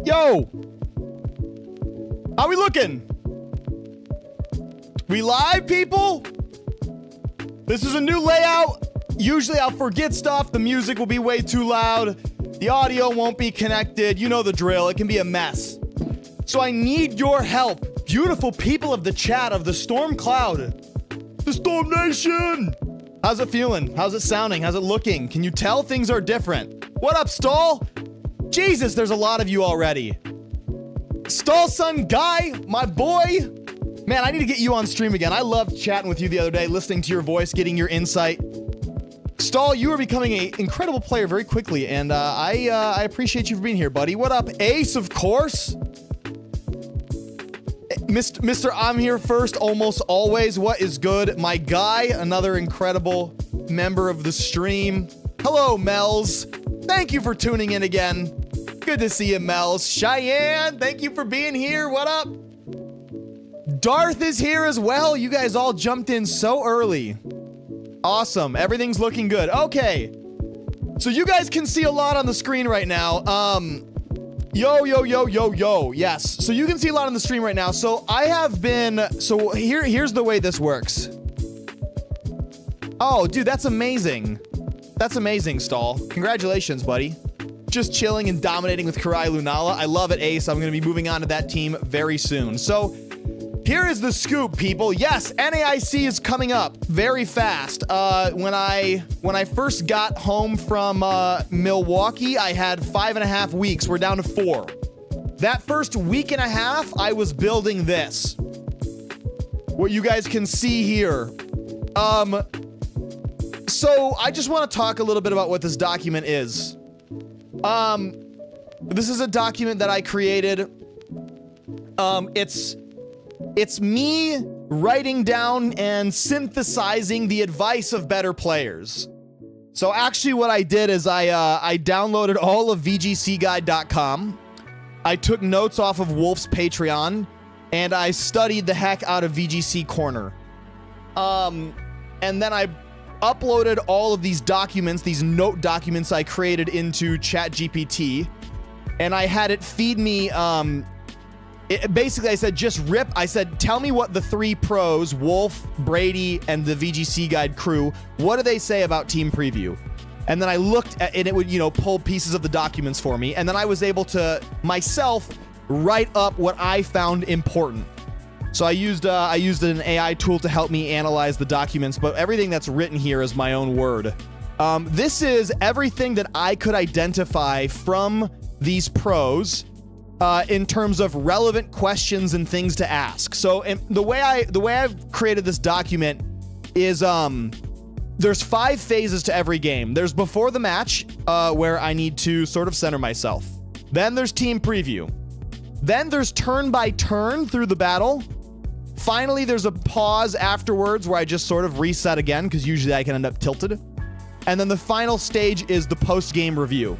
Yo! How we looking? We live, people? This is a new layout. Usually I'll forget stuff. The music will be way too loud. The audio won't be connected. You know the drill. It can be a mess. So I need your help. Beautiful people of the chat of the Storm Cloud. The Storm Nation! How's it feeling? How's it sounding? How's it looking? Can you tell things are different? What up, Stall? Jesus, there's a lot of you already. Stall Son Guy, my boy. Man, I need to get you on stream again. I loved chatting with you the other day, listening to your voice, getting your insight. Stall, you are becoming an incredible player very quickly, and I appreciate you for being here, buddy. What up, Ace, of course? Mr. I'm here first, almost always. What is good? My guy, another incredible member of the stream. Hello, Mel's. Thank you for tuning in again. Good to see you, Mel's. Cheyenne, thank you for being here. What up? Darth is here as well. You guys all jumped in so early. Awesome. Everything's looking good. Okay. So you guys can see a lot on the screen right now. Yo. Yes. So you can see a lot on the stream right now. So I have been, here's the way this works. Oh, dude, that's amazing. That's amazing, Stall. Congratulations, buddy. Just chilling and dominating with Karai Lunala. I love it, Ace. I'm going to be moving on to that team very soon. So here is the scoop, people. Yes, NAIC is coming up very fast. When I first got home from Milwaukee, I had 5.5 weeks. We're down to 4. That first week and a half, I was building this. What you guys can see here. So I just want to talk a little bit about what this document is. This is a document that I created. It's me writing down and synthesizing the advice of better players. So actually what I did is I downloaded all of VGCguide.com. I took notes off of Wolf's Patreon, and I studied the heck out of VGC Corner. And then I uploaded all of these documents, these note documents I created into ChatGPT, and I had it feed me, basically I said, I said, tell me what the 3 pros, Wolf, Brady, and the VGC Guide crew, what do they say about team preview? And then I looked at, and it would, pull pieces of the documents for me, and then I was able to, myself, write up what I found important. So I used an AI tool to help me analyze the documents, but everything that's written here is my own word. This is everything that I could identify from these pros in terms of relevant questions and things to ask. So the way I've created this document is there's 5 phases to every game. There's before the match, where I need to sort of center myself. Then there's team preview. Then there's turn by turn through the battle. Finally, there's a pause afterwards where I just sort of reset again, because usually I can end up tilted. And then the final stage is the post-game review.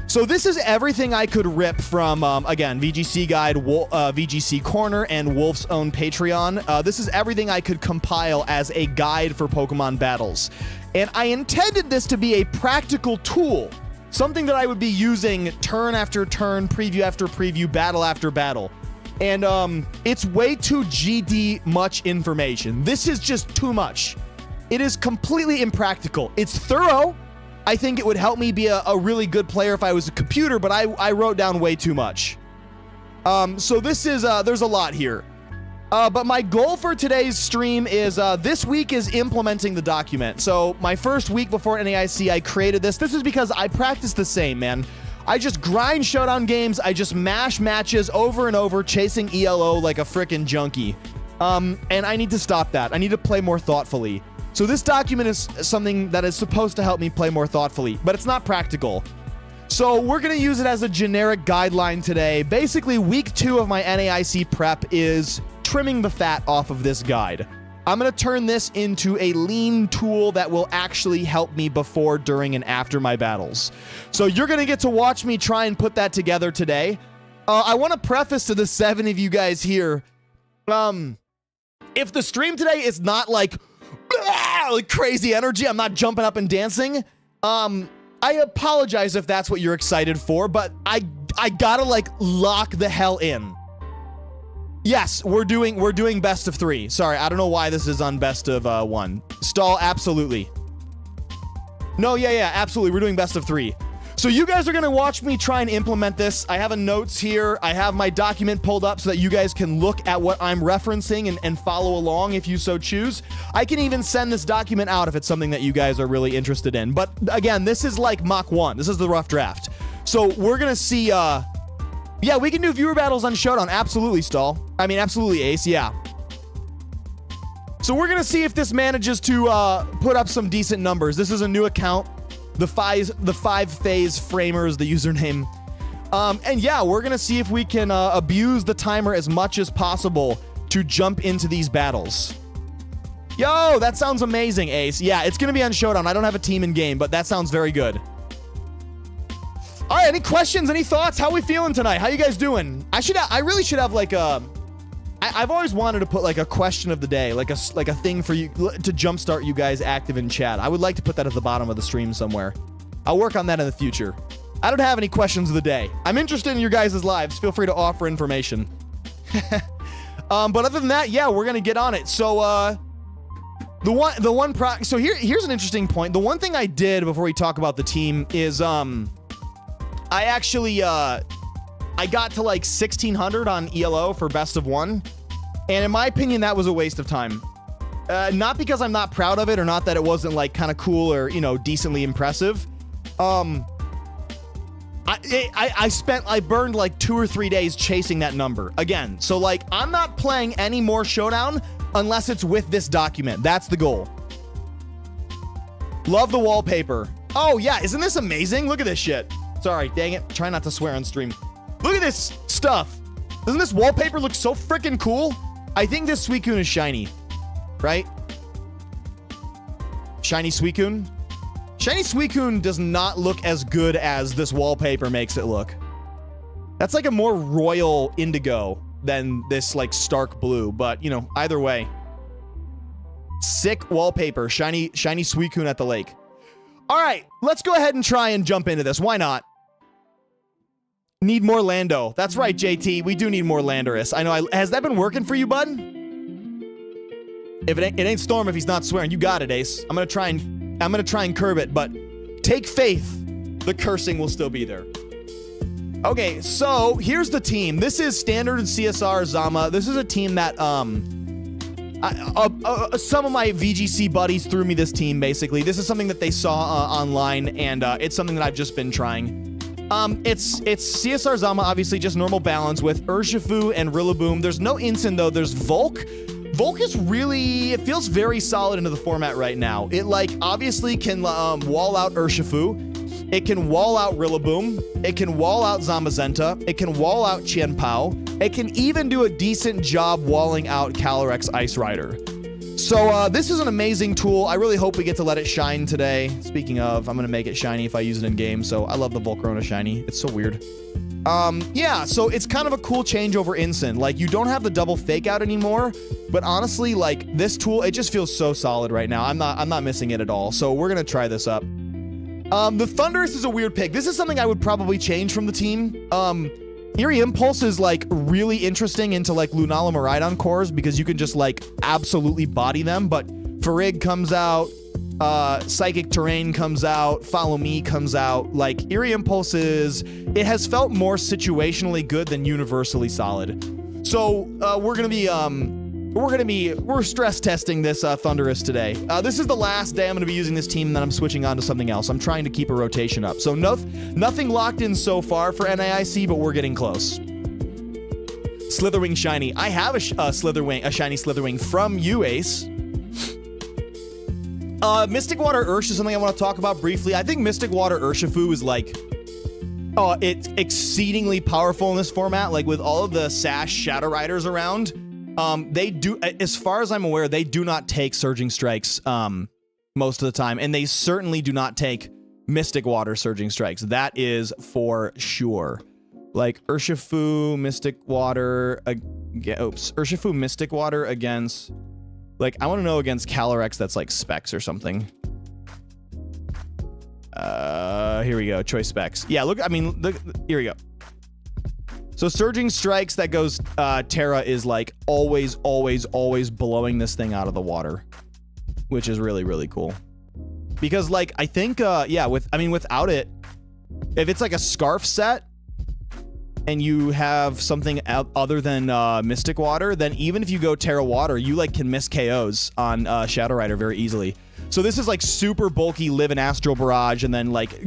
So this is everything I could rip from, again, VGC Guide, VGC Corner, and Wolf's own Patreon. This is everything I could compile as a guide for Pokemon battles. And I intended this to be a practical tool, something that I would be using turn after turn, preview after preview, battle after battle. And it's way too GD much information. This is just too much. It is completely impractical. It's thorough. I think it would help me be a really good player if I was a computer, but I wrote down way too much. So this is, there's a lot here. But my goal for today's stream is, this week is implementing the document. So my first week before NAIC, I created this. This is because I practice the same, man. I just grind showdown games. I just mash matches over and over, chasing ELO like a frickin' junkie. And I need to stop that. I need to play more thoughtfully. So this document is something that is supposed to help me play more thoughtfully, but it's not practical. So we're going to use it as a generic guideline today. Basically, week 2 of my NAIC prep is trimming the fat off of this guide. I'm going to turn this into a lean tool that will actually help me before, during, and after my battles. So you're going to get to watch me try and put that together today. I want to preface to the 7 of you guys here. If the stream today is not like crazy energy, I'm not jumping up and dancing, I apologize if that's what you're excited for, but I I gotta like lock the hell in. Yes, we're doing best of 3. Sorry, I don't know why this is on best of 1. Stall, absolutely. No, yeah, absolutely. We're doing best of 3. So you guys are going to watch me try and implement this. I have a notes here. I have my document pulled up so that you guys can look at what I'm referencing and follow along if you so choose. I can even send this document out if it's something that you guys are really interested in. But again, this is like Mach 1. This is the rough draft. So we're going to see... yeah, we can do viewer battles on Showdown. Absolutely, Stall. I mean, absolutely, Ace. Yeah. So we're going to see if this manages to put up some decent numbers. This is a new account. The 5-phase framer is the username. And yeah, we're going to see if we can abuse the timer as much as possible to jump into these battles. Yo, that sounds amazing, Ace. Yeah, it's going to be on Showdown. I don't have a team in game, but that sounds very good. All right, any questions, any thoughts? How we feeling tonight? How you guys doing? I really should have like a... I've always wanted to put like a question of the day, like a thing for you to jumpstart you guys active in chat. I would like to put that at the bottom of the stream somewhere. I'll work on that in the future. I don't have any questions of the day. I'm interested in your guys' lives. Feel free to offer information. But other than that, yeah, we're gonna get on it. So so here's an interesting point. The one thing I did before we talk about the team is I actually I got to like 1600 on ELO for best of 1, and in my opinion that was a waste of time. Not because I'm not proud of it, or not that it wasn't like kind of cool or, you know, decently impressive. I burned like 2 or 3 days chasing that number again. So like I'm not playing any more Showdown unless it's with this document. That's the goal. Love the wallpaper. Oh yeah, isn't this amazing? Look at this shit. Sorry, dang it. Try not to swear on stream. Look at this stuff. Doesn't this wallpaper look so freaking cool? I think this Suicune is shiny, right? Shiny Suicune? Shiny Suicune does not look as good as this wallpaper makes it look. That's like a more royal indigo than this like stark blue, but you know, either way. Sick wallpaper, shiny Suicune at the lake. All right, let's go ahead and try and jump into this. Why not? Need more Lando. That's right, JT. We do need more Landorus. I know. Has that been working for you, bud? If it ain't Storm if he's not swearing. You got it, Ace. I'm gonna try and curb it, but take faith. The cursing will still be there. Okay, so here's the team. This is standard CSR Zama. This is a team that some of my VGC buddies threw me this team. Basically, this is something that they saw online, and it's something that I've just been trying. It's CSR Zama, obviously just normal balance with Urshifu and Rillaboom. There's no Incin though. There's Volk. Volk is really, it feels very solid into the format right now. It like obviously can wall out Urshifu. It can wall out Rillaboom. It can wall out Zamazenta. It can wall out Qianpao. It can even do a decent job walling out Calyrex Ice Rider. So this is an amazing tool. I really hope we get to let it shine today. Speaking of, I'm going to make it shiny if I use it in game. So I love the Volcarona shiny. It's so weird. Yeah, so it's kind of a cool change over Incin. Like, you don't have the double fake out anymore, but honestly, like, this tool, it just feels so solid right now. I'm not missing it at all. So we're going to try this up. The Thundurus is a weird pick. This is something I would probably change from the team. Eerie Impulse is like really interesting into like Lunala Miraidon cores because you can just like absolutely body them, but Farig comes out, Psychic Terrain comes out, Follow Me comes out. Like Eerie Impulse it has felt more situationally good than universally solid. So we're stress testing this Thundurus today. This is the last day I'm gonna be using this team, and then I'm switching on to something else. I'm trying to keep a rotation up. So nothing locked in so far for NAIC, but we're getting close. Slitherwing shiny. I have a shiny Slitherwing from you, Ace. Mystic Water Ursh is something I want to talk about briefly. I think Mystic Water Urshifu is like, it's exceedingly powerful in this format. Like with all of the Sash Shadow Riders around. They do, as far as I'm aware, they do not take Surging Strikes most of the time, and they certainly do not take Mystic Water Surging Strikes. That is for sure. Like Urshifu, Mystic Water, Urshifu, Mystic Water against, like, I want to know against Calyrex that's like Specs or something. Here we go, choice Specs. Yeah, look, I mean, look, here we go. So Surging Strikes that goes Terra is like always blowing this thing out of the water, which is really, really cool. Because like, I think, yeah, without it, if it's like a Scarf set and you have something other than Mystic Water, then even if you go Terra Water, you like can miss KOs on Shadow Rider very easily. So this is like super bulky, live in Astral Barrage, and then like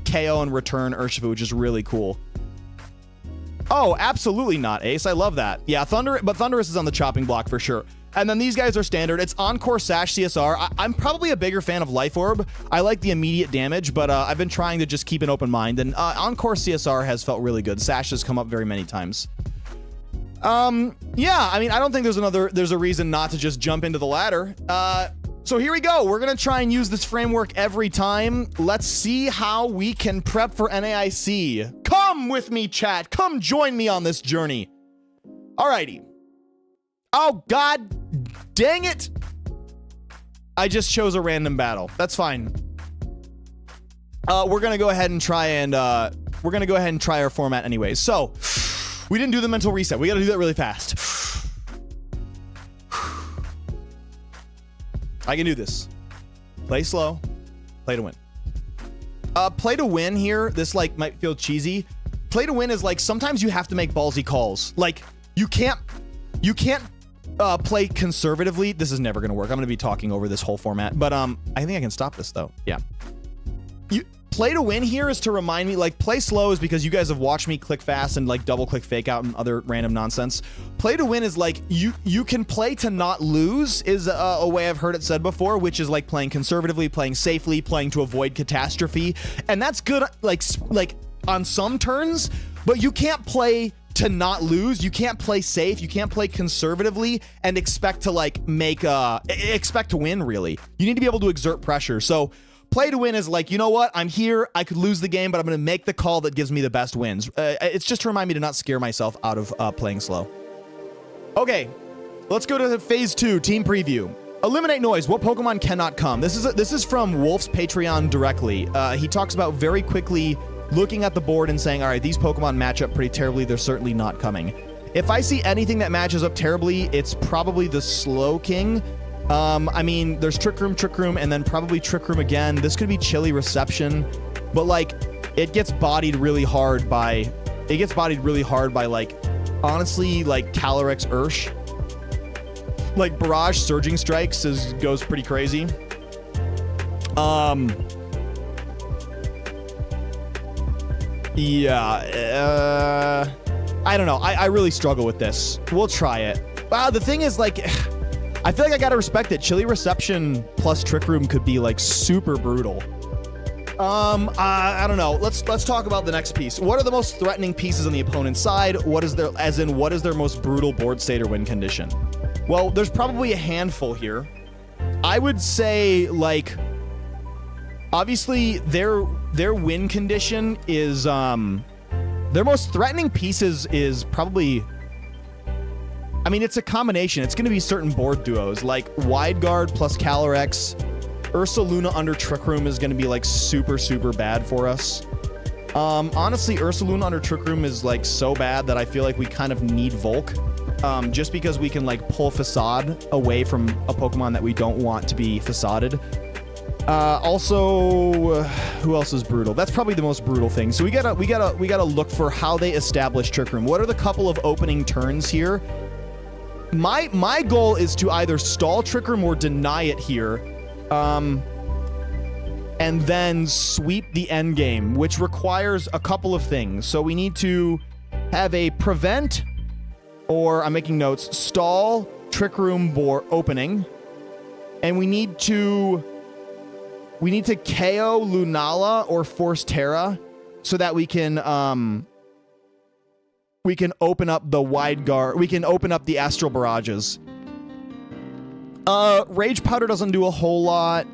KO and return Urshifu, which is really cool. Oh, absolutely not, Ace. I love that. Yeah, but Thunderous is on the chopping block for sure. And then these guys are standard. It's Encore Sash CSR. I'm probably a bigger fan of Life Orb. I like the immediate damage, but I've been trying to just keep an open mind. And Encore CSR has felt really good. Sash has come up very many times. Yeah, I mean, I don't think there's a reason not to just jump into the ladder. So here we go. We're going to try and use this framework every time. Let's see how we can prep for NAIC. Come with me, chat. Come join me on this journey. Alrighty. Oh, God dang it. I just chose a random battle. That's fine. We're going to go ahead and try our format anyways. So we didn't do the mental reset. We got to do that really fast. I can do this. Play slow, play to win. Play to win here, this like might feel cheesy. Play to win is like sometimes you have to make ballsy calls. Like you can't play conservatively. This is never gonna work. I'm gonna be talking over this whole format, but I think I can stop this though. Yeah. Play to win here is to remind me, like, play slow is because you guys have watched me click fast and like double click fake out and other random nonsense. Play to win is like you can play to not lose is a way I've heard it said before, which is like playing conservatively, playing safely, playing to avoid catastrophe. And that's good like on some turns, but you can't play to not lose. You can't play safe. You can't play conservatively and expect to like expect to win really. You need to be able to exert pressure. So play to win is like, you know what? I'm here. I could lose the game, but I'm going to make the call that gives me the best wins. It's just to remind me to not scare myself out of playing slow. Okay, let's go to phase 2, team preview. Eliminate noise. What Pokemon cannot come? This is from Wolf's Patreon directly. He talks about very quickly looking at the board and saying, all right, these Pokemon match up pretty terribly. They're certainly not coming. If I see anything that matches up terribly, it's probably the Slow King. I mean, there's Trick Room, and then probably Trick Room again. This could be Chilly Reception, but like, it gets bodied really hard by, like, honestly, like Calyrex Ursh. Like Barrage Surging Strikes goes pretty crazy. Yeah, I don't know. I really struggle with this. We'll try it. The thing is, like, I feel like I gotta respect it. Chilly Reception plus Trick Room could be like super brutal. I don't know. Let's talk about the next piece. What are the most threatening pieces on the opponent's side? What is their most brutal board state or win condition? Well, there's probably a handful here. I would say, like, obviously their win condition is their most threatening pieces is probably, I mean, it's a combination. It's going to be certain board duos, like Wide Guard plus Calyrex. Ursaluna under Trick Room is going to be like super, super bad for us. Honestly, Ursaluna under Trick Room is like so bad that I feel like we kind of need Volk. Just because we can like pull Facade away from a Pokemon that we don't want to be facaded. Also, who else is brutal? That's probably the most brutal thing. So we gotta look for how they establish Trick Room. What are the couple of opening turns here? My goal is to either stall Trick Room or deny it here, and then sweep the end game, which requires a couple of things. So we need to have a prevent, or I'm making notes, stall Trick Room board opening, and we need to KO Lunala or Force Terra so that we can open up the Wide Guard. We can open up the Astral Barrages. Rage Powder doesn't do a whole lot.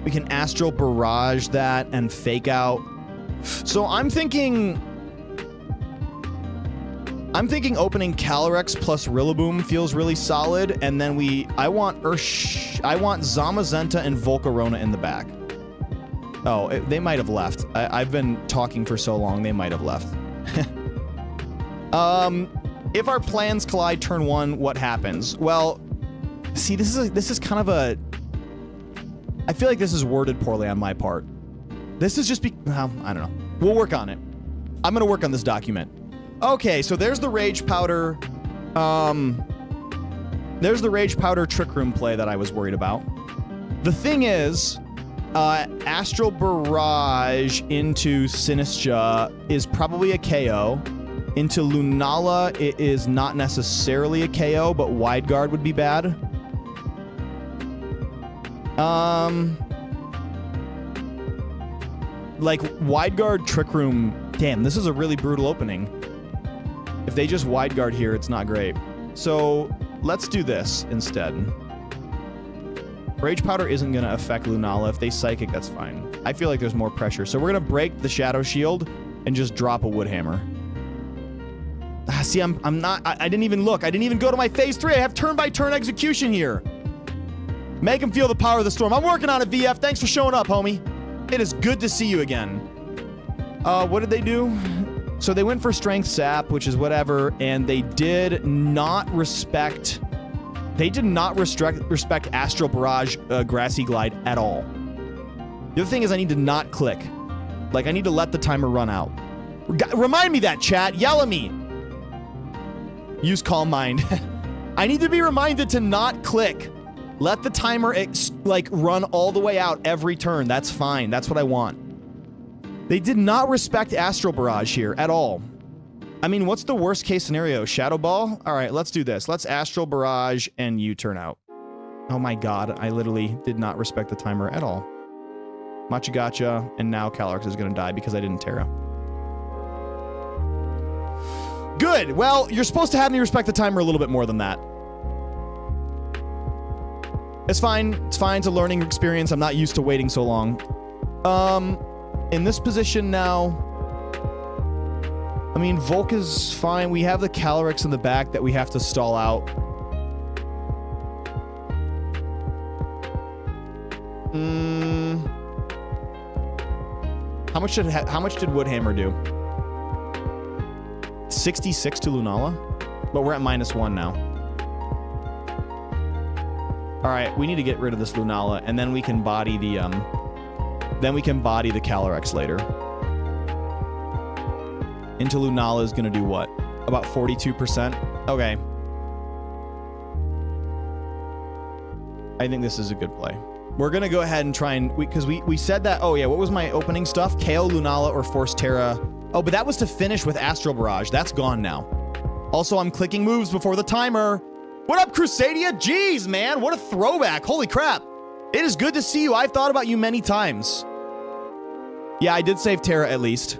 We can Astral Barrage that and fake out. So I'm thinking opening Calyrex plus Rillaboom feels really solid, and then I want Zamazenta and Volcarona in the back. Oh, they might have left. I've been talking for so long, they might have left. If our plans collide turn 1, what happens? Well, see, this is kind of a... I feel like this is worded poorly on my part. This is just well, I don't know. We'll work on it. I'm gonna work on this document. Okay, so there's the Rage Powder. There's the Rage Powder Trick Room play that I was worried about. The thing is, Astral Barrage into Sinistcha is probably a KO. Into Lunala, it is not necessarily a KO, but Wide Guard would be bad. Like, Wide Guard Trick Room... Damn, this is a really brutal opening. If they just Wide Guard here, it's not great. So, let's do this instead. Rage Powder isn't going to affect Lunala. If they Psychic, that's fine. I feel like there's more pressure. So we're going to break the Shadow Shield and just drop a Wood Hammer. See, I'm not... I didn't even look. I didn't even go to my phase 3. I have turn-by-turn execution here. Make him feel the power of the storm. I'm working on it, VF. Thanks for showing up, homie. It is good to see you again. What did they do? So they went for Strength Sap, which is whatever, and they did not respect... They did not respect Astral Barrage Grassy Glide at all. The other thing is I need to not click. Like, I need to let the timer run out. Remind me that, chat. Yell at me. Use Calm Mind. I need to be reminded to not click. Let the timer, like, run all the way out every turn. That's fine. That's what I want. They did not respect Astral Barrage here at all. I mean, what's the worst case scenario? Shadow Ball? All right, let's do this. Let's Astral Barrage and U-turn out. Oh my god, I literally did not respect the timer at all. Machagacha, and now Calyrex is going to die because I didn't Terra. Good! Well, you're supposed to have me respect the timer a little bit more than that. It's fine. It's fine. It's a learning experience. I'm not used to waiting so long. In this position now... I mean, Volk is fine. We have the Calyrex in the back that we have to stall out. How much did Woodhammer do? 66 to Lunala? But we're at -1 now. Alright, we need to get rid of this Lunala, and then we can body the, Calyrex later. Into Lunala is gonna do what? About 42%? Okay. I think this is a good play. We're gonna go ahead and try and... Because we said that... Oh yeah, what was my opening stuff? KO Lunala or Force Terra. Oh, but that was to finish with Astral Barrage. That's gone now. Also, I'm clicking moves before the timer. What up, Crusadia? Jeez, man. What a throwback. Holy crap. It is good to see you. I've thought about you many times. Yeah, I did save Terra at least.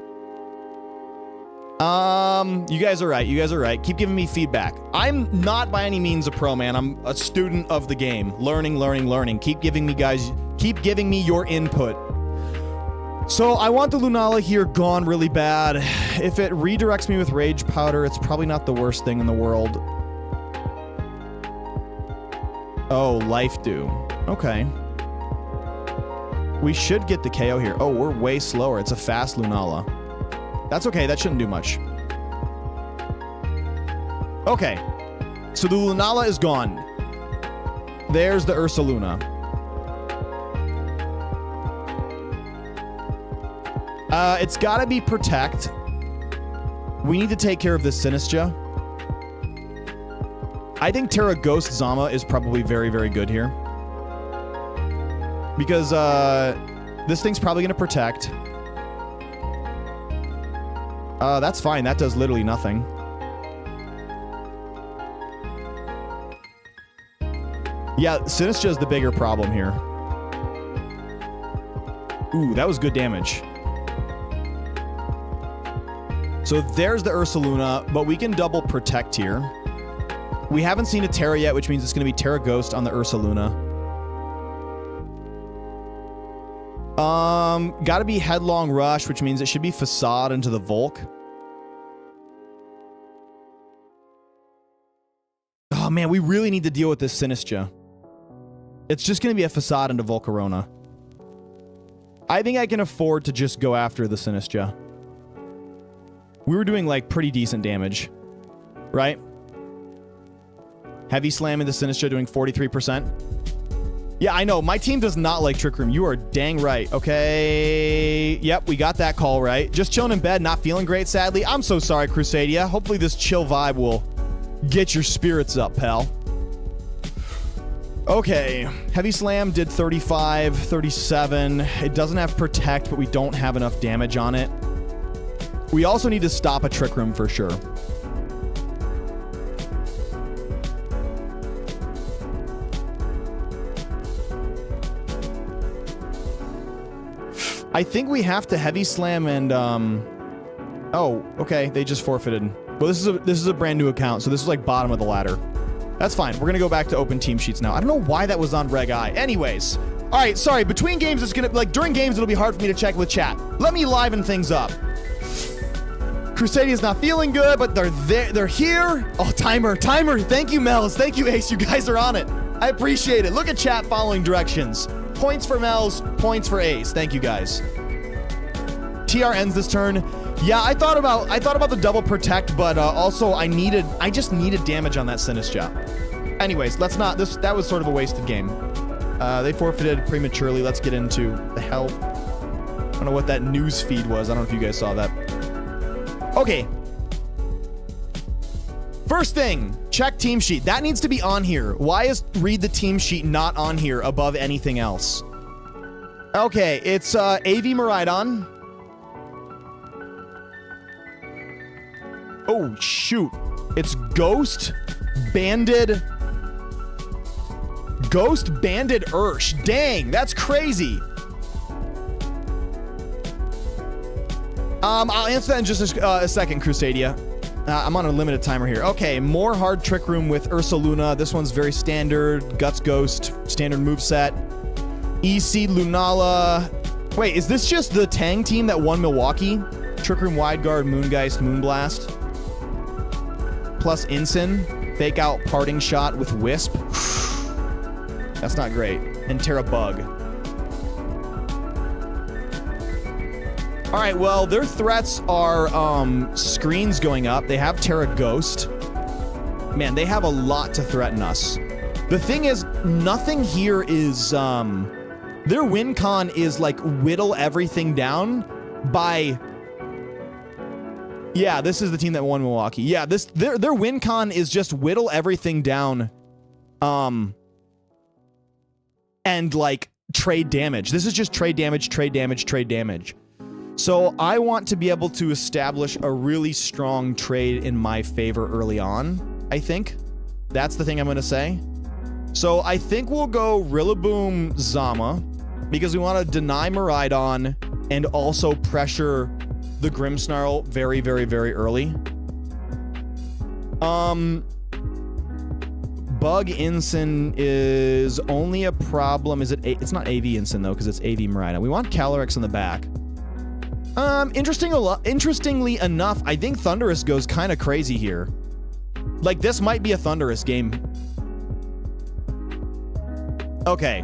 You guys are right. You guys are right. Keep giving me feedback. I'm not by any means a pro, man. I'm a student of the game. Learning, learning, learning. Keep giving me, guys, keep giving me your input. So I want the Lunala here gone really bad. If it redirects me with Rage Powder, it's probably not the worst thing in the world. Oh, Life Dew. Okay. We should get the KO here. Oh, we're way slower. It's a fast Lunala. That's okay. That shouldn't do much. Okay. So the Lunala is gone. There's the Ursaluna. It's gotta be Protect. We need to take care of this Sinistcha. I think Terra Ghost Zama is probably very, very good here. Because, this thing's probably gonna Protect. That's fine. That does literally nothing. Yeah, Sinistcha is the bigger problem here. Ooh, that was good damage. So there's the Ursaluna, but we can double Protect here. We haven't seen a Terra yet, which means it's going to be Terra Ghost on the Ursaluna. Gotta be Headlong Rush, which means it should be Facade into the Volk. Oh man, we really need to deal with this Sinistcha. It's just going to be a Facade into Volcarona. I think I can afford to just go after the Sinistra. We were doing, like, pretty decent damage. Right? Heavy slamming the Sinistra doing 43%. Yeah, I know. My team does not like Trick Room. You are dang right. Okay. Yep, we got that call right. Just chilling in bed, not feeling great, sadly. I'm so sorry, Crusadia. Hopefully this chill vibe will get your spirits up, pal. Okay. Heavy Slam did 35, 37. It doesn't have Protect, but we don't have enough damage on it. We also need to stop a Trick Room for sure. I think we have to Heavy Slam and, oh, okay, they just forfeited. Well, this is a brand new account, so this is like bottom of the ladder. That's fine. We're gonna go back to open team sheets now. I don't know why that was on Reg I. Anyways, all right, sorry, between games, it's gonna, like, during games, it'll be hard for me to check with chat. Let me liven things up. Crusadia's not feeling good, but they're there, they're here. Oh, timer, thank you, Mel's. Thank you, Ace, you guys are on it. I appreciate it. Look at chat following directions. Points for Mel's, points for Ace. Thank you, guys. TR ends this turn. Yeah, I thought about the double protect, but also I just needed damage on that Sinistra. Anyways, let's not. That was sort of a wasted game. They forfeited prematurely. Let's get into the help. I don't know what that news feed was. I don't know if you guys saw that. Okay. First thing, check team sheet. That needs to be on here. Why is read the team sheet not on here above anything else? Okay, it's AV Miraidon. Oh, shoot. It's Ghost Banded Ursh. Dang, that's crazy. I'll answer that in just a second, Crusadia. I'm on a limited timer here. Okay, more hard Trick Room with Ursaluna. This one's very standard. Guts Ghost, standard moveset. EC Lunala. Wait, is this just the Tang team that won Milwaukee? Trick Room, Wide Guard, Moongeist, Moonblast. Plus Ensign. Fake out Parting Shot with Wisp. That's not great. And Terra Bug. All right, well, their threats are screens going up. They have Terra Ghost. Man, they have a lot to threaten us. The thing is, nothing here is... their win con is, like, whittle everything down by... Yeah, this is the team that won Milwaukee. Yeah, their win con is just whittle everything down and, like, trade damage. This is just trade damage, trade damage, trade damage. So I want to be able to establish a really strong trade in my favor early on, I think. That's the thing I'm going to say. So I think we'll go Rillaboom Zama because we want to deny Miraidon and also pressure the Grimmsnarl very, very, very early. Bug Ensign is only a problem. Is it? It's not AV Ensign though because it's AV Miraidon. We want Calyrex in the back. Interestingly enough, I think Thundurus goes kind of crazy here. Like, this might be a Thundurus game. Okay.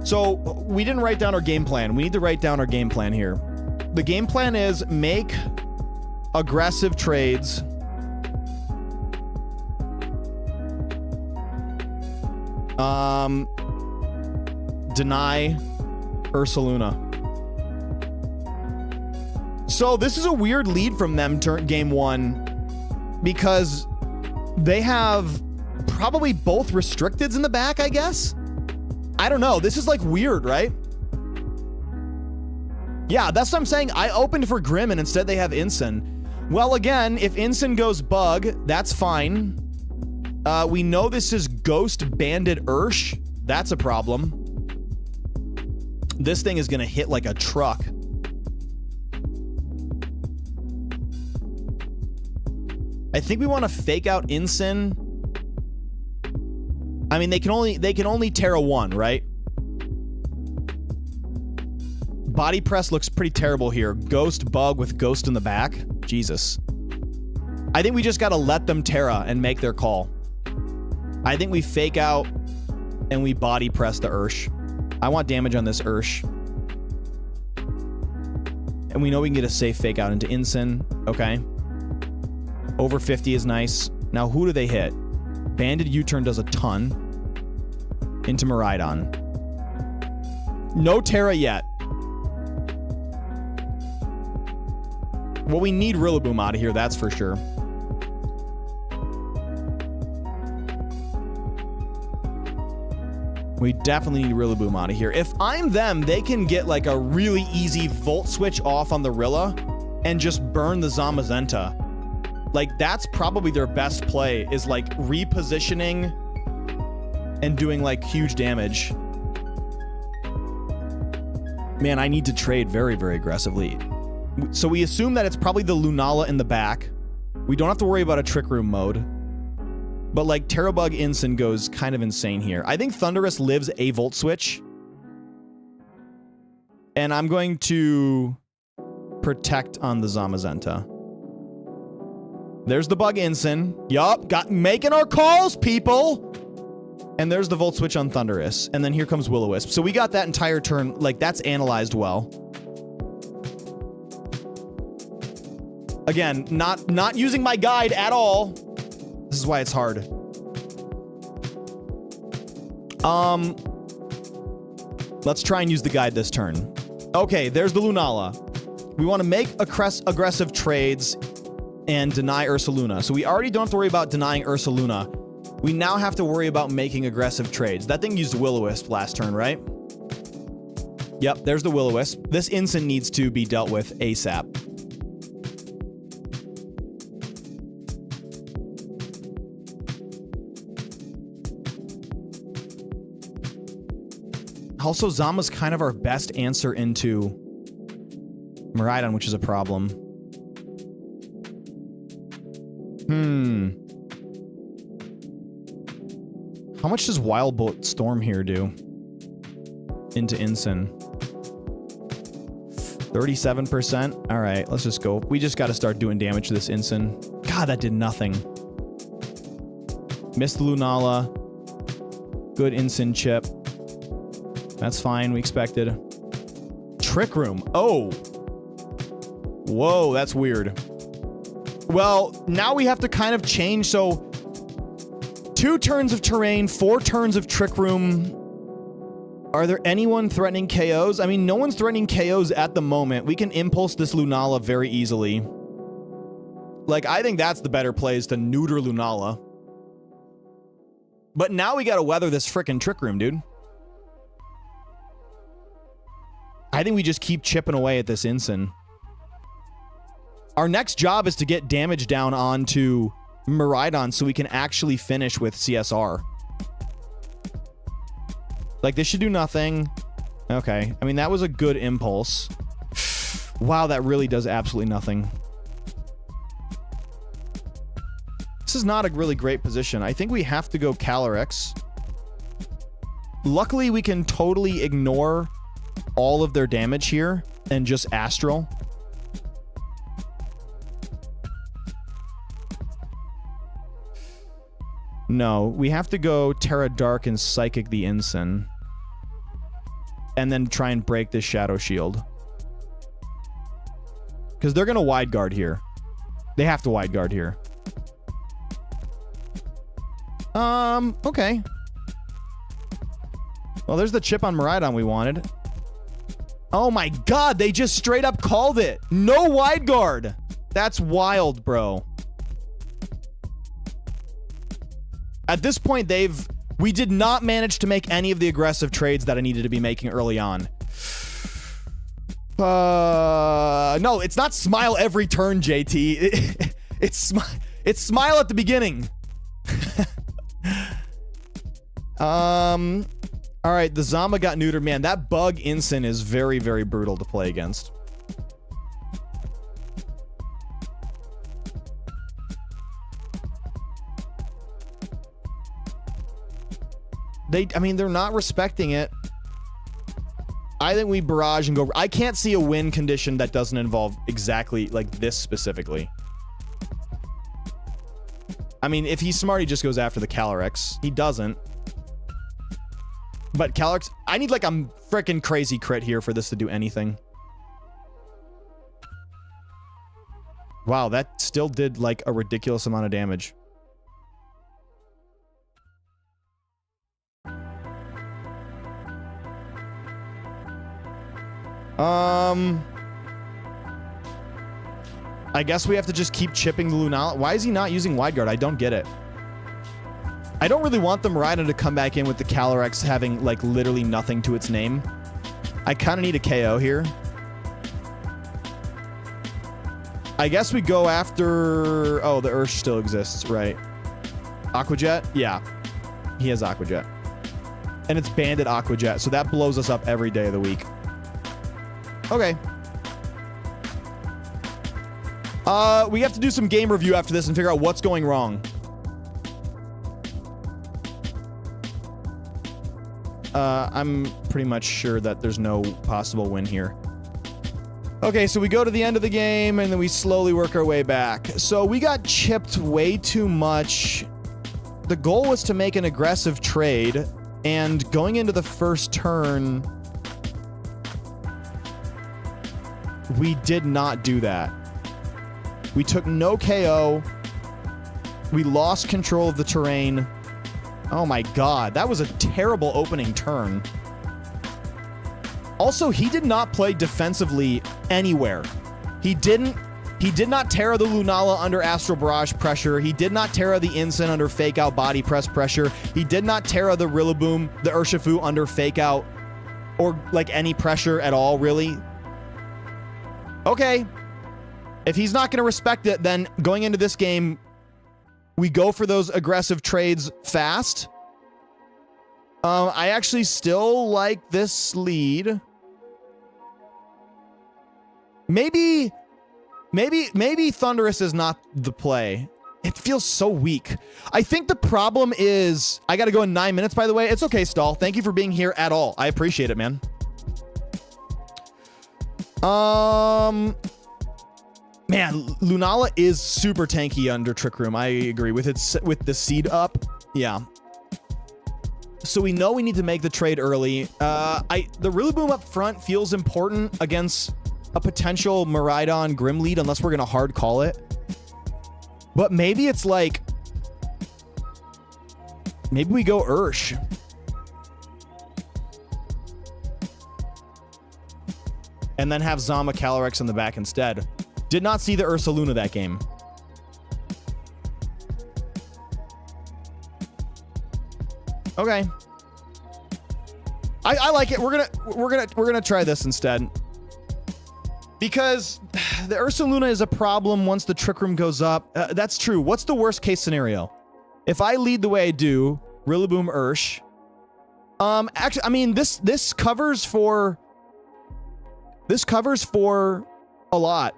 So, we didn't write down our game plan. We need to write down our game plan here. The game plan is make aggressive trades. Deny Ursaluna. So this is a weird lead from them game one because they have probably both restricteds in the back, I guess. I don't know. This is like weird, right? Yeah, that's what I'm saying. I opened for Grimm and instead they have Ensign. Well, again, if Ensign goes Bug, that's fine. We know this is Ghost Banded Ursh. That's a problem. This thing is going to hit like a truck. I think we want to fake out Ensign. I mean, they can only Terra 1, right? Body press looks pretty terrible here. Ghost Bug with Ghost in the back. Jesus. I think we just got to let them Terra and make their call. I think we fake out and we body press the Ursh. I want damage on this Ursh. And we know we can get a safe fake out into Ensign. Okay. Over 50 is nice. Now, who do they hit? Banded U-turn does a ton. Into Miraidon. No Terra yet. Well, we need Rillaboom out of here, that's for sure. We definitely need Rillaboom out of here. If I'm them, they can get like a really easy Volt Switch off on the Rilla and just burn the Zamazenta. Like, that's probably their best play, is like repositioning and doing like huge damage. Man, I need to trade very, very aggressively. So we assume that it's probably the Lunala in the back. We don't have to worry about a Trick Room mode. But like Terrabug Ensign goes kind of insane here. I think Thundurus lives a Volt Switch. And I'm going to protect on the Zamazenta. There's the Bug Ensign. Yup, making our calls, people. And there's the Volt Switch on Thundurus. And then here comes Will-O-Wisp. So we got that entire turn. Like, that's analyzed well. Again, not using my guide at all. This is why it's hard. Let's try and use the guide this turn. Okay, there's the Lunala. We want to make aggressive trades and deny Ursaluna. So we already don't have to worry about denying Ursaluna. We now have to worry about making aggressive trades. That thing used Will-O-Wisp last turn, right? Yep, there's the Will-O-Wisp. This Ensign needs to be dealt with ASAP. Also, Zama's kind of our best answer into Miraidon, which is a problem. How much does Wild Bolt Storm here do? Into Ensign. 37%? Alright, let's just go. We just got to start doing damage to this Ensign. God, that did nothing. Missed the Lunala. Good Ensign chip. That's fine, we expected. Trick Room. Oh. Whoa, that's weird. Well, now we have to kind of change. So, 2 turns of terrain, 4 turns of Trick Room. Are there anyone threatening KOs? I mean, no one's threatening KOs at the moment. We can impulse this Lunala very easily. Like, I think that's the better play, is to neuter Lunala. But now we gotta weather this frickin' Trick Room, dude. I think we just keep chipping away at this Ensign. Our next job is to get damage down onto Miraidon so we can actually finish with CSR. Like, this should do nothing. Okay. I mean, that was a good impulse. Wow, that really does absolutely nothing. This is not a really great position. I think we have to go Calyrex. Luckily, we can totally ignore all of their damage here and just Astral. No, we have to go Terra Dark and Psychic the Ensign. And then try and break this Shadow Shield. Because they're going to Wide Guard here. They have to Wide Guard here. Okay. Well, there's the chip on Miraidon we wanted. Oh my god, they just straight up called it. No Wide Guard. That's wild, bro. At this point, we did not manage to make any of the aggressive trades that I needed to be making early on. No, it's not smile every turn, JT. It's smile at the beginning. All right, the Zama got neutered. Man, that Bug Ensign is very, very brutal to play against. I mean, they're not respecting it. I think we barrage and go. I can't see a win condition that doesn't involve exactly like this specifically. I mean, if he's smart, he just goes after the Calyrex. He doesn't. But Calyrex, I need like a freaking crazy crit here for this to do anything. Wow, that still did like a ridiculous amount of damage. I guess we have to just keep chipping the Lunala. Why is he not using Wide Guard? I don't get it. I don't really want the Miraidon to come back in with the Calyrex having like literally nothing to its name. I kind of need a KO here. I guess we go after... Oh, the Ursh still exists, right? Aqua Jet? Yeah. He has Aqua Jet. And it's Bandit Aqua Jet, so that blows us up every day of the week. Okay. We have to do some game review after this and figure out what's going wrong. I'm pretty much sure that there's no possible win here. Okay, so we go to the end of the game, and then we slowly work our way back. So we got chipped way too much. The goal was to make an aggressive trade, and going into the first turn, we did not do that. We took no KO. We lost control of the terrain. Oh my god, that was a terrible opening turn. Also, he did not play defensively anywhere. He did not Terra the Lunala under Astral Barrage pressure. He did not Terra the Incin under Fake Out Body Press pressure. He did not Terra the Rillaboom, the Urshifu under Fake Out or like any pressure at all, really. Okay. If he's not going to respect it, then going into this game, we go for those aggressive trades fast. I actually still like this lead. Maybe Thundurus is not the play. It feels so weak. I think the problem is... I got to go in 9 minutes, by the way. It's okay, Stall. Thank you for being here at all. I appreciate it, man. Man, Lunala is super tanky under Trick Room. I agree with the seed up. Yeah. So we know we need to make the trade early. The Rillaboom up front feels important against a potential Miraidon Grim lead, unless we're gonna hard call it. But maybe it's like, maybe we go Ursh. And then have Zama Calyrex in the back instead. Did not see the Ursaluna that game. Okay. I like it. We're gonna try this instead. Because the Ursaluna is a problem once the Trick Room goes up. That's true. What's the worst case scenario? If I lead the way I do, Rillaboom Ursh. Actually, I mean this covers for a lot.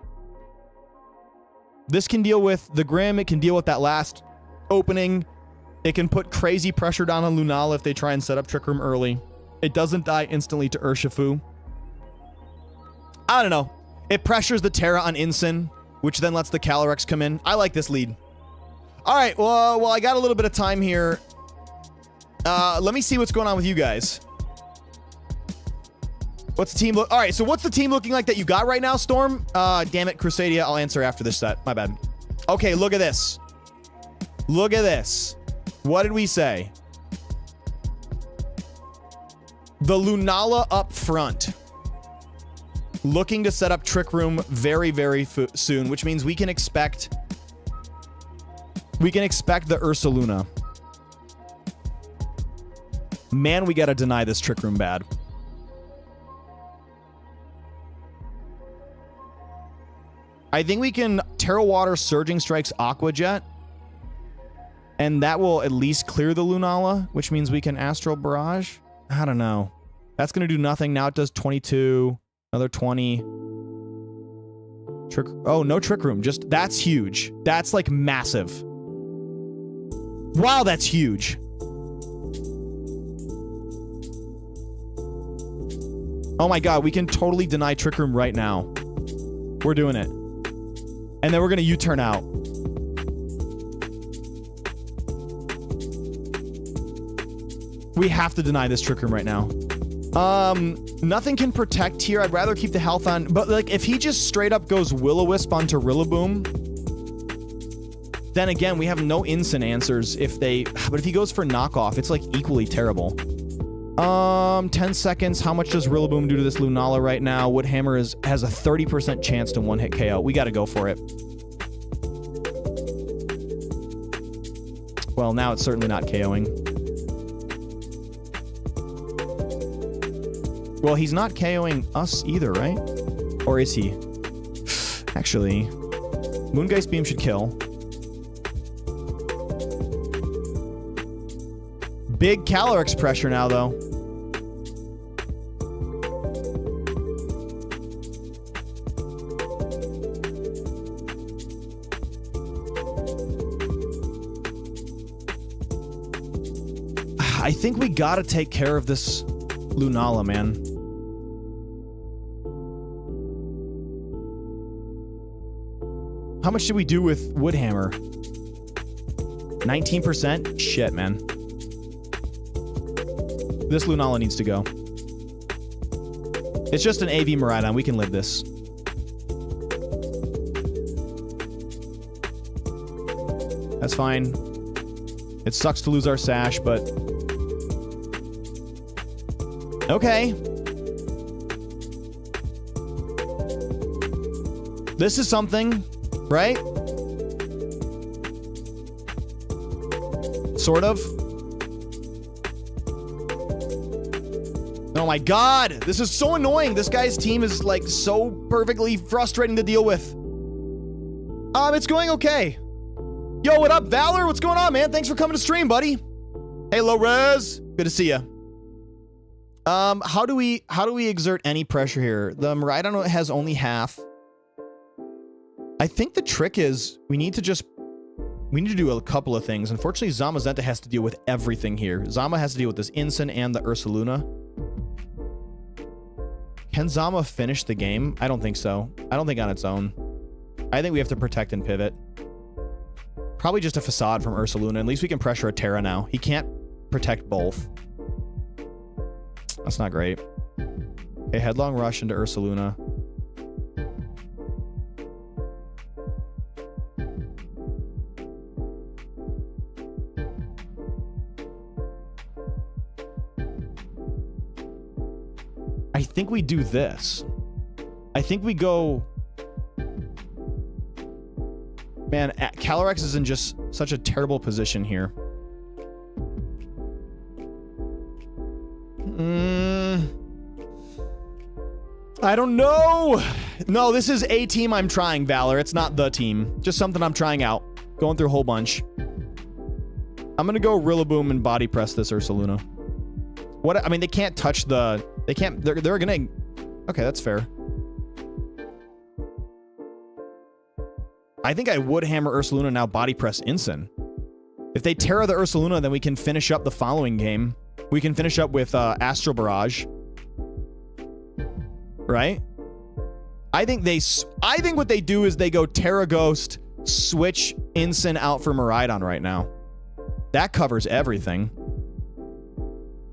This can deal with the Grim. It can deal with that last opening. It can put crazy pressure down on Lunala if they try and set up Trick Room early. It doesn't die instantly to Urshifu. I don't know. It pressures the Terra on Incin, which then lets the Calyrex come in. I like this lead. All right, well, I got a little bit of time here. Let me see what's going on with you guys. What's the team look? All right, so what's the team looking like that you got right now, Storm? Damn it, Crusadia. I'll answer after this set. My bad. Okay, look at this. Look at this. What did we say? The Lunala up front. Looking to set up Trick Room very, very soon, which means we can expect the Ursaluna. Man, we gotta deny this Trick Room bad. I think we can Terra Water Surging Strikes Aqua Jet. And that will at least clear the Lunala, which means we can Astral Barrage. I don't know. That's going to do nothing. Now it does 22. Another 20. Oh, no Trick Room. Just, that's huge. That's like massive. Wow, that's huge. Oh my god, we can totally deny Trick Room right now. We're doing it. And then we're going to U-turn out. We have to deny this Trick Room right now. Nothing can protect here. I'd rather keep the health on. But, like, if he just straight up goes Will-O-Wisp onto Rillaboom, then again, we have no instant answers if they... But if he goes for knockoff, it's, like, equally terrible. 10 seconds. How much does Rillaboom do to this Lunala right now? Woodhammer has a 30% chance to one-hit KO. We gotta go for it. Well, now it's certainly not KOing. Well, he's not KOing us either, right? Or is he? Actually, Moongeist Beam should kill. Big Calyrex pressure now, though. I think we gotta take care of this Lunala, man. How much did we do with Woodhammer? 19%? Shit, man. This Lunala needs to go. It's just an AV Miraidon. We can live this. That's fine. It sucks to lose our Sash, but... Okay. This is something, right? Sort of. Oh my god! This is so annoying. This guy's team is, like, so perfectly frustrating to deal with. It's going okay. Yo, what up, Valor? What's going on, man? Thanks for coming to stream, buddy. Hey, Low-Res. Good to see you. How do we exert any pressure here? The Miraidon has only half. I think the trick is we need to do a couple of things. Unfortunately, Zamazenta has to deal with everything here. Zama has to deal with this Incin and the Ursaluna. Can Zama finish the game? I don't think so. I don't think on its own. I think we have to protect and pivot. Probably just a Facade from Ursaluna. At least we can pressure a Terra now. He can't protect both. That's not great. Okay, Headlong Rush into Ursaluna. I think we do this. I think we go... Man, Calyrex is in just such a terrible position here. I don't know. No, this is a team I'm trying, Valor. It's not the team. Just something I'm trying out. Going through a whole bunch. I'm gonna go Rillaboom and body press this Ursaluna. What? I mean, they can't touch the... They can't... They're gonna... Okay, that's fair. I think I would hammer Ursaluna now body press Incin. If they Terra the Ursaluna, then we can finish up the following game. We can finish up with Astral Barrage. Right? I think what they do is they go Terra Ghost, switch Incin out for Miraidon right now. That covers everything.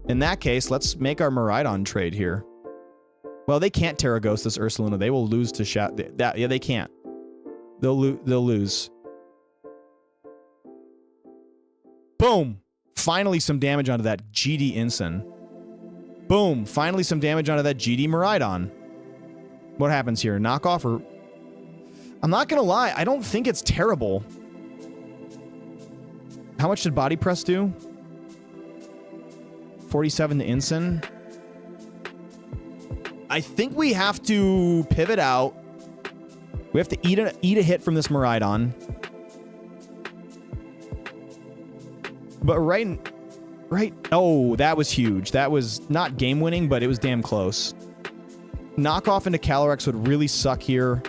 In that case, let's make our Miraidon trade here. Well, they can't Terra Ghost this Ursaluna. They will lose to yeah, they can't. They'll lose. Boom. Finally some damage onto that GD Incin. Boom. Finally some damage onto that GD Miraidon. What happens here? Knockoff or... I'm not gonna lie. I don't think it's terrible. How much did Body Press do? 47 to Incin. I think we have to pivot out. We have to eat a hit from this Miraidon. But right... Oh, that was huge. That was not game-winning, but it was damn close. Knockoff into Calyrex would really suck here.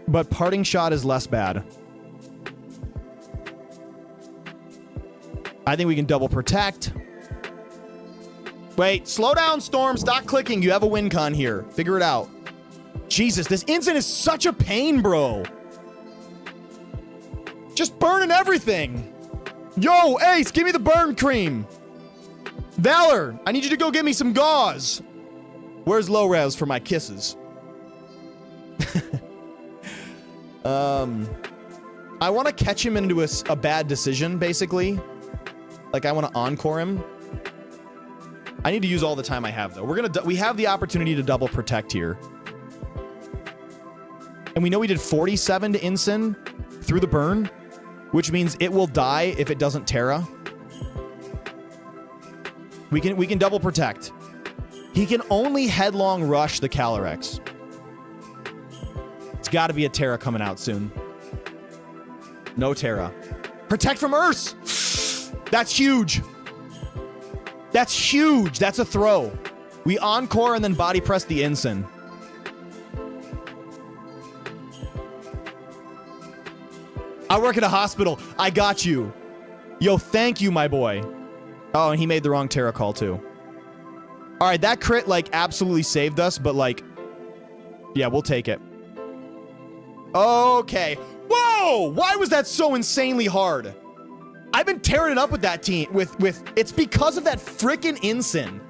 But Parting Shot is less bad. I think we can double protect. Wait, slow down, Storm. Stop clicking. You have a win con here. Figure it out. Jesus, this Incin is such a pain, bro. Just burning everything. Yo, Ace, give me the burn cream. Valor, I need you to go get me some gauze. Where's low res for my kisses? I want to catch him into a bad decision, basically. Like, I want to encore him. I need to use all the time I have, though. We have the opportunity to double protect here. And we know we did 47 to Ensign through the burn, which means it will die if it doesn't Terra. We can double protect. He can only headlong rush the Calyrex. It's got to be a Terra coming out soon. No Terra. Protect from Urse! That's huge. That's huge. That's a throw. We encore and then body press the Ensign. I work at a hospital. I got you. Yo, thank you, my boy. Oh, and he made the wrong Terra call, too. All right, that crit, like, absolutely saved us, but, like, yeah, we'll take it. Okay. Whoa! Why was that so insanely hard? I've been tearing it up with that team. It's because of that frickin' Ensign.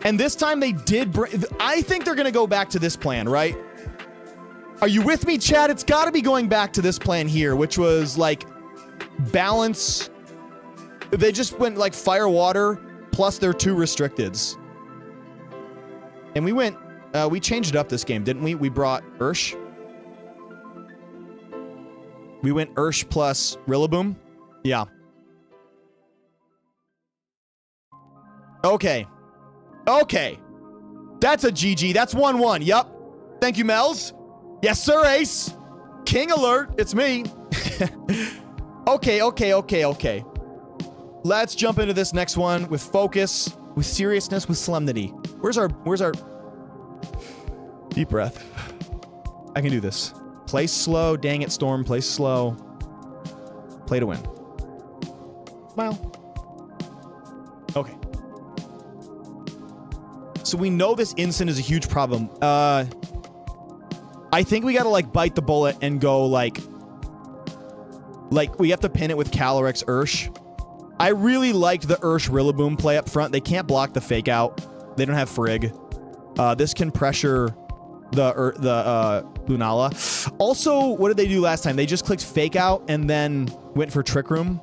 And this time they did I think they're going to go back to this plan, right? Are you with me, Chad? It's got to be going back to this plan here, which was, like, balance. They just went, like, fire, water, plus their 2 restricteds. And we went, we changed it up this game, didn't we? We brought Ursh. We went Ursh plus Rillaboom. Yeah. Okay. Okay. That's a GG. That's 1-1. Yup. Thank you, Mel's. Yes, sir, Ace. King alert. It's me. Okay. Let's jump into this next one with focus, with seriousness, with solemnity. Where's our deep breath? I can do this. Play slow. Dang it, Storm. Play slow. Play to win. Well. Okay. So we know this Ensign is a huge problem. I think we gotta, like, bite the bullet and go, like, we have to pin it with Calyrex Ursh. I really liked the Ursh Rillaboom play up front. They can't block the fake out. They don't have Frig. This can pressure the Lunala. Also, what did they do last time? They just clicked fake out and then went for Trick Room.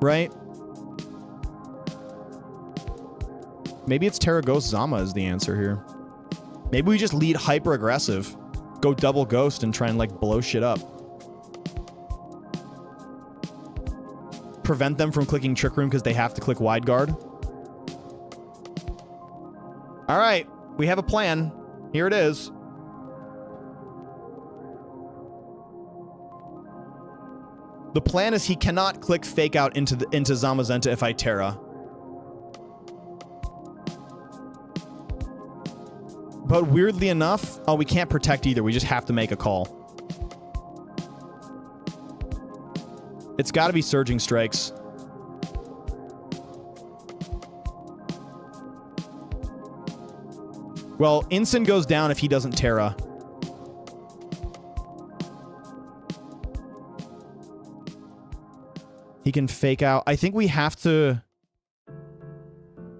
Right? Maybe it's Terra Ghost Zama is the answer here. Maybe we just lead hyper aggressive. Go double ghost and try and, like, blow shit up. Prevent them from clicking Trick Room because they have to click Wide Guard. All right. We have a plan. Here it is. The plan is he cannot click fake out into Zamazenta if I Terra. But weirdly enough, oh, we can't protect either. We just have to make a call. It's got to be Surging Strikes. Well, Ensign goes down if he doesn't Terra. He can fake out. I think we have to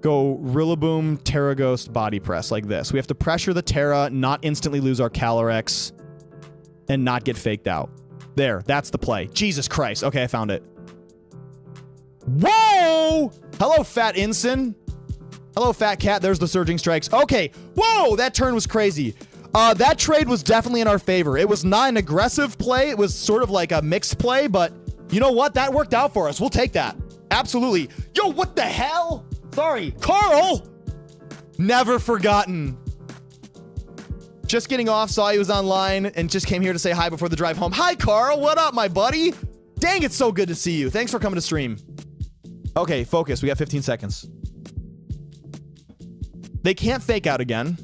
go Rillaboom, Terra Ghost, Body Press like this. We have to pressure the Terra, not instantly lose our Calyrex, and not get faked out. There, that's the play. Jesus Christ. Okay, I found it. Whoa! Hello, Fat Ensign. Hello, Fat Cat. There's the Surging Strikes. Okay. Whoa, that turn was crazy. That trade was definitely in our favor. It was not an aggressive play. It was sort of like a mixed play, but you know what? That worked out for us. We'll take that. Absolutely. Yo, what the hell? Sorry. Carl! Never forgotten. Just getting off, saw he was online, and just came here to say hi before the drive home. Hi, Carl. What up, my buddy? Dang, it's so good to see you. Thanks for coming to stream. Okay, focus. We got 15 seconds. They can't fake out again.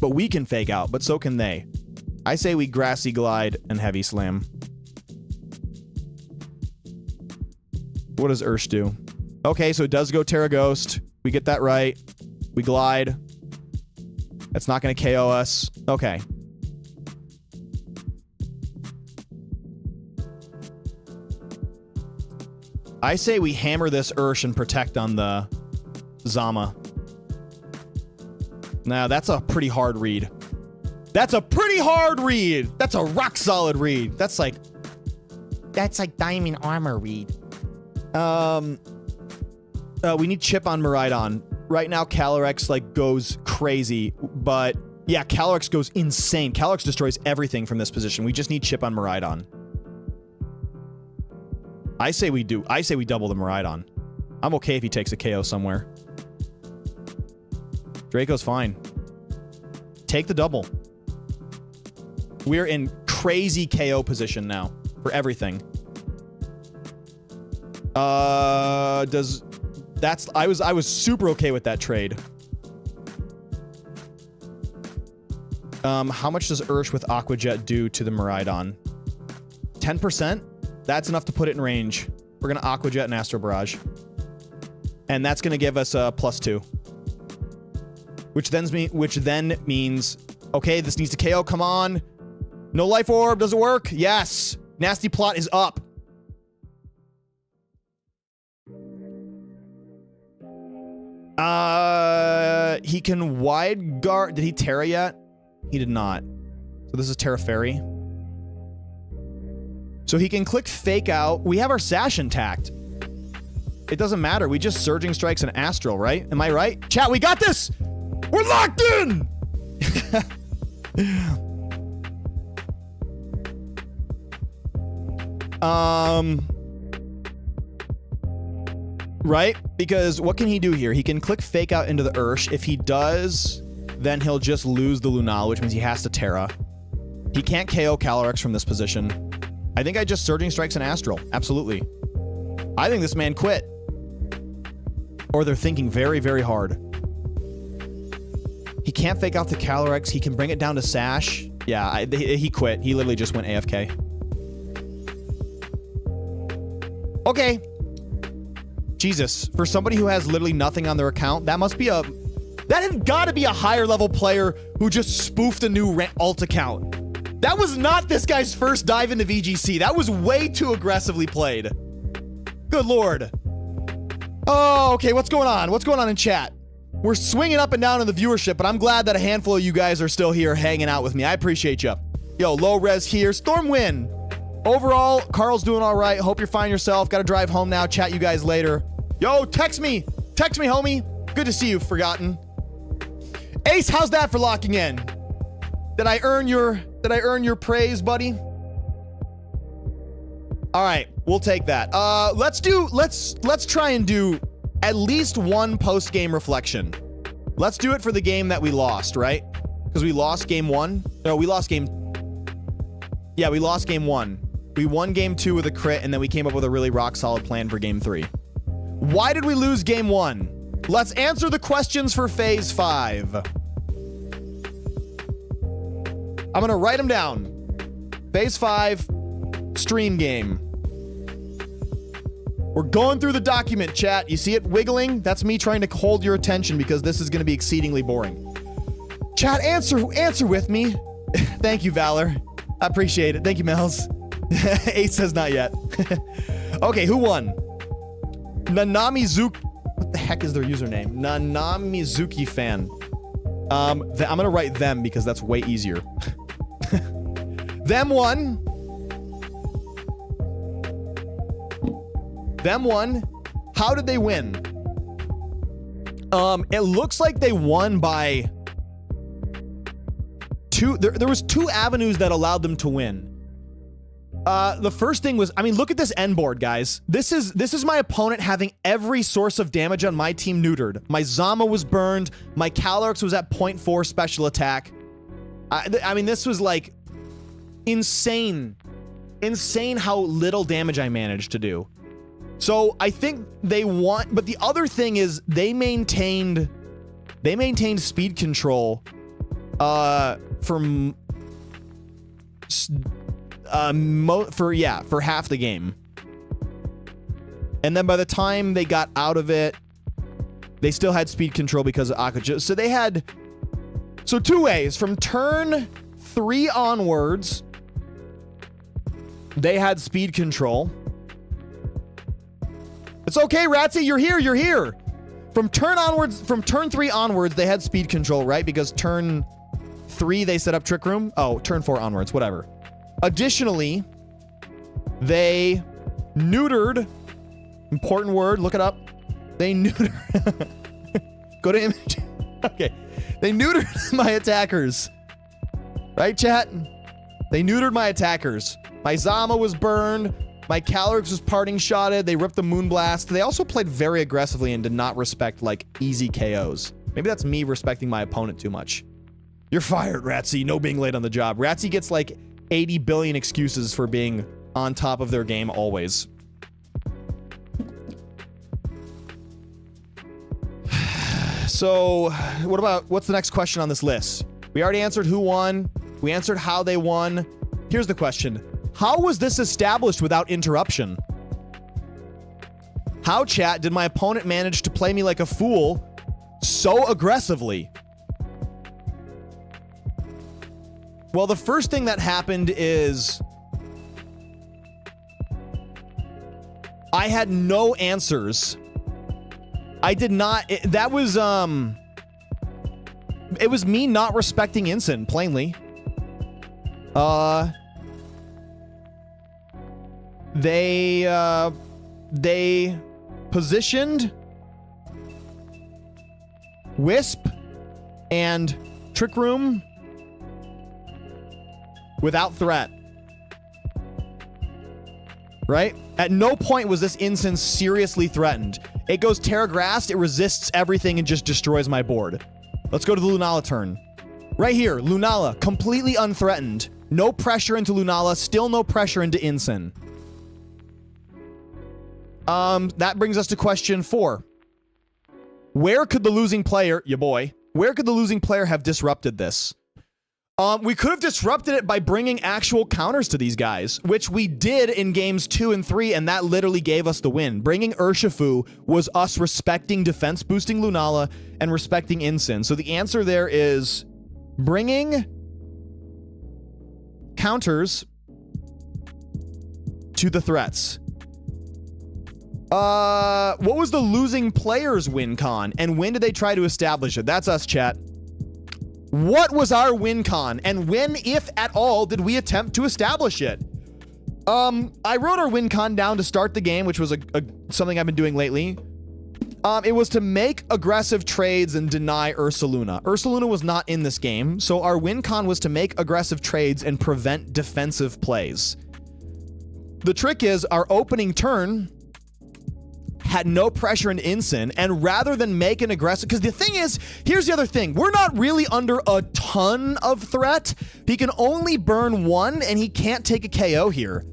But we can fake out, but so can they. I say we Grassy Glide and Heavy Slam. What does Ursh do? Okay, so it does go Terra Ghost. We get that right. We glide. That's not going to KO us. Okay. I say we hammer this Ursh and protect on the Zama. Now, that's a pretty hard read. That's a pretty hard read. That's a rock solid read. That's like diamond armor read. We need chip on Miraidon. Right now, Calyrex like goes crazy, but yeah, Calyrex goes insane. Calyrex destroys everything from this position. We just need chip on Miraidon. I say we do. I say we double the Miraidon. I'm okay if he takes a KO somewhere. Draco's fine. Take the double. We're in crazy KO position now for everything. I was super okay with that trade. How much does Ursh with Aqua Jet do to the Miraidon? 10%? That's enough to put it in range. We're gonna Aqua Jet and Astro Barrage. And that's gonna give us a +2. Which then means, okay, this needs to KO, come on. No Life Orb, does it work? Yes. Nasty Plot is up. He can wide guard. Did he Terra yet? He did not. So this is Terra Fairy. So he can click Fake Out. We have our Sash intact. It doesn't matter. We just Surging Strikes an Astral, right? Am I right? Chat, we got this! We're locked in! Right? Because what can he do here? He can click Fake Out into the Ursh. If he does, then he'll just lose the Lunala, which means he has to Terra. He can't KO Calyrex from this position. I think I just Surging Strikes an Astral. Absolutely. I think this man quit. Or they're thinking very, very hard. He can't fake out the Calyrex. He can bring it down to Sash. Yeah, he quit. He literally just went AFK. Okay. Jesus. For somebody who has literally nothing on their account, that must be a... That has got to be a higher level player who just spoofed a new alt account. That was not this guy's first dive into VGC. That was way too aggressively played. Good lord. Oh, okay. What's going on? What's going on in chat? We're swinging up and down in the viewership, but I'm glad that a handful of you guys are still here hanging out with me. I appreciate you. Yo, low res here. Stormwind. Overall, Carl's doing all right. Hope you're fine yourself. Got to drive home now. Chat you guys later. Yo, text me. Text me, homie. Good to see you, Forgotten. Ace, how's that for locking in? Did I earn your praise, buddy? All right, we'll take that. Let's try and do at least one post-game reflection. Let's do it for the game that we lost, right? Because we lost game one. No, we lost game... Yeah, we lost game one. We won game two with a crit, and then we came up with a really rock-solid plan for game three. Why did we lose game one? Let's answer the questions for phase 5. I'm gonna write them down. Phase 5, stream game. We're going through the document, chat. You see it wiggling? That's me trying to hold your attention because this is gonna be exceedingly boring. Chat, answer with me. Thank you, Valor. I appreciate it. Thank you, Mel's. Ace says not yet. Okay, who won? Nanamizuki. What the heck is their username? Nanamizuki fan. I'm gonna write them because that's way easier. Them won. Them won. How did they win? It looks like they won by two. There was 2 avenues that allowed them to win. The first thing was, I mean, look at this end board, guys. This is my opponent having every source of damage on my team neutered. My Zama was burned. My Calyrex was at 0.4 special attack. I mean, this was like insane. Insane how little damage I managed to do. So I think they won, but the other thing is they maintained speed control for half the game. And then by the time they got out of it, they still had speed control because of Akaja. So they had 2 ways. From turn 3 onwards, they had speed control. It's okay, Ratsy. You're here. You're here. From turn 3 onwards, they had speed control, right? Because turn 3, they set up Trick Room. Oh, turn 4 onwards, whatever. Additionally, they neutered, important word, look it up. They neutered, go to image. Okay. They neutered my attackers. Right, chat? They neutered my attackers. My Zama was burned. My Calyrex was parting shotted. They ripped the Moonblast. They also played very aggressively and did not respect, like, easy KOs. Maybe that's me respecting my opponent too much. You're fired, Ratsy. No being late on the job. Ratsy gets, like, 80 billion excuses for being on top of their game always. So, what's the next question on this list? We already answered who won. We answered how they won. Here's the question. How was this established without interruption? How, chat, did my opponent manage to play me like a fool so aggressively? Well, the first thing that happened is I had no answers. I did not, that was, it was me not respecting Ensign, plainly. They positioned Wisp and Trick Room without threat. Right? At no point was this Ensign seriously threatened. It goes Terra Grassed, it resists everything and just destroys my board. Let's go to the Lunala turn. Right here, Lunala, completely unthreatened. No pressure into Lunala, still no pressure into Ensign. That brings us to question 4. Where could the losing player, ya boy, where could the losing player have disrupted this? We could have disrupted it by bringing actual counters to these guys, which we did in games 2 and 3, and that literally gave us the win. Bringing Urshifu was us respecting defense boosting Lunala and respecting Ensign. So the answer there is bringing counters to the threats. What was the losing player's win con, and when did they try to establish it? That's us, chat. What was our win con, and when, if at all, did we attempt to establish it? I wrote our win con down to start the game, which was something I've been doing lately. It was to make aggressive trades and deny Ursaluna. Ursaluna was not in this game, so our win con was to make aggressive trades and prevent defensive plays. The trick is, our opening turn had no pressure in Ensign, and rather than make an aggressive, because the thing is, here's the other thing, we're not really under a ton of threat. He can only burn 1 and he can't take a KO here.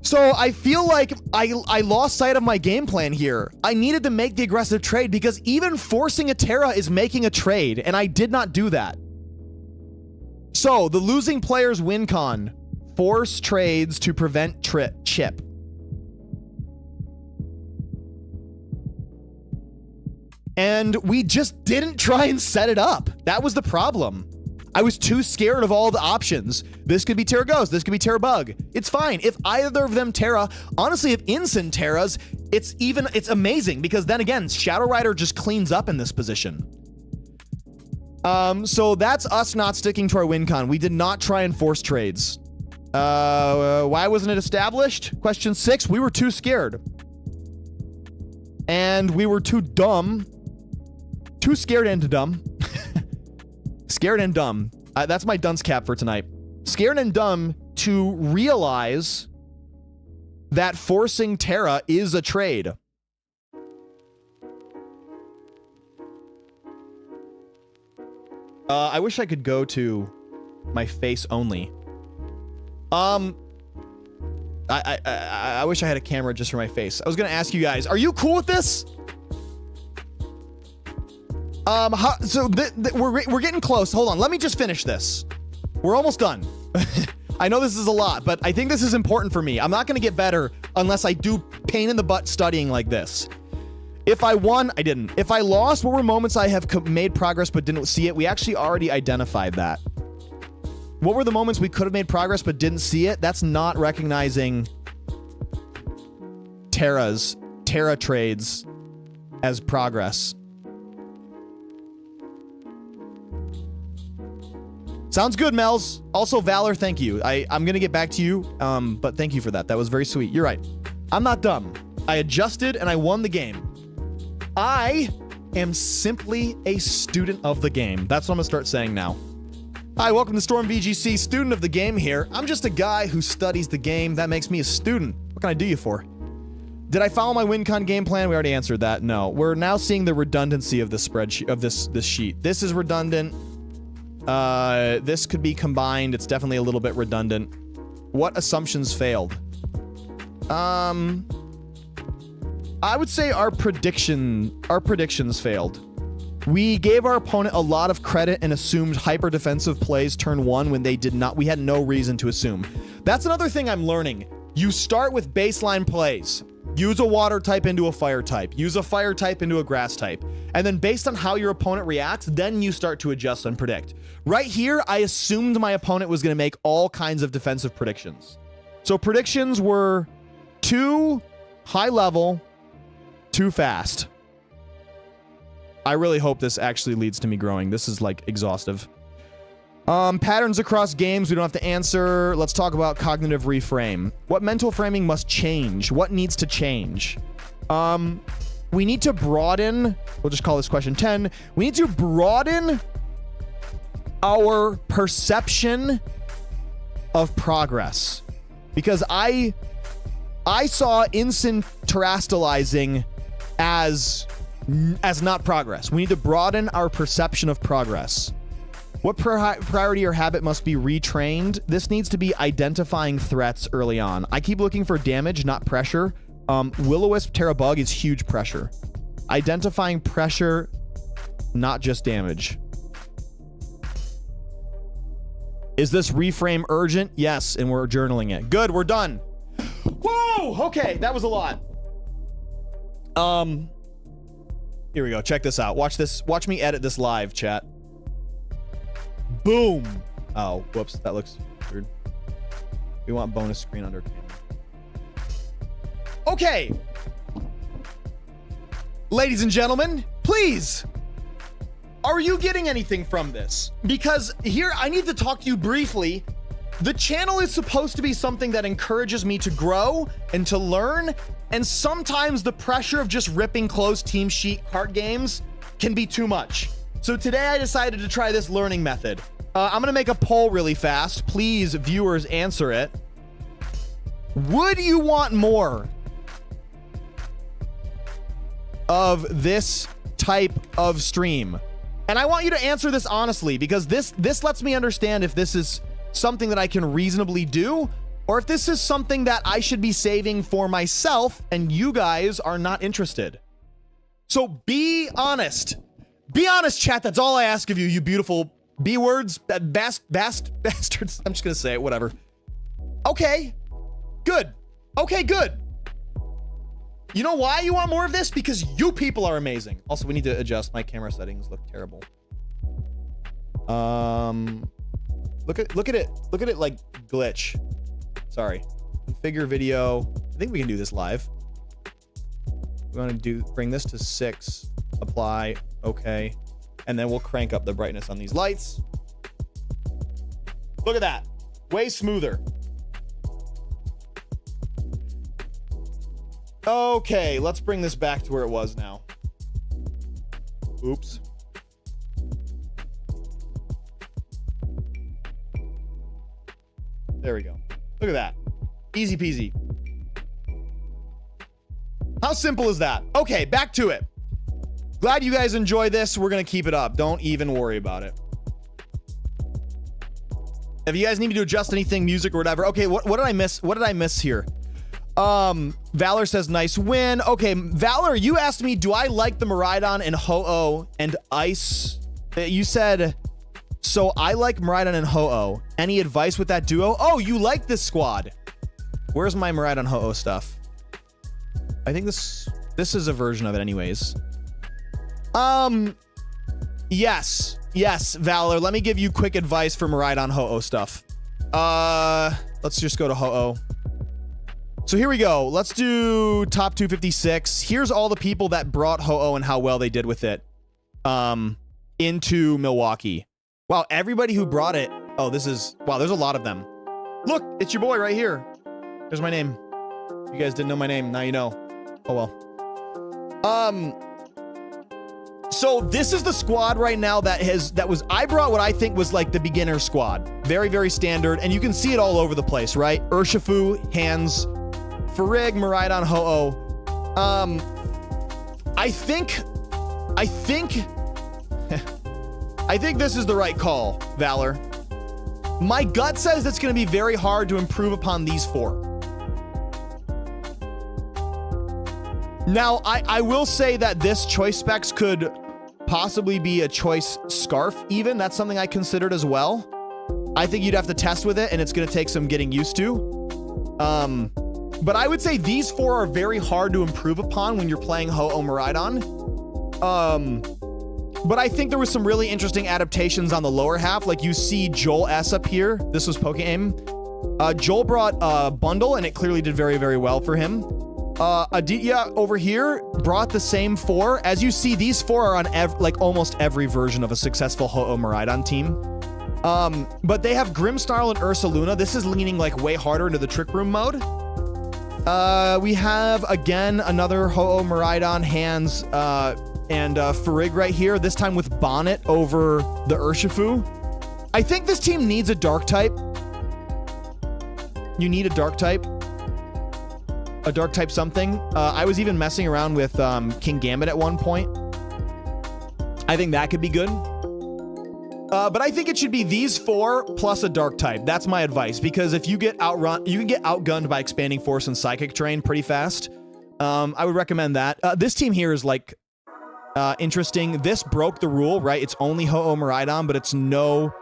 So I feel like I lost sight of my game plan here. I needed to make the aggressive trade because even forcing a Terra is making a trade, and I did not do that. So the losing player's win con, force trades to prevent chip. And we just didn't try and set it up. That was the problem. I was too scared of all the options. This could be Terra Ghost. This could be Terra Bug. It's fine. If either of them Terra, honestly, if Ensign Terras, it's amazing because then again, Shadow Rider just cleans up in this position. So that's us not sticking to our win con. We did not try and force trades. Why wasn't it established? Question 6, we were too scared. And we were too dumb. Too scared and dumb. Scared and dumb. That's my dunce cap for tonight. Scared and dumb to realize that forcing Terra is a trade. I wish I could go to my face only. I wish I had a camera just for my face. I was gonna ask you guys, are you cool with this? We're getting close. Hold on, let me just finish this. We're almost done. I know this is a lot, but I think this is important for me. I'm not gonna get better unless I do pain in the butt studying like this. If I won, I didn't. If I lost, what were moments I have made progress but didn't see it? We actually already identified that. What were the moments we could have made progress but didn't see it? That's not recognizing Terra trades as progress. Sounds good, Mel's. Also, Valor, thank you. I'm going to get back to you, but thank you for that. That was very sweet. You're right. I'm not dumb. I adjusted and I won the game. I am simply a student of the game. That's what I'm going to start saying now. Hi, welcome to Storm VGC, student of the game here. I'm just a guy who studies the game. That makes me a student. What can I do you for? Did I follow my WinCon game plan? We already answered that. No. We're now seeing the redundancy of the spreadsheet, of this sheet. This is redundant. This could be combined. It's definitely a little bit redundant. What assumptions failed? I would say our predictions failed. We gave our opponent a lot of credit and assumed hyper defensive plays turn one when they did not. We had no reason to assume. That's another thing I'm learning. You start with baseline plays. Use a water type into a fire type. Use a fire type into a grass type. And then based on how your opponent reacts, then you start to adjust and predict. Right here, I assumed my opponent was going to make all kinds of defensive predictions. So predictions were too high level, too fast. I really hope this actually leads to me growing. This is like exhaustive. Patterns across games, we don't have to answer. Let's talk about cognitive reframe. What mental framing must change? What needs to change? We need to broaden, we'll just call this question 10. We need to broaden our perception of progress. Because I saw instant terastalizing as not progress. We need to broaden our perception of progress. What priority or habit must be retrained? This needs to be identifying threats early on. I keep looking for damage, not pressure. Will-O-Wisp Terra Bug is huge pressure. Identifying pressure, not just damage. Is this reframe urgent? Yes, and we're journaling it. Good, we're done. Whoa! Okay, that was a lot. Here we go. Check this out. Watch this. Watch me edit this live, chat. Boom. Oh, whoops. That looks weird. We want bonus screen under camera. Okay. Ladies and gentlemen, please. Are you getting anything from this? Because here, I need to talk to you briefly. The channel is supposed to be something that encourages me to grow and to learn. And sometimes the pressure of just ripping closed team sheet card games can be too much. So today I decided to try this learning method. I'm gonna make a poll really fast. Please, viewers, answer it. Would you want more of this type of stream? And I want you to answer this honestly, because this lets me understand if this is something that I can reasonably do, or if this is something that I should be saving for myself and you guys are not interested. So be honest. Be honest, chat. That's all I ask of you, you beautiful B words, bastards. I'm just gonna say it, whatever. Okay, good. Okay, good. You know why you want more of this? Because you people are amazing. Also, we need to adjust. My camera settings look terrible. Look at it like glitch. Sorry. Configure video. I think we can do this live. We want to bring this to 6. Apply. Okay. And then we'll crank up the brightness on these lights. Look at that. Way smoother. Okay, let's bring this back to where it was now. Oops. There we go. Look at that. Easy peasy. How simple is that? Okay, back to it. Glad you guys enjoy this. We're going to keep it up. Don't even worry about it. If you guys need me to adjust anything, music or whatever. Okay, what did I miss? What did I miss here? Valor says nice win. Okay, Valor, you asked me, do I like the Miraidon and Ho-Oh and Ice? You said, so I like Miraidon and Ho-Oh. Any advice with that duo? Oh, you like this squad. Where's my Miraidon Ho-Oh stuff? I think this is a version of it anyways. Yes, Valor. Let me give you quick advice for Miraidon Ho-Oh stuff. Let's just go to Ho-Oh. So here we go. Let's do top 256. Here's all the people that brought Ho-Oh and how well they did with it into Milwaukee. Wow, everybody who brought it. Oh, this is... Wow, there's a lot of them. Look, it's your boy right here. There's my name. You guys didn't know my name. Now you know. Oh, well. So this is the squad right now I brought what I think was like the beginner squad. Very, very standard. And you can see it all over the place, right? Urshifu, Hands, Farig, Miraidon, Ho-Oh. I think this is the right call, Valor. My gut says it's going to be very hard to improve upon these 4. Now, I will say that this choice specs could possibly be a choice scarf even. That's something I considered as well. I think you'd have to test with it, and it's going to take some getting used to. But I would say these 4 are very hard to improve upon when you're playing Ho-Oh Miraidon. But I think there was some really interesting adaptations on the lower half. Like you see Joel S up here. This was Poke-Aim. Joel brought a bundle, and it clearly did very, very well for him. Aditya over here brought the same 4. As you see, these 4 are on like almost every version of a successful Ho-Oh Miraidon team. But they have Grimmsnarl and Ursaluna. This is leaning like way harder into the Trick Room mode. We have, again, another Ho-Oh Miraidon, Hands, and Farig right here, this time with Bonnet over the Urshifu. I think this team needs a Dark type. You need a Dark type. A Dark type something. I was even messing around with King Gambit at one point. I think that could be good. But I think it should be these 4 plus a Dark type. That's my advice, because if you get outrun, you can get outgunned by Expanding Force and Psychic Terrain pretty fast. I would recommend that. This team here is like interesting. This broke the rule, right? It's only Ho-Oh Miraidon, but it's no...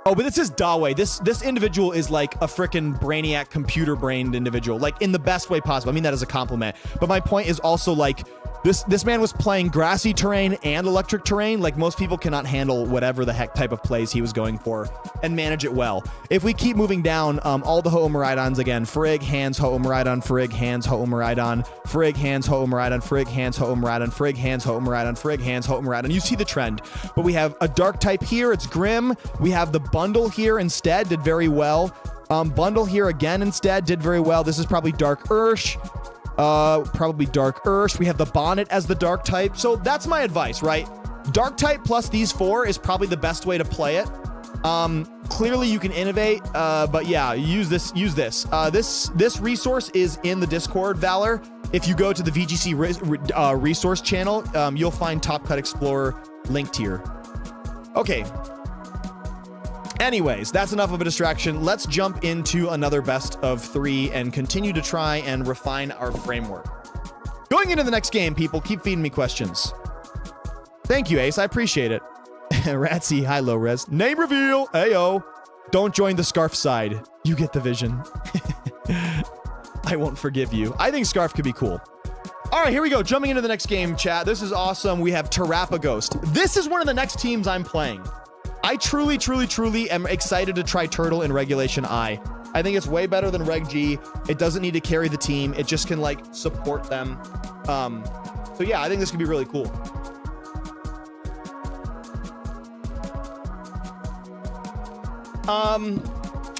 Oh, but this is Dawe. This individual is like a frickin' brainiac, computer-brained individual, like in the best way possible. I mean that as a compliment. But my point is also like, this man was playing grassy terrain and electric terrain. Like most people cannot handle whatever the heck type of plays he was going for and manage it well. If we keep moving down, all the Ho-Oh Miraidons again, Farig, Hands, Ho-Oh Miraidon, Farig, Hands, Ho-Oh Miraidon, Farig, Hands, Ho-Oh Miraidon, Farig, Hands, Ho-Oh Miraidon, Farig, Hands, Ho-Oh Miraidon, Farig, Hands, Ho-Oh Miraidon. You see the trend. But we have a Dark type here. It's Grim. We have the Bundle here instead. Did very well. Bundle here again instead. Did very well. This is probably Dark Ursh. Probably Dark Ursh. We have the Bonnet as the Dark type. So that's my advice, right? Dark type plus these 4 is probably the best way to play it. Clearly you can innovate, but yeah, use this. This resource is in the Discord, Valor. If you go to the VGC resource channel, you'll find Top Cut Explorer linked here. Okay. Anyways, that's enough of a distraction. Let's jump into another best of 3 and continue to try and refine our framework. Going into the next game, people, keep feeding me questions. Thank you, Ace. I appreciate it. Ratsy, hi, low res. Name reveal. Ayo. Don't join the Scarf side. You get the vision. I won't forgive you. I think Scarf could be cool. All right, here we go. Jumping into the next game, chat. This is awesome. We have Terrapaghost. This is one of the next teams I'm playing. I truly, truly, truly am excited to try Turtle in Regulation I. I think it's way better than Reg G. It doesn't need to carry the team. It just can, like, support them. So, yeah, I think this could be really cool.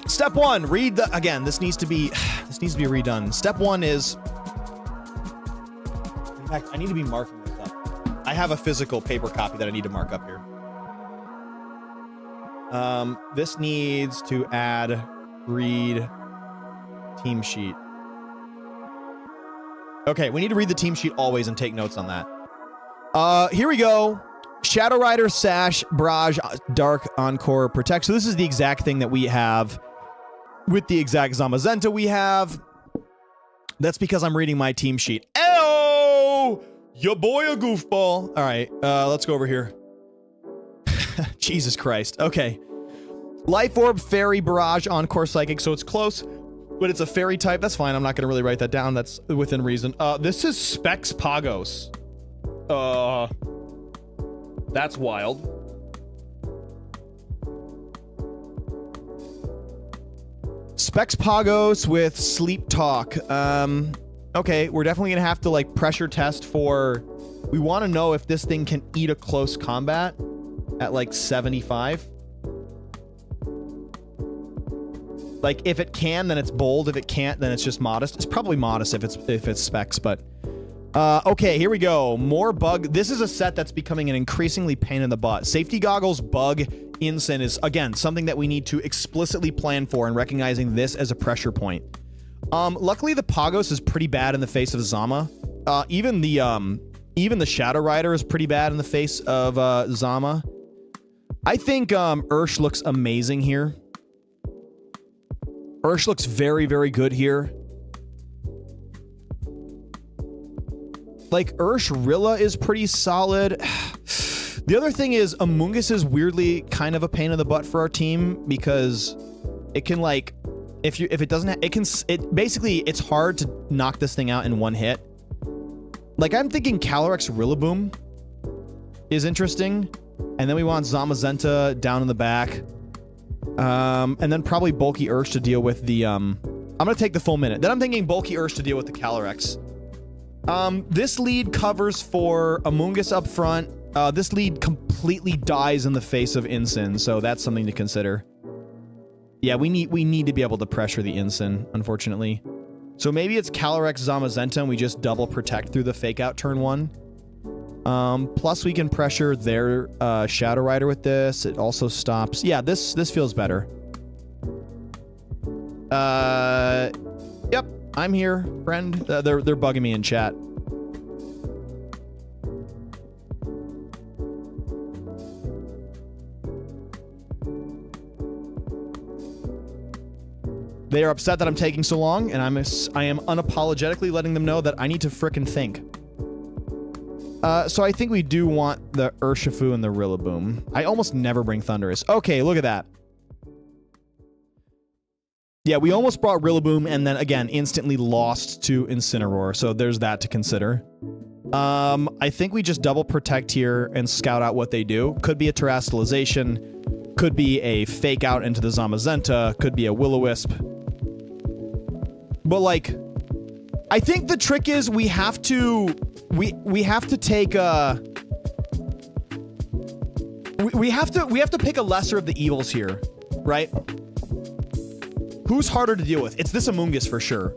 Step 1, read the... Again, this needs to be redone. Step 1 is... In fact, I need to be marking this up. I have a physical paper copy that I need to mark up here. This needs to add read team sheet. Okay, we need to read the team sheet always and take notes on that. Here we go. Shadow Rider, Sash, Barrage, Dark, Encore, Protect. So this is the exact thing that we have with the exact Zamazenta we have. That's because I'm reading my team sheet. Ew! Your boy a goofball. All right, let's go over here. Jesus Christ. Okay. Life Orb, Fairy, Barrage, Encore, Psychic. So it's close, but it's a Fairy type. That's fine. I'm not going to really write that down. That's within reason. This is Specs Pagos. That's wild. Specs Pagos with Sleep Talk. Okay, we're definitely gonna have to like pressure test for. We want to know if this thing can eat a close combat at like 75. Like if it can, then it's bold. If it can't, then it's just modest. It's probably modest if it's specs, but okay, here we go. More bug. This is a set that's becoming an increasingly pain in the butt. Safety goggles bug ensign is again something that we need to explicitly plan for and recognizing this as a pressure point. Luckily the Pagos is pretty bad in the face of Zama. Even the Shadow Rider is pretty bad in the face of Zama. I think Ursh looks amazing here. Ursh looks very, very good here. Like, Ursh Rilla is pretty solid. The other thing is, Amoonguss is weirdly kind of a pain in the butt for our team because it can, like, if it doesn't, basically, it's hard to knock this thing out in one hit. Like, I'm thinking Calyrex Rillaboom is interesting. And then we want Zamazenta down in the back. And then probably Bulky Ursh to deal with the, I'm going to take the full minute. Then I'm thinking Bulky Ursh to deal with the Calyrex. This lead covers for Amoonguss up front. This lead completely dies in the face of Ensign, so that's something to consider. Yeah, we need to be able to pressure the Ensign, unfortunately. So maybe it's Calyrex Zamazenta and we just double protect through the fake out turn 1. Plus we can pressure their Shadow Rider with this. It also stops. Yeah, this feels better. Yep, I'm here, friend. They're bugging me in chat. They are upset that I'm taking so long, and I am unapologetically letting them know that I need to frickin' think. So I think we do want the Urshifu and the Rillaboom. I almost never bring Thundurus. Okay, look at that. Yeah, we almost brought Rillaboom and then, again, instantly lost to Incineroar, so there's that to consider. I think we just double protect here and scout out what they do. Could be a Terastallization, could be a fake out into the Zamazenta, could be a Will-O-Wisp. But, like, I think the trick is we have to... We have to take a... We have to pick a lesser of the evils here, right? Who's harder to deal with? It's this Amoonguss for sure.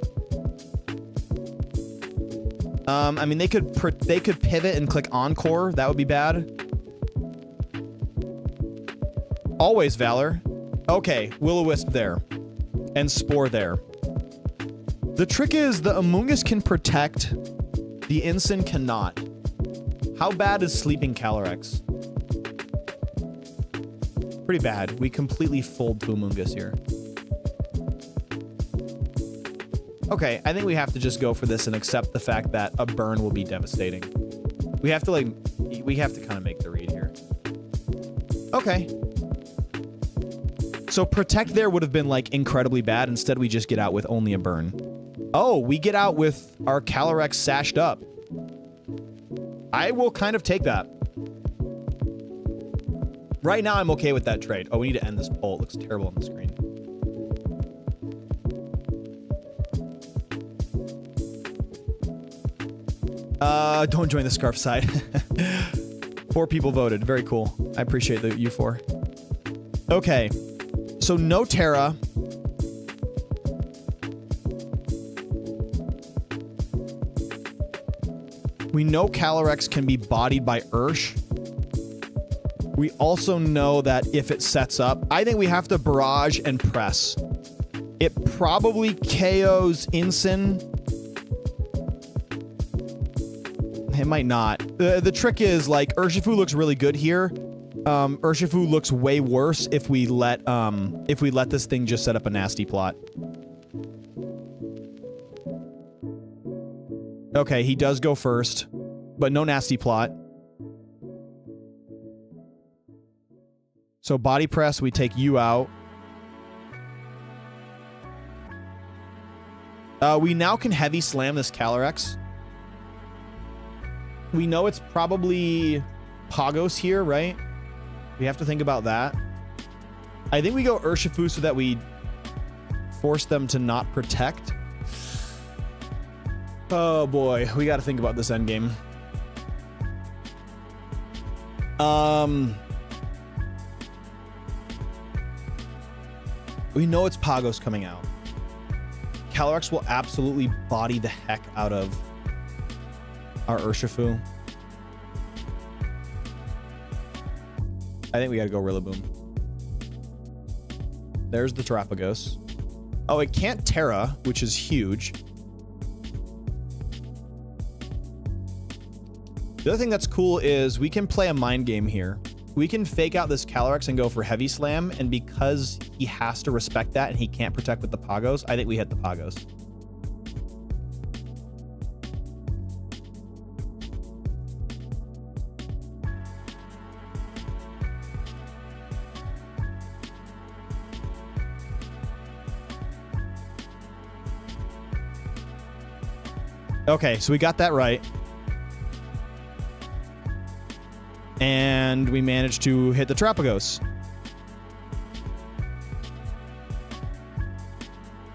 I mean, they could pivot and click Encore. That would be bad. Always Valor. Okay, Will-O-Wisp there. And Spore there. The trick is the Amoonguss can protect... The Ensign cannot. How bad is Sleeping Calyrex? Pretty bad. We completely fold to Amoonguss here. Okay, I think we have to just go for this and accept the fact that a burn will be devastating. We have to, like, we have to kind of make the read here. Okay. So protect there would have been, like, incredibly bad. Instead, we just get out with only a burn. Oh, we get out with our Calyrex sashed up. I will kind of take that. Right now, I'm okay with that trade. Oh, we need to end this poll. It looks terrible on the screen. Don't join the Scarf side. 4 people voted. Very cool. I appreciate you 4. Okay. So no Terra. We know Calyrex can be bodied by Ursh. We also know that if it sets up, I think we have to barrage and press. It probably KOs Ensign. It might not. The trick is, like, Urshifu looks really good here. Urshifu looks way worse if we let this thing just set up a nasty plot. Okay, he does go first, but no nasty plot. So body press, we take you out. We now can heavy slam this Calyrex. We know it's probably Pagos here, right? We have to think about that. I think we go Urshifu so that we force them to not protect. Oh boy, we got to think about this endgame. We know it's Pagos coming out. Calyrex will absolutely body the heck out of our Urshifu. I think we gotta go Rillaboom. There's the Terapagos. Oh, it can't Terra, which is huge. The other thing that's cool is we can play a mind game here. We can fake out this Calyrex and go for Heavy Slam, and because he has to respect that and he can't protect with the Pagos, I think we hit the Pagos. Okay, so we got that right. And we managed to hit the Terapagos.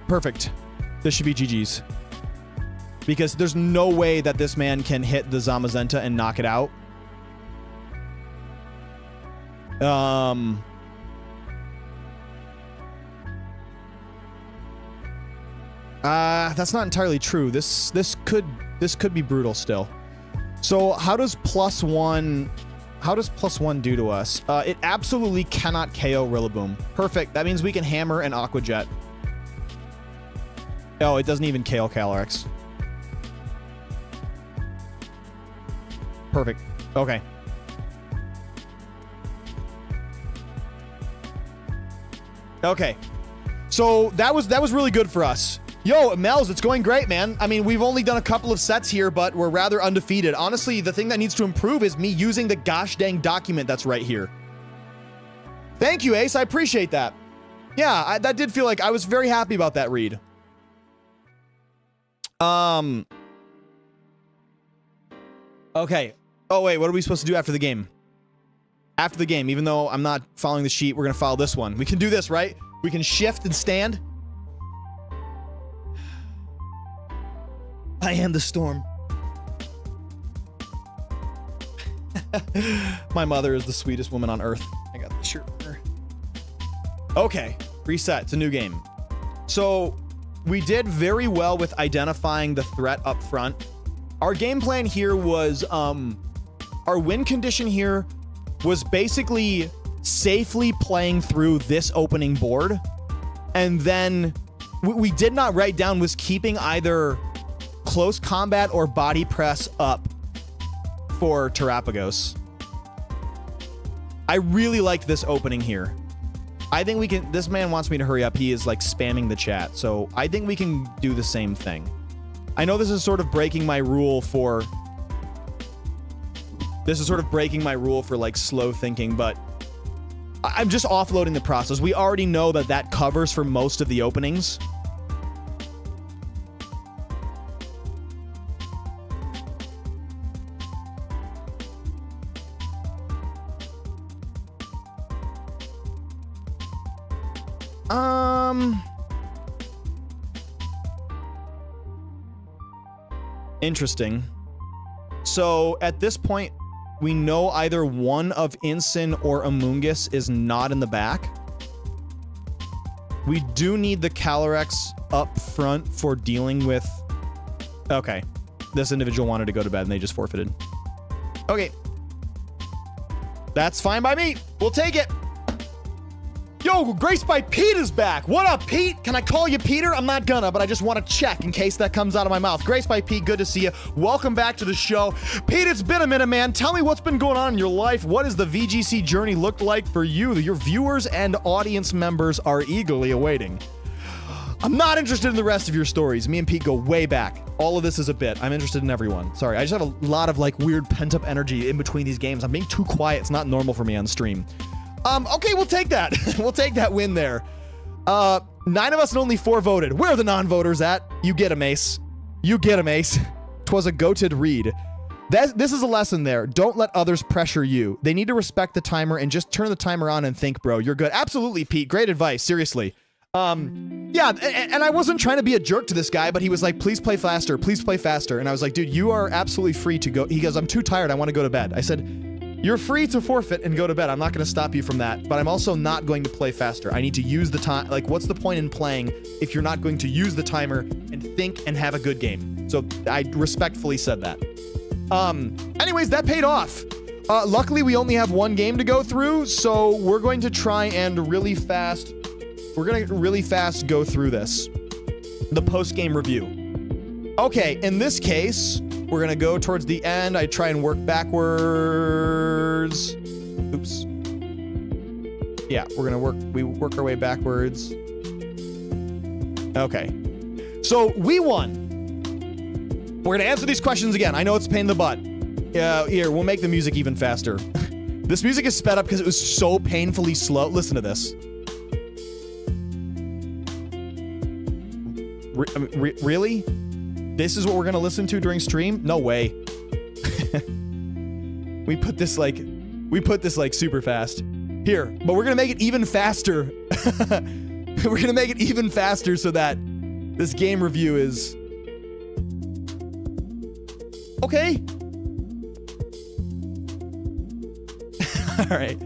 Perfect. This should be GG's. Because there's no way that this man can hit the Zamazenta and knock it out. That's not entirely true. This could be brutal still. So how does +1 do to us? It absolutely cannot KO Rillaboom. Perfect. That means we can Hammer and Aqua Jet. Oh, it doesn't even KO Calyrex. Perfect. Okay. Okay. So that was really good for us. Yo, Mel's, it's going great, man. I mean, we've only done a couple of sets here, but we're rather undefeated. Honestly, the thing that needs to improve is me using the gosh dang document that's right here. Thank you, Ace. I appreciate that. Yeah, that did feel like I was very happy about that read. Okay. Oh, wait, what are we supposed to do after the game? After the game, even though I'm not following the sheet, we're going to follow this one. We can do this, right? We can shift and stand. I am the storm. My mother is the sweetest woman on earth. I got the shirt for her. Okay, reset. It's a new game. So we did very well with identifying the threat up front. Our game plan here was, our win condition here was basically safely playing through this opening board. And then we did not write down was keeping either close combat or body press up for Terapagos. I really liked this opening here. I think we can, this man wants me to hurry up. He is like spamming the chat. So I think we can do the same thing. I know this is sort of breaking my rule for, like slow thinking, but I'm just offloading the process. We already know that covers for most of the openings. Interesting. So at this point, we know either one of Incin or Amoonguss is not in the back. We do need the Calyrex up front for dealing with... Okay. This individual wanted to go to bed and they just forfeited. Okay. That's fine by me. We'll take it. Yo, Grace by Pete is back. What up, Pete? Can I call you Peter? I'm not gonna, but I just want to check in case that comes out of my mouth. Grace by Pete, good to see you. Welcome back to the show. Pete, it's been a minute, man. Tell me what's been going on in your life. What has the VGC journey looked like for you? Your viewers and audience members are eagerly awaiting. I'm not interested in the rest of your stories. Me and Pete go way back. All of this is a bit. I'm interested in everyone. Sorry, I just have a lot of like weird pent-up energy in between these games. I'm being too quiet. It's not normal for me on stream. Okay, we'll take that. We'll take that win there. 9 of us and only 4 voted. Where are the non-voters at? You get 'em, Ace. You get 'em, Ace. 'Twas a goated read. This is a lesson there. Don't let others pressure you. They need to respect the timer and just turn the timer on and think, bro. You're good. Absolutely, Pete. Great advice. Seriously. Yeah, and I wasn't trying to be a jerk to this guy, but he was like, please play faster, please play faster. And I was like, dude, you are absolutely free to go. He goes, I'm too tired, I want to go to bed. I said, you're free to forfeit and go to bed. I'm not going to stop you from that, but I'm also not going to play faster. I need to use the time. Like, what's the point in playing if you're not going to use the timer and think and have a good game? So I respectfully said that. Anyways, that paid off. Luckily, we only have one game to go through, so we're going to try and really fast go through this. The post-game review. Okay, in this case, we're gonna go towards the end. I try and work backwards. Oops. Yeah, we work our way backwards. Okay. So we won. We're gonna answer these questions again. I know it's a pain in the butt. Here, we'll make the music even faster. This music is sped up because it was so painfully slow. Listen to this. Really? This is what we're gonna listen to during stream? No way. We put this like super fast. Here, but we're gonna make it even faster. We're gonna make it even faster so that this game review is okay. All right.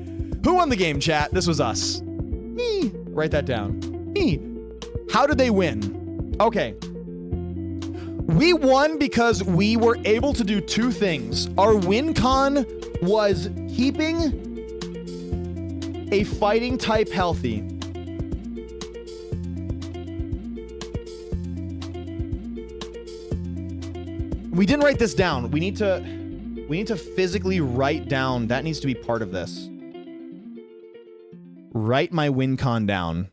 Who won the game, chat? This was us. Me. Write that down. Me. How did they win? Okay. We won because we were able to do two things. Our win con was keeping a fighting type healthy. We didn't write this down. We need to physically write down. That needs to be part of this. Write my win con down.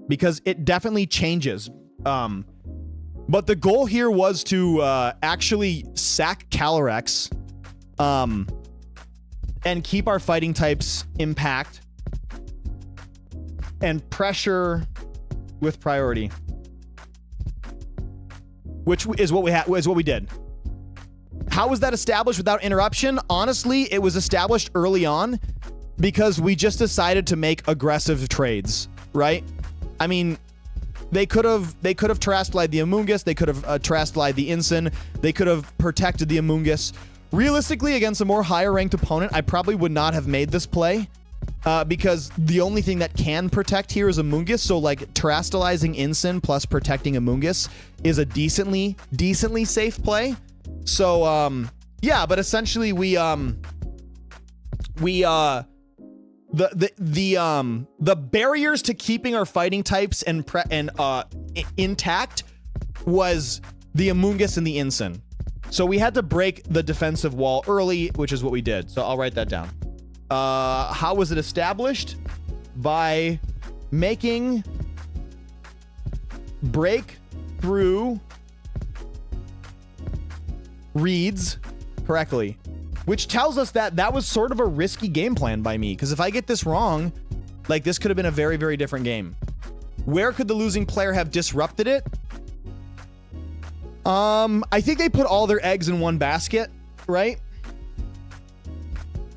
Because it definitely changes. But the goal here was to actually sack Calyrex and keep our fighting types impact and pressure with priority. Which is what we did. How was that established without interruption? Honestly, it was established early on because we just decided to make aggressive trades, right? I mean, they could have Terrastallied the Amoonguss, they could have Terrastallied the Incin, they could have protected the Amoonguss. Realistically, against a more higher ranked opponent, I probably would not have made this play because the only thing that can protect here is Amoonguss. So like Terrastallizing Incin plus protecting Amoonguss is a decently safe play. So yeah, but essentially the barriers to keeping our fighting types intact was the Amoonguss and the Incin. So we had to break the defensive wall early, which is what we did. So I'll write that down. How was it established? By making breakthrough reads correctly. Which tells us that that was sort of a risky game plan by me. Because if I get this wrong, like this could have been a very, very different game. Where could the losing player have disrupted it? I think they put all their eggs in one basket, right?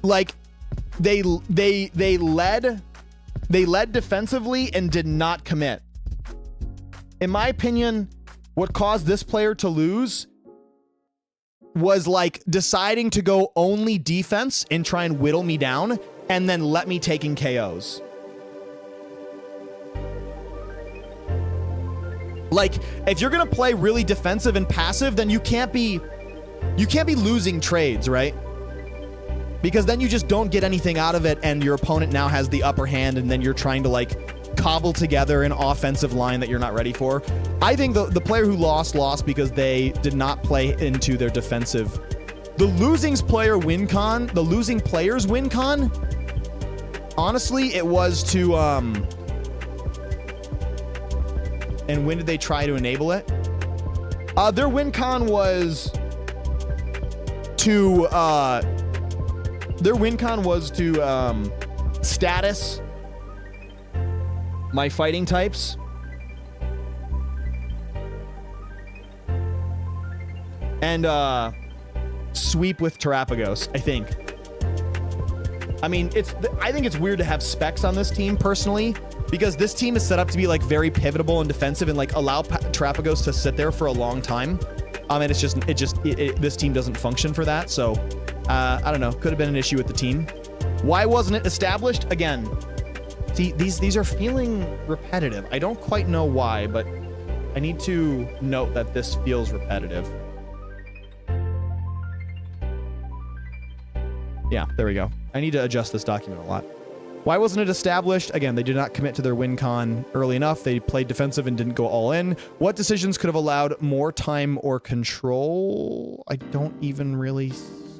Like they led defensively and did not commit. In my opinion, what caused this player to lose was like deciding to go only defense and try and whittle me down and then let me taking KOs. Like, if you're gonna play really defensive and passive, then you can't be losing trades, right? Because then you just don't get anything out of it and your opponent now has the upper hand and then you're trying to like cobble together an offensive line that you're not ready for. I think the player who lost because they did not play into their defensive. The losing player's win con, honestly, it was to and when did they try to enable it? Their win con was to status my fighting types and sweep with Terrapagos, I think. I mean, I think it's weird to have specs on this team personally, because this team is set up to be like very pivotable and defensive and like allow Terrapagos to sit there for a long time. And it's just, this team doesn't function for that. So I don't know, could have been an issue with the team. Why wasn't it established? Again, see, these are feeling repetitive. I don't quite know why, but I need to note that this feels repetitive. Yeah, there we go. I need to adjust this document a lot. Why wasn't it established? Again, they did not commit to their win con early enough. They played defensive and didn't go all in. What decisions could have allowed more time or control? I don't even really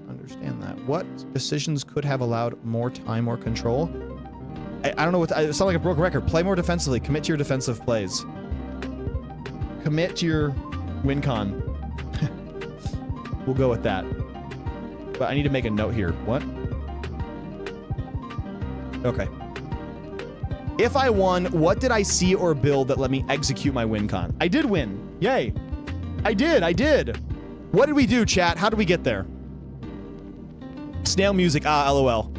understand that. What decisions could have allowed more time or control? I don't know what... It sounds like a broken record. Play more defensively. Commit to your defensive plays. Commit to your win con. We'll go with that. But I need to make a note here. What? Okay. If I won, what did I see or build that let me execute my win con? I did win. Yay. I did. What did we do, chat? How did we get there? Snail music. Ah, LOL.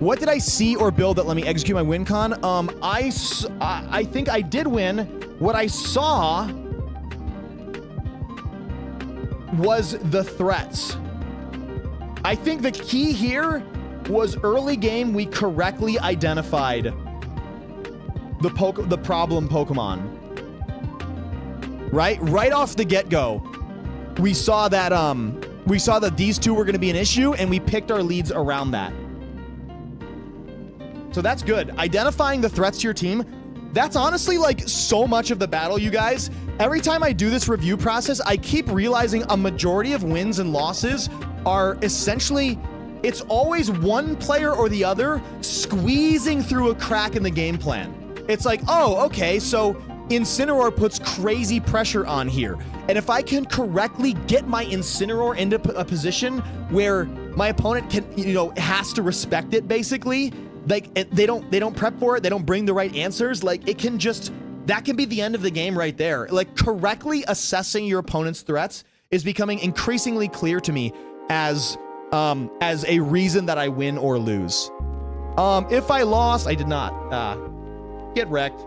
What did I see or build that let me execute my win con? I think I did win. What I saw was the threats. I think the key here was early game we correctly identified the problem Pokemon. Right off the get-go. We saw that these two were going to be an issue and we picked our leads around that. So that's good. Identifying the threats to your team, that's honestly like so much of the battle, you guys. Every time I do this review process, I keep realizing a majority of wins and losses are essentially, it's always one player or the other squeezing through a crack in the game plan. It's like, oh, okay, so Incineroar puts crazy pressure on here. And if I can correctly get my Incineroar into a position where my opponent can, has to respect it basically, like they don't prep for it, they don't bring the right answers, like it can just, that can be the end of the game right there. Like correctly assessing your opponent's threats is becoming increasingly clear to me as a reason that I win or lose. If I lost, I did not. Get wrecked.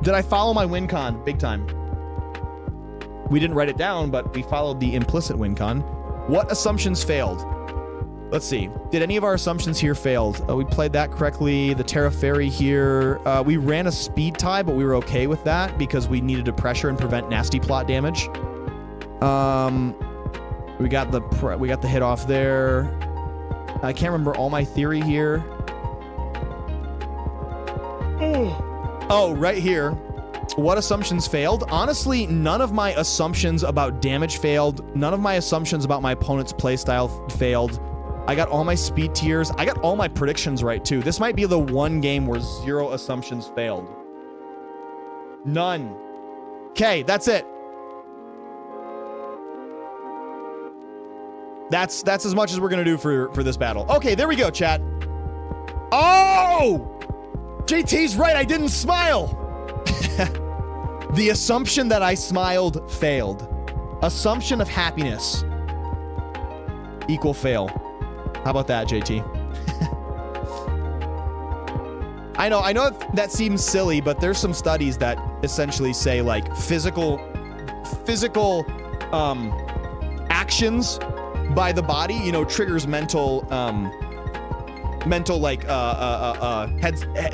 Did I follow my win con? Big time. We didn't write it down, but we followed the implicit win con. What assumptions failed? Let's see. Did any of our assumptions here failed? We played that correctly. The Terra Fairy here. We ran a speed tie, but we were okay with that because we needed to pressure and prevent nasty plot damage. We got the hit off there. I can't remember all my theory here. Oh, right here. What assumptions failed? Honestly, none of my assumptions about damage failed. None of my assumptions about my opponent's playstyle failed. I got all my speed tiers. I got all my predictions right, too. This might be the one game where 0 assumptions failed. None. Okay, that's it. That's as much as we're going to do for this battle. Okay, there we go, chat. Oh! JT's right, I didn't smile. The assumption that I smiled failed. Assumption of happiness equal fail. How about that, JT? I know that seems silly, but there's some studies that essentially say like physical actions by the body, triggers mental like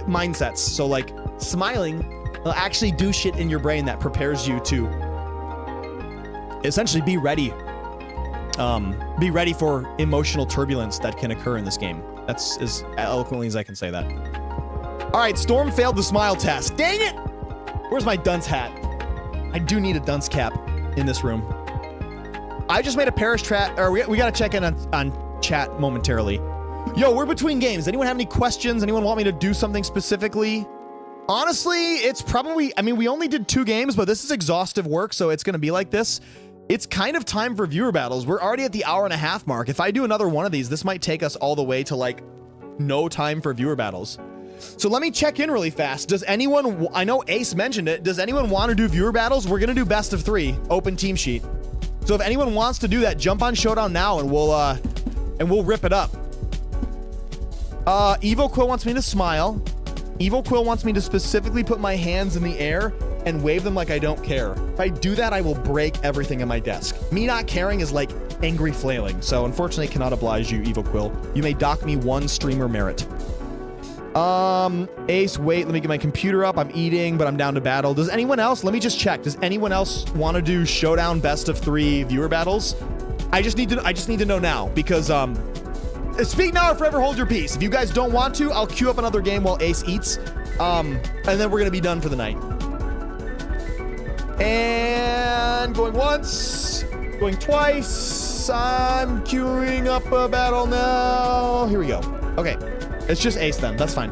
mindsets. So like smiling will actually do shit in your brain that prepares you to essentially be ready for emotional turbulence that can occur in this game. That's as eloquently as I can say that. All right, Storm failed the smile test. Dang it! Where's my dunce hat? I do need a dunce cap in this room. I just made a Parish chat, or we gotta check in on chat momentarily. Yo, we're between games. Anyone have any questions? Anyone want me to do something specifically? Honestly, it's probably, I mean, we only did 2 games, but this is exhaustive work, so it's gonna be like this. It's kind of time for viewer battles. We're already at the hour-and-a-half mark. If I do another one of these, this might take us all the way to like no time for viewer battles. So let me check in really fast. Does anyone, I know Ace mentioned it, does anyone want to do viewer battles? We're gonna do best of 3, open team sheet. So if anyone wants to do that, jump on Showdown now and and we'll rip it up. Evo Quill wants me to smile. Evo Quill wants me to specifically put my hands in the air and wave them like I don't care. If I do that, I will break everything in my desk. Me not caring is like angry flailing. So unfortunately, cannot oblige you, Evo Quill. You may dock me 1 streamer merit. Ace, wait, let me get my computer up. I'm eating, but I'm down to battle. Does anyone else, let me just check. Does anyone else want to do showdown best of 3 viewer battles? I just need to know now because, speak now or forever hold your peace. If you guys don't want to, I'll queue up another game while Ace eats. And then we're going to be done for the night. And going once, going twice. I'm queuing up a battle now. Here we go. Okay. It's just Ace then. That's fine.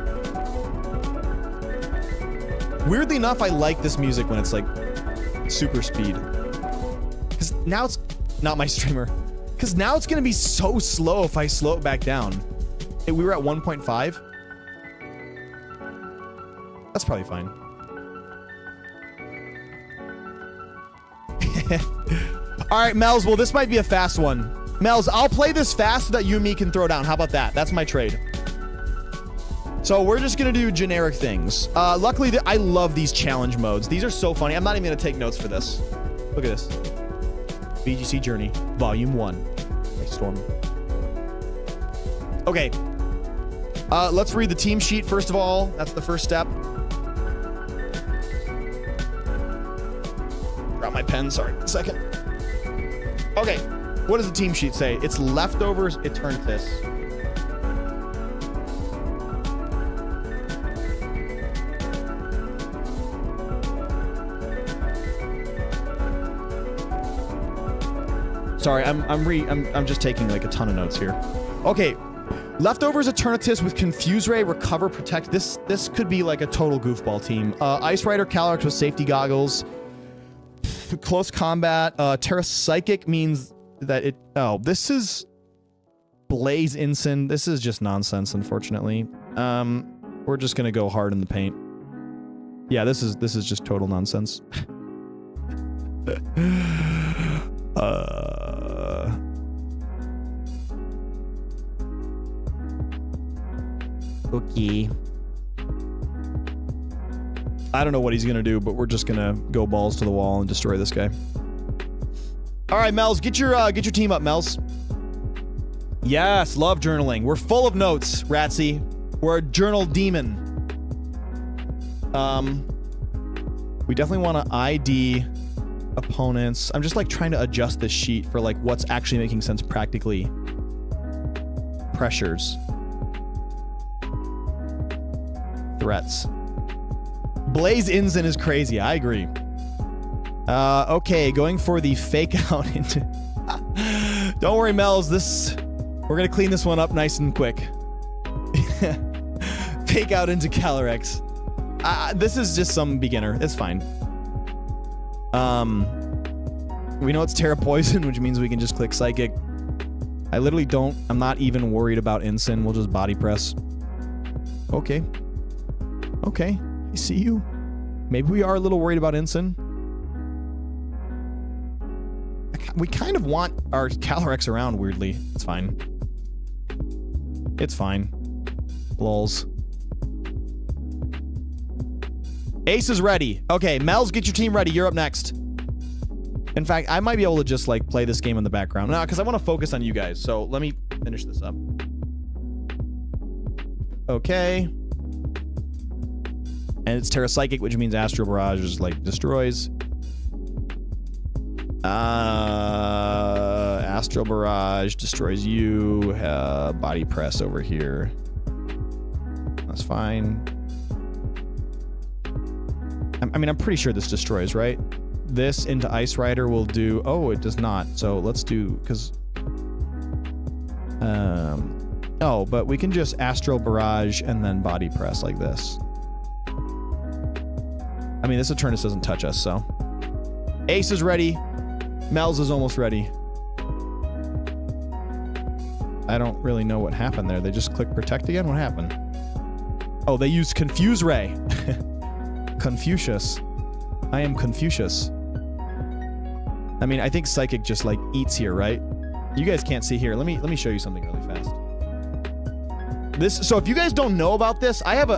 Weirdly enough, I like this music when it's like super speed. Because now it's not my streamer. Because now it's going to be so slow if I slow it back down. Hey, we were at 1.5. That's probably fine. All right, Mel's. Well, this might be a fast one. Mel's, I'll play this fast so that you and me can throw down. How about that? That's my trade. So we're just going to do generic things. Luckily, I love these challenge modes. These are so funny. I'm not even going to take notes for this. Look at this. VGC Journey, Volume 1. By Storm. Okay. Let's read the team sheet first of all. That's the first step. Grab my pen. Sorry. A second. Okay. What does the team sheet say? It's leftovers, Eternatus. Sorry, I'm just taking like a ton of notes here. Okay, leftovers Eternatus with Confuse Ray, Recover, Protect. This could be like a total goofball team. Ice Rider Calyrex with safety goggles. Close combat. Terra Psychic means that it. Oh, this is Blaze Ensign. This is just nonsense, unfortunately. We're just gonna go hard in the paint. Yeah, this is just total nonsense. Okay. I don't know what he's gonna do, but we're just gonna go balls to the wall and destroy this guy. All right, Mels, get your team up, Mels. Yes, love journaling. We're full of notes, Ratsy. We're a journal demon. We definitely want to ID opponents. I'm just like trying to adjust this sheet for like what's actually making sense practically. Pressures. Threats. Blaze Ensign is crazy. I agree. Okay, going for the fake out into... Don't worry, Mels. We're gonna clean this one up nice and quick. Fake out into Calyrex. This is just some beginner. It's fine. We know it's Terra Poison, which means we can just click Psychic. I literally don't... I'm not even worried about Ensign. We'll just body press. Okay. Okay. I see you. Maybe we are a little worried about Ensign. We kind of want our Calyrex around, weirdly. It's fine. It's fine. Lols. Ace is ready. Okay, Mels, get your team ready. You're up next. In fact, I might be able to just, like, play this game in the background. No, because I want to focus on you guys. So let me finish this up. Okay. And it's Terra Psychic, which means Astral Barrage just, like, destroys. Astral Barrage destroys you. Body Press over here. That's fine. I mean, I'm pretty sure this destroys, right? This into Ice Rider will do... Oh, it does not. So let's do... Because... Oh, but we can just Astral Barrage and then Body Press like this. I mean, this Eternus doesn't touch us, so... Ace is ready. Mel's is almost ready. I don't really know what happened there. They just clicked Protect again? What happened? Oh, they used Confuse Ray. Confucius. I am Confucius. I mean, I think Psychic just, like, eats here, right? You guys can't see here. Let me show you something really fast. So if you guys don't know about this, I have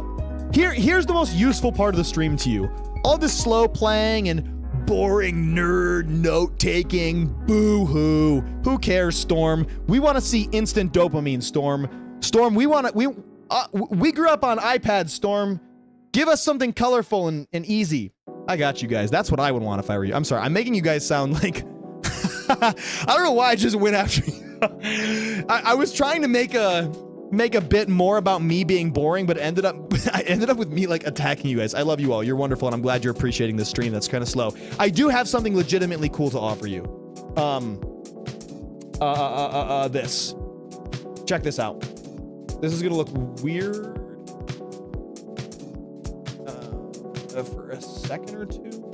here's the most useful part of the stream to you. All this slow playing and boring nerd note-taking, boo-hoo. Who cares, Storm? We want to see instant dopamine, Storm. Storm, we grew up on iPads, Storm. Give us something colorful and easy. I got you guys. That's what I would want if I were you. I'm sorry. I'm making you guys sound like... I don't know why I just went after you. I was trying to make a bit more about me being boring, but I ended up with me like attacking you guys. I love you all. You're wonderful, and I'm glad you're appreciating this stream. That's kind of slow. I do have something legitimately cool to offer you. This. Check this out. This is gonna look weird for a second or two.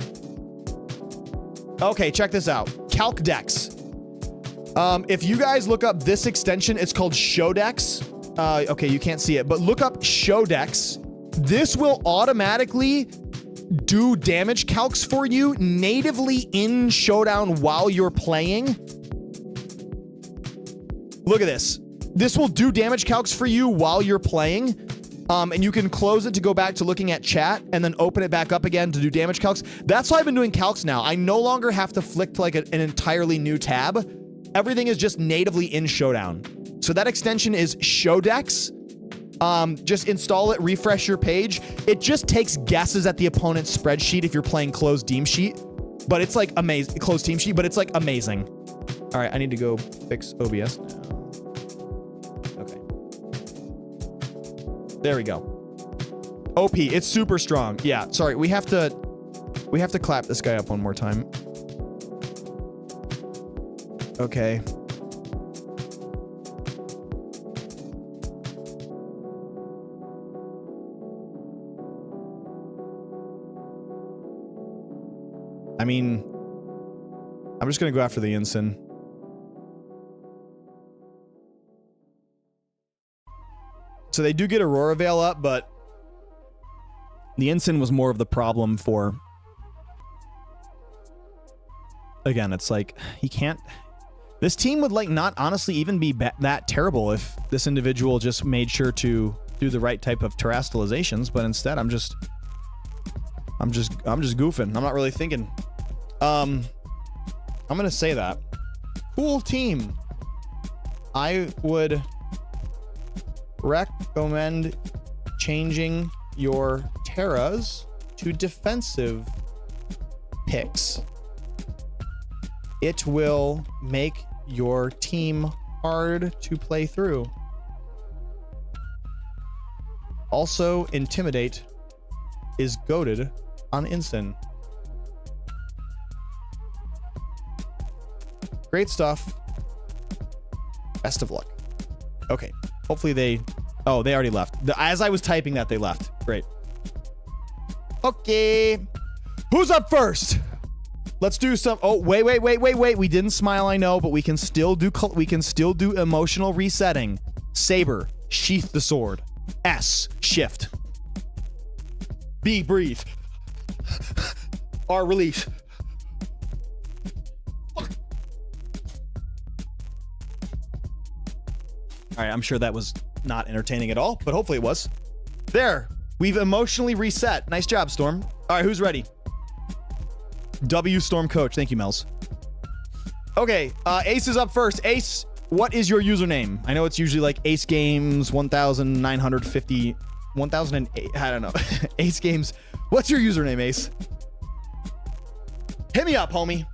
Okay, check this out. CalcDex. If you guys look up this extension, it's called Showdex. Okay, you can't see it, but look up Showdex. This will automatically do damage calcs for you natively in Showdown while you're playing. Look at this. This will do damage calcs for you while you're playing. And you can close it to go back to looking at chat and then open it back up again to do damage calcs. That's why I've been doing calcs now. I no longer have to flick to like an entirely new tab. Everything is just natively in Showdown. So that extension is Showdex. Just install it, refresh your page. It just takes guesses at the opponent's spreadsheet if you're playing closed team sheet. But it's like amazing. Closed team sheet, but it's like amazing. All right, I need to go fix OBS now. Okay. There we go. OP, it's super strong. Yeah, sorry, we have to clap this guy up one more time. Okay. I mean, I'm just gonna go after the ensign. So they do get Aurora Veil up, but the ensign was more of the problem for... Again, it's like, he can't... This team would like not honestly even be that terrible if this individual just made sure to do the right type of terrestrializations, but instead I'm just goofing. I'm not really thinking. I'm gonna say that. Cool team. I would recommend changing your Terras to defensive picks. It will make your team hard to play through. Also, Intimidate is goated on Ensign. Great stuff. Best of luck. Okay. Hopefully they... Oh, they already left. As I was typing that, they left. Great. Okay. Who's up first? Let's do some... Oh, wait. We didn't smile, I know, but we can still do emotional resetting. Saber. Sheath the sword. S. Shift. B. Breathe. R. Release. All right, I'm sure that was not entertaining at all, but hopefully it was. There, we've emotionally reset. Nice job, Storm. All right, who's ready? W Storm Coach. Thank you, Mels. Okay, Ace is up first. Ace, what is your username? I know it's usually like Ace Games 1950, 1008. I don't know. Ace Games. What's your username, Ace? Hit me up, homie.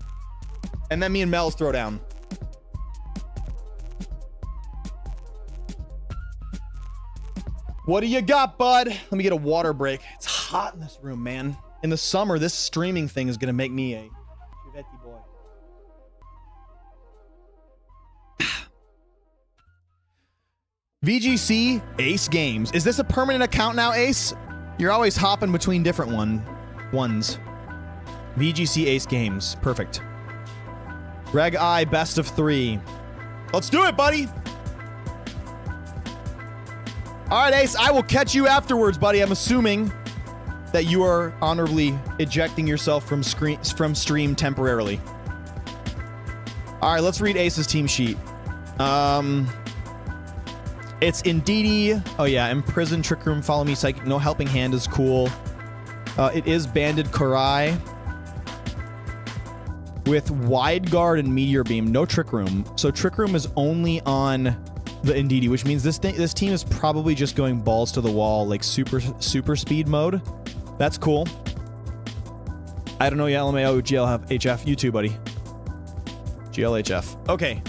And then me and Mels throw down. What do you got, bud? Let me get a water break. It's hot in this room, man. In the summer, this streaming thing is gonna make me a Chivetti boy. VGC Ace Games. Is this a permanent account now, Ace? You're always hopping between different ones. VGC Ace Games. Perfect. Reg I, best of 3. Let's do it, buddy. All right, Ace, I will catch you afterwards, buddy. I'm assuming that you are honorably ejecting yourself from stream temporarily. All right, let's read Ace's team sheet. It's Indeedee. Oh yeah, Imprison, Trick Room, Follow Me, Psychic, No Helping Hand is cool. It is Banded Karai with Wide Guard and Meteor Beam. No Trick Room. So Trick Room is only on the Indeedee, which means this team is probably just going balls to the wall, like super speed mode. That's cool. I don't know yet. LMAO, GLHF. You too, buddy. GLHF. Okay.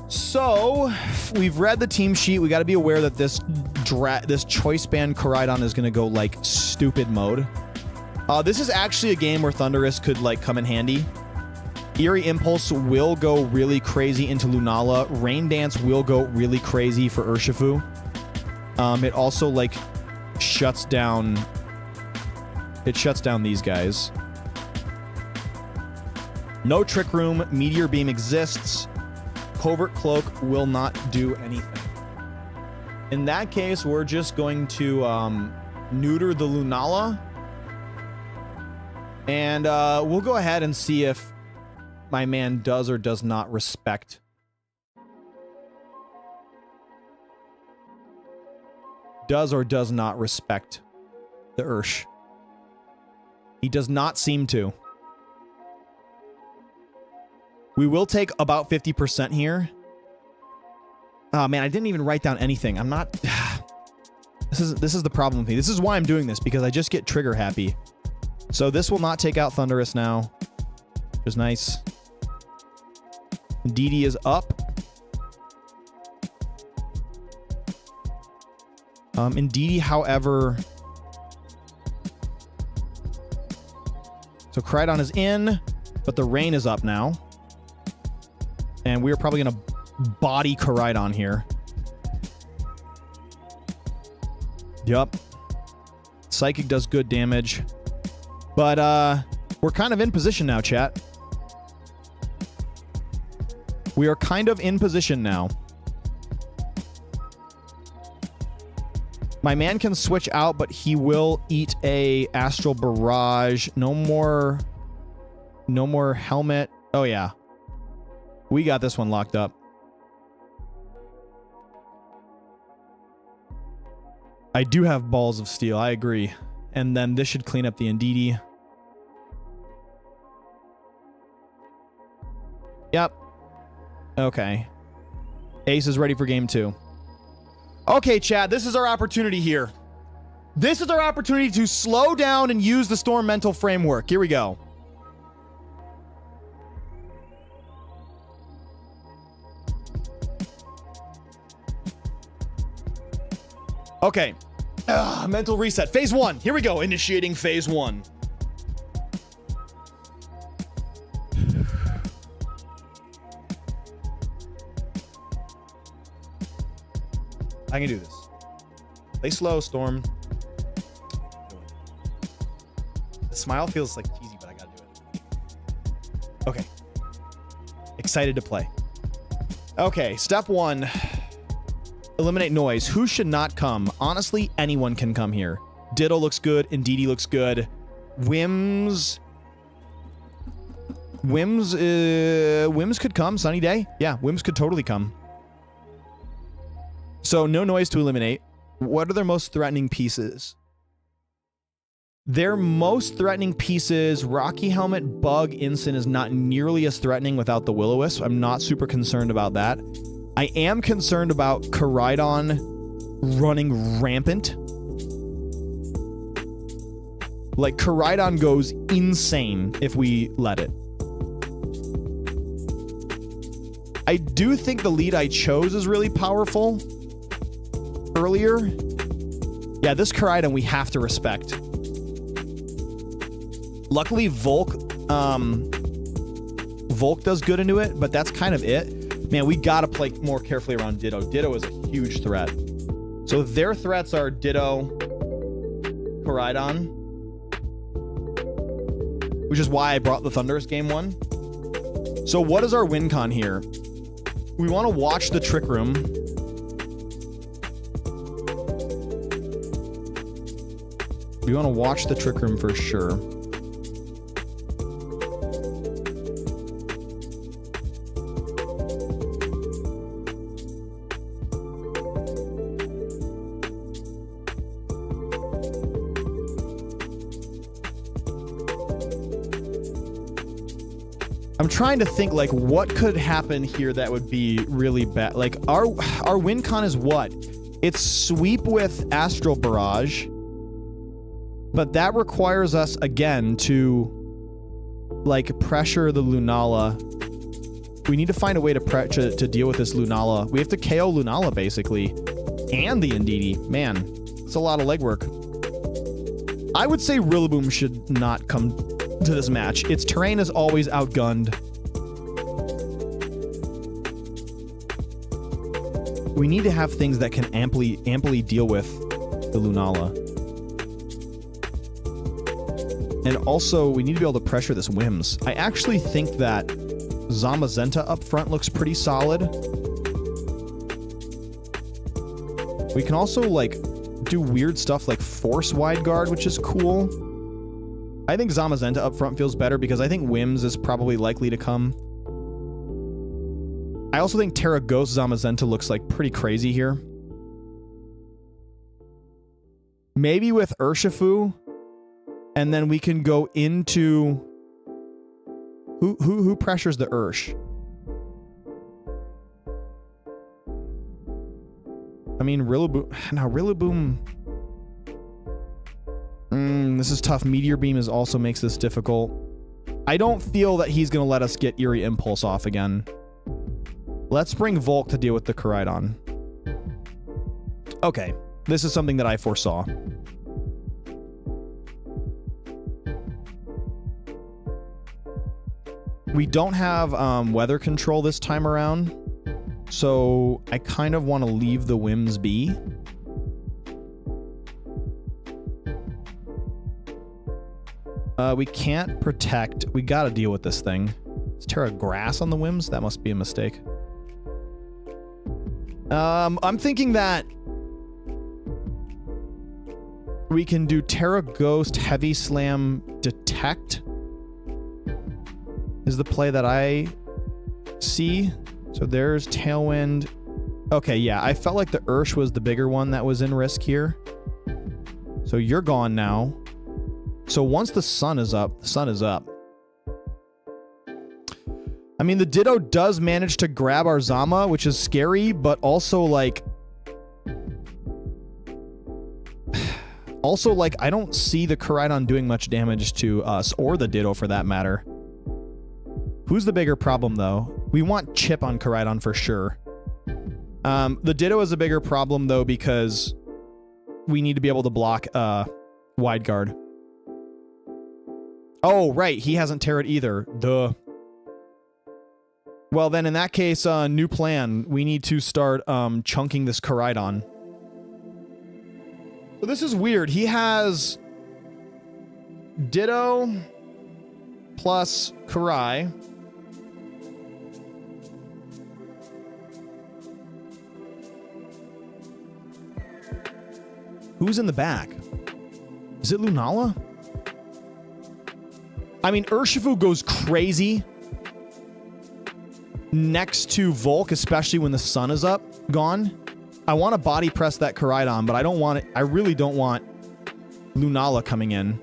So we've read the team sheet. We got to be aware that this Choice Band Koraidon is going to go like stupid mode. This is actually a game where Thunderous could like come in handy. Eerie Impulse will go really crazy into Lunala. Rain Dance will go really crazy for Urshifu. It also like shuts down. It shuts down these guys. No Trick Room. Meteor Beam exists. Covert Cloak will not do anything. In that case, we're just going to neuter the Lunala. And we'll go ahead and see if my man does or does not respect. Does or does not respect the Ursh. He does not seem to. We will take about 50% here. Oh man, I didn't even write down anything. I'm not... This is the problem with me. This is why I'm doing this, because I just get trigger happy. So this will not take out Thunderous now. Which is nice. Indeedee is up. Indeedee, however... So Koraidon is in, but the rain is up now. And we're probably going to body Koraidon here. Yup. Psychic does good damage. But we're kind of in position now, chat. We are kind of in position now. My man can switch out, but he will eat a Astral Barrage. No more helmet. Oh, yeah. We got this one locked up. I do have Balls of Steel. I agree. And then this should clean up the Indeedee. Yep. Okay. Ace is ready for game 2. Okay, Chad, this is our opportunity here. This is our opportunity to slow down and use the Storm Mental Framework. Here we go. Okay. Mental reset. Phase 1. Here we go. Initiating phase 1. I can do this. Play slow, Storm. The smile feels like cheesy, but I gotta do it. Okay. Excited to play. Okay, step 1. Eliminate noise. Who should not come? Honestly, anyone can come here. Ditto looks good. Indeedee looks good. Whims could come. Sunny day. Yeah, Whims could totally come. So no noise to eliminate. What are their most threatening pieces? Their most threatening pieces, Rocky Helmet, Bug, Incin is not nearly as threatening without the Will-O-Wisp. I'm not super concerned about that. I am concerned about Koraidon running rampant. Like, Koraidon goes insane if we let it. I do think the lead I chose is really powerful. Earlier. Yeah, this Koraidon we have to respect. Luckily, Volk does good into it, but that's kind of it. Man, we gotta play more carefully around Ditto. Ditto is a huge threat. So their threats are Ditto, Koraidon, which is why I brought the Thunderous game 1. So what is our win con here? We want to watch the Trick Room. We want to watch the Trick Room for sure. trying to think, like, what could happen here that would be really bad. Like, our win con is what? It's sweep with Astral Barrage. But that requires us, again, to, like, pressure the Lunala. We need to find a way to deal with this Lunala. We have to KO Lunala, basically. And the Indeedee. Man, it's a lot of legwork. I would say Rillaboom should not come to this match. Its terrain is always outgunned. We need to have things that can amply deal with the Lunala. And also, we need to be able to pressure this Wims. I actually think that Zamazenta up front looks pretty solid. We can also, like, do weird stuff like force wide guard, which is cool. I think Zamazenta up front feels better because I think Wims is probably likely to come. I also think Terra Ghost Zamazenta looks like pretty crazy here. Maybe with Urshifu, and then we can go into who pressures the Ursh? I mean, Rillaboom. Now, Rillaboom. This is tough. Meteor Beam is also makes this difficult. I don't feel that he's going to let us get Eerie Impulse off again. Let's bring Volk to deal with the Koraidon. Okay. This is something that I foresaw. We don't have weather control this time around. So I kind of want to leave the Wims be. We can't protect. We got to deal with this thing. Is Terra Grass on the Wims? That must be a mistake. I'm thinking that we can do Terra Ghost, Heavy Slam, Detect is the play that I see. So there's Tailwind. Okay, yeah, I felt like the Ursh was the bigger one that was in risk here. So you're gone now. So once the sun is up, the sun is up. I mean, the Ditto does manage to grab our Zama, which is scary, but also, like... Also, like, I don't see the Koraidon doing much damage to us, or the Ditto for that matter. Who's the bigger problem, though? We want Chip on Koraidon for sure. The Ditto is a bigger problem, though, because we need to be able to block Wide Guard. Oh, right. He hasn't Terra'd either. Duh. Well, then in that case, new plan. We need to start chunking this Koraidon. So this is weird. He has Ditto plus Karai. Who's in the back? Is it Lunala? I mean, Urshifu goes crazy next to Volk, especially when the sun is up, gone. I want to body press that Koraidon, but I don't want it. I really don't want Lunala coming in.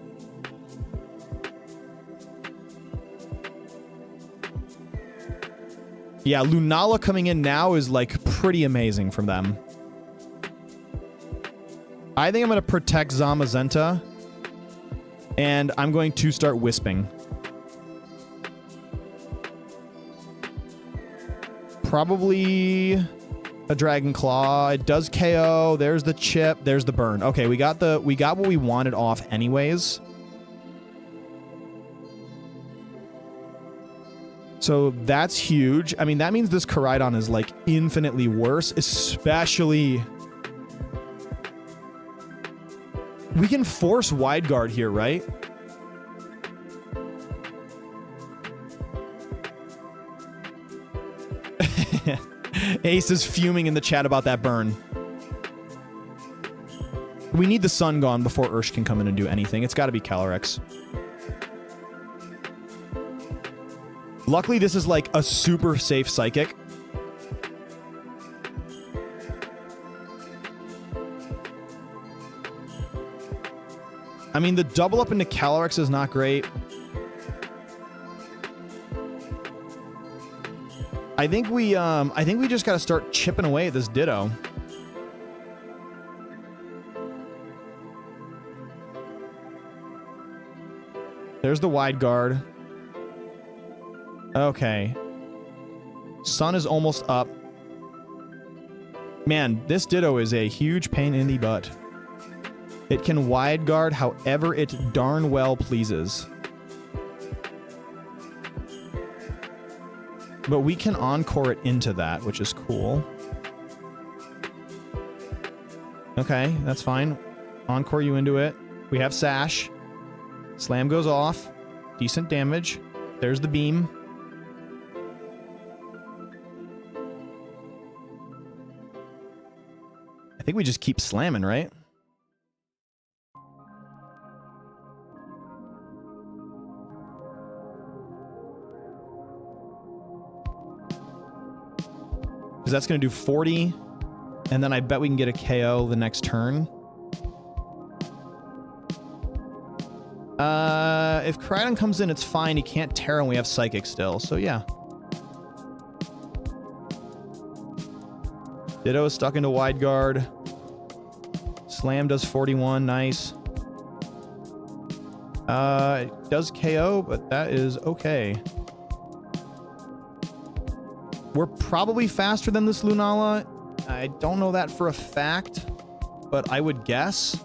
Yeah, Lunala coming in now is like pretty amazing from them. I think I'm going to protect Zamazenta, and I'm going to start Wisping. Probably a Dragon Claw. It does KO. There's the chip. There's the burn. Okay, we got what we wanted off anyways. So that's huge. I mean, that means this Koraidon is like infinitely worse, especially... We can force Wide Guard here, right? Ace is fuming in the chat about that burn. We need the sun gone before Ursh can come in and do anything. It's got to be Calyrex. Luckily, this is like a super safe Psychic. I mean, the double up into Calyrex is not great. I think we just got to start chipping away at this Ditto. There's the wide guard. Okay. Sun is almost up. Man, this Ditto is a huge pain in the butt. It can wide guard however it darn well pleases. But we can encore it into that, which is cool. Okay, that's fine. Encore you into it. We have Sash. Slam goes off. Decent damage. There's the beam. I think we just keep slamming, right? Because that's going to do 40. And then I bet we can get a KO the next turn. If Crydon comes in, it's fine. He can't Terra and we have Psychic still. So, yeah. Ditto is stuck into wide guard. Slam does 41. Nice. It does KO, but that is okay. We're probably faster than this Lunala. I don't know that for a fact, but I would guess.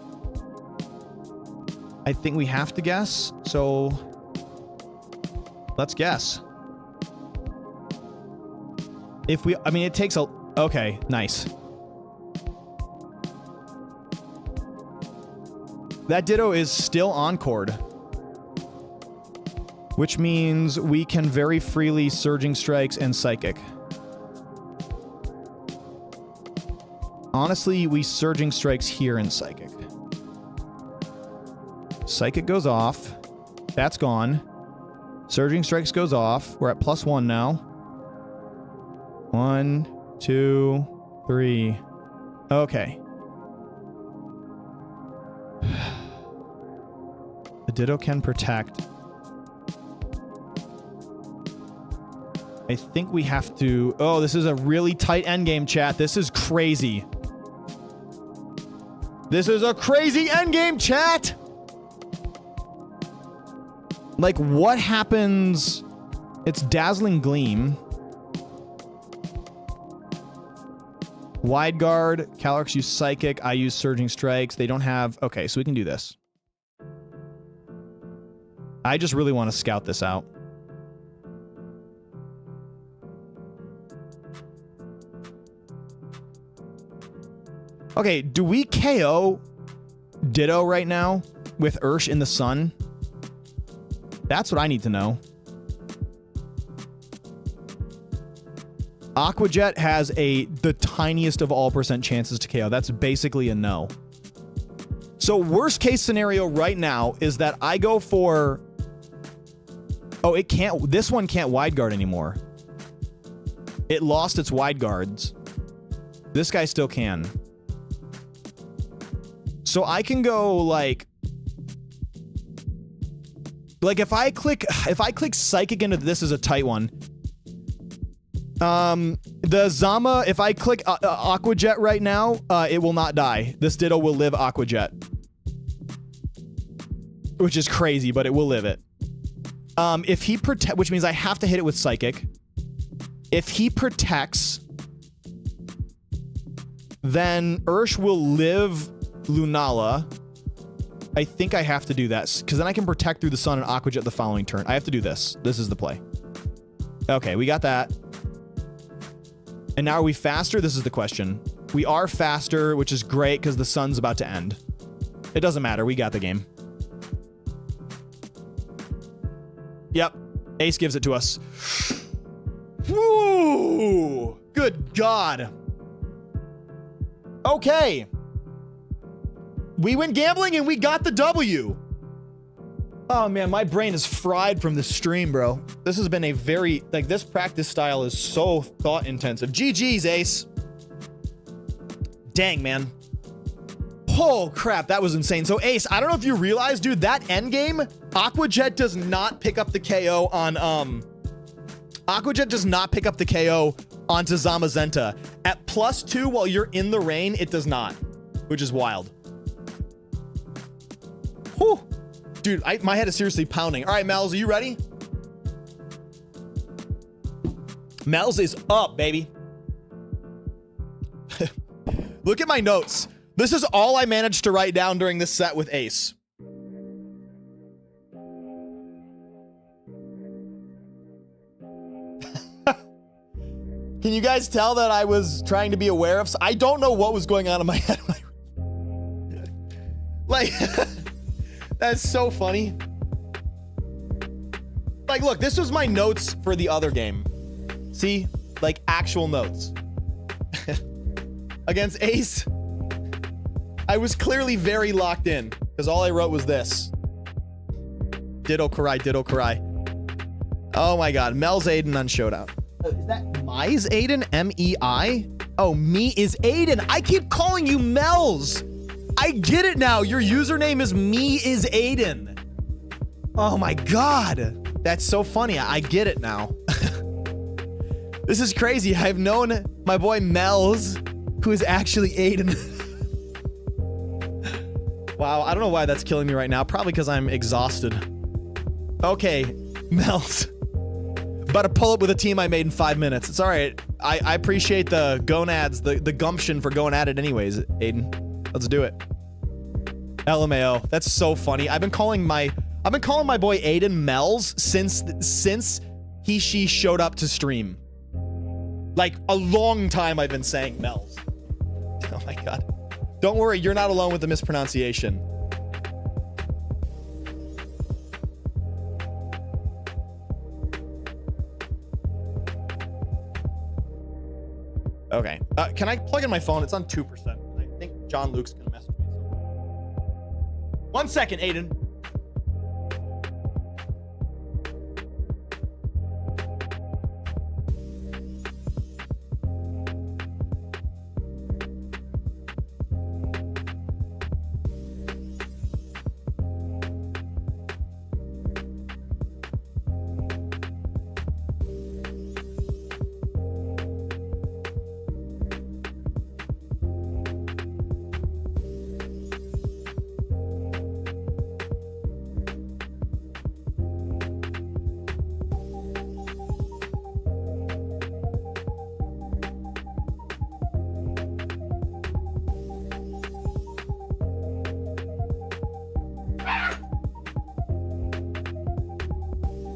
I think we have to guess, so let's guess. If we, I mean, it takes a, okay, nice. That Ditto is still encored, which means we can very freely Surging Strikes and Psychic. Honestly, we Surging Strikes here in Psychic. Psychic goes off. That's gone. Surging Strikes goes off. We're at +1 now. 1, 2, 3. Okay. The Ditto can protect. I think we have to... Oh, this is a really tight endgame, chat. This is crazy. This is a crazy endgame, chat! Like, what happens... It's Dazzling Gleam. Wide Guard. Calyrex use Psychic. I use Surging Strikes. They don't have... Okay, so we can do this. I just really want to scout this out. Okay, do we KO Ditto right now with Ursh in the sun? That's what I need to know. Aqua Jet has the tiniest of all % chances to KO. That's basically a no. So worst case scenario right now is that I go for... Oh, it can't... This one can't wide guard anymore. It lost its wide guards. This guy still can. So I can go like if I click Psychic into this is a tight one. The Zama, if I click Aqua Jet right now, it will not die. This Ditto will live Aqua Jet. Which is crazy, but it will live it. If he protect, which means I have to hit it with Psychic. If he protects, then Ursh will live Lunala. I think I have to do that, because then I can protect through the sun and Aqua Jet the following turn. I have to do this. This is the play. Okay, we got that. And now are we faster? This is the question. We are faster, which is great, because the sun's about to end. It doesn't matter. We got the game. Yep. Ace gives it to us. Woo! Good God. Okay. We went gambling and we got the W. Oh man, my brain is fried from the stream, bro. This has been a very, like, this practice style is so thought intensive. GG's, Ace. Dang, man. Oh crap, that was insane. So Ace, I don't know if you realize, dude, that endgame, Aqua Jet does not pick up the KO Aquajet does not pick up the KO onto Zamazenta. At +2 while you're in the rain, it does not, which is wild. Whew. Dude, my head is seriously pounding. All right, Mel's, are you ready? Mel's is up, baby. Look at my notes. This is all I managed to write down during this set with Ace. Can you guys tell that I was trying to be aware of? I don't know what was going on in my head. Like, that's so funny. Like, look, this was my notes for the other game. See? Like, actual notes. Against Ace, I was clearly very locked in because all I wrote was this. Ditto Karai, ditto Karai. Oh my god, Mel's Aiden on Showdown. Is that Mei's Aiden? M-E-I? Oh, me is Aiden. I keep calling you Mel's. I get it now. Your username is me is Aiden. Oh my god. That's so funny. I get it now. This is crazy. I've known my boy Mel's, who is actually Aiden. Wow, I don't know why that's killing me right now. Probably because I'm exhausted. Okay, Mel's. About to pull up with a team I made in 5 minutes. It's all right. I appreciate the gonads, the gumption for going at it anyways, Aiden. Let's do it. LMAO. That's so funny. I've been calling my boy Aiden Mel's since she showed up to stream. Like a long time I've been saying Mel's. Oh my god. Don't worry, you're not alone with the mispronunciation. Okay. Can I plug in my phone? It's on 2%. I think John Luke's gonna message me. 1 second, Aiden.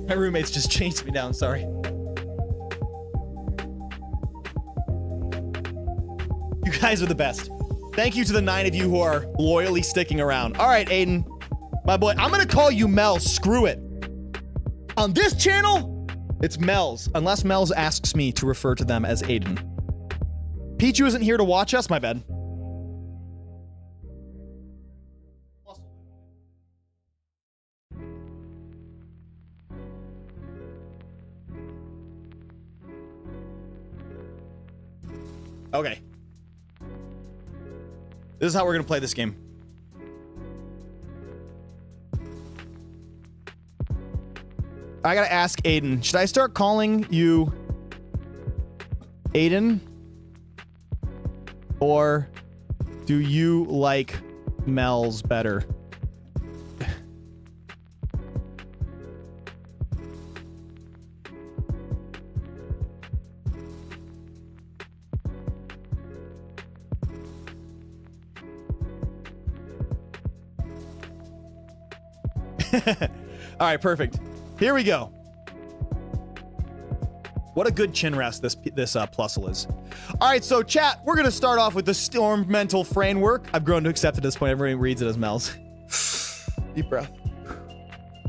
My roommates just chased me down, sorry. You guys are the best. Thank you to the 9 of you who are loyally sticking around. All right, Aiden, my boy, I'm gonna call you Mel, screw it. On this channel, it's Mel's, unless Mel's asks me to refer to them as Aiden. Pichu isn't here to watch us, my bad. Okay. This is how we're gonna play this game. I gotta ask Aiden. Should I start calling you Aiden? Or do you like Mel's better? All right, perfect. Here we go. What a good chin rest this Plusle is. All right, so chat, we're gonna start off with the Storm Mental Framework. I've grown to accept at this point. Everyone reads it as Mel's. Deep breath.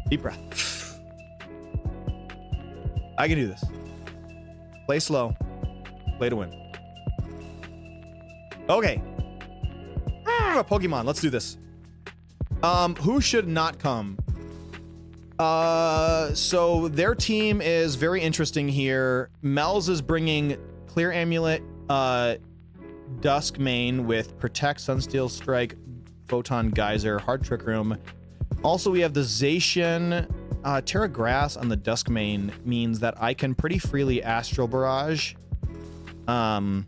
Deep breath. I can do this. Play slow. Play to win. Okay. Pokemon, let's do this. Who should not come? So their team is very interesting here. Mel's is bringing Clear Amulet, Dusk Mane with Protect, Sunsteel Strike, Photon Geyser, Hard Trick Room. Also, we have the Zacian, Terra Grass on the Dusk main means that I can pretty freely Astral Barrage. And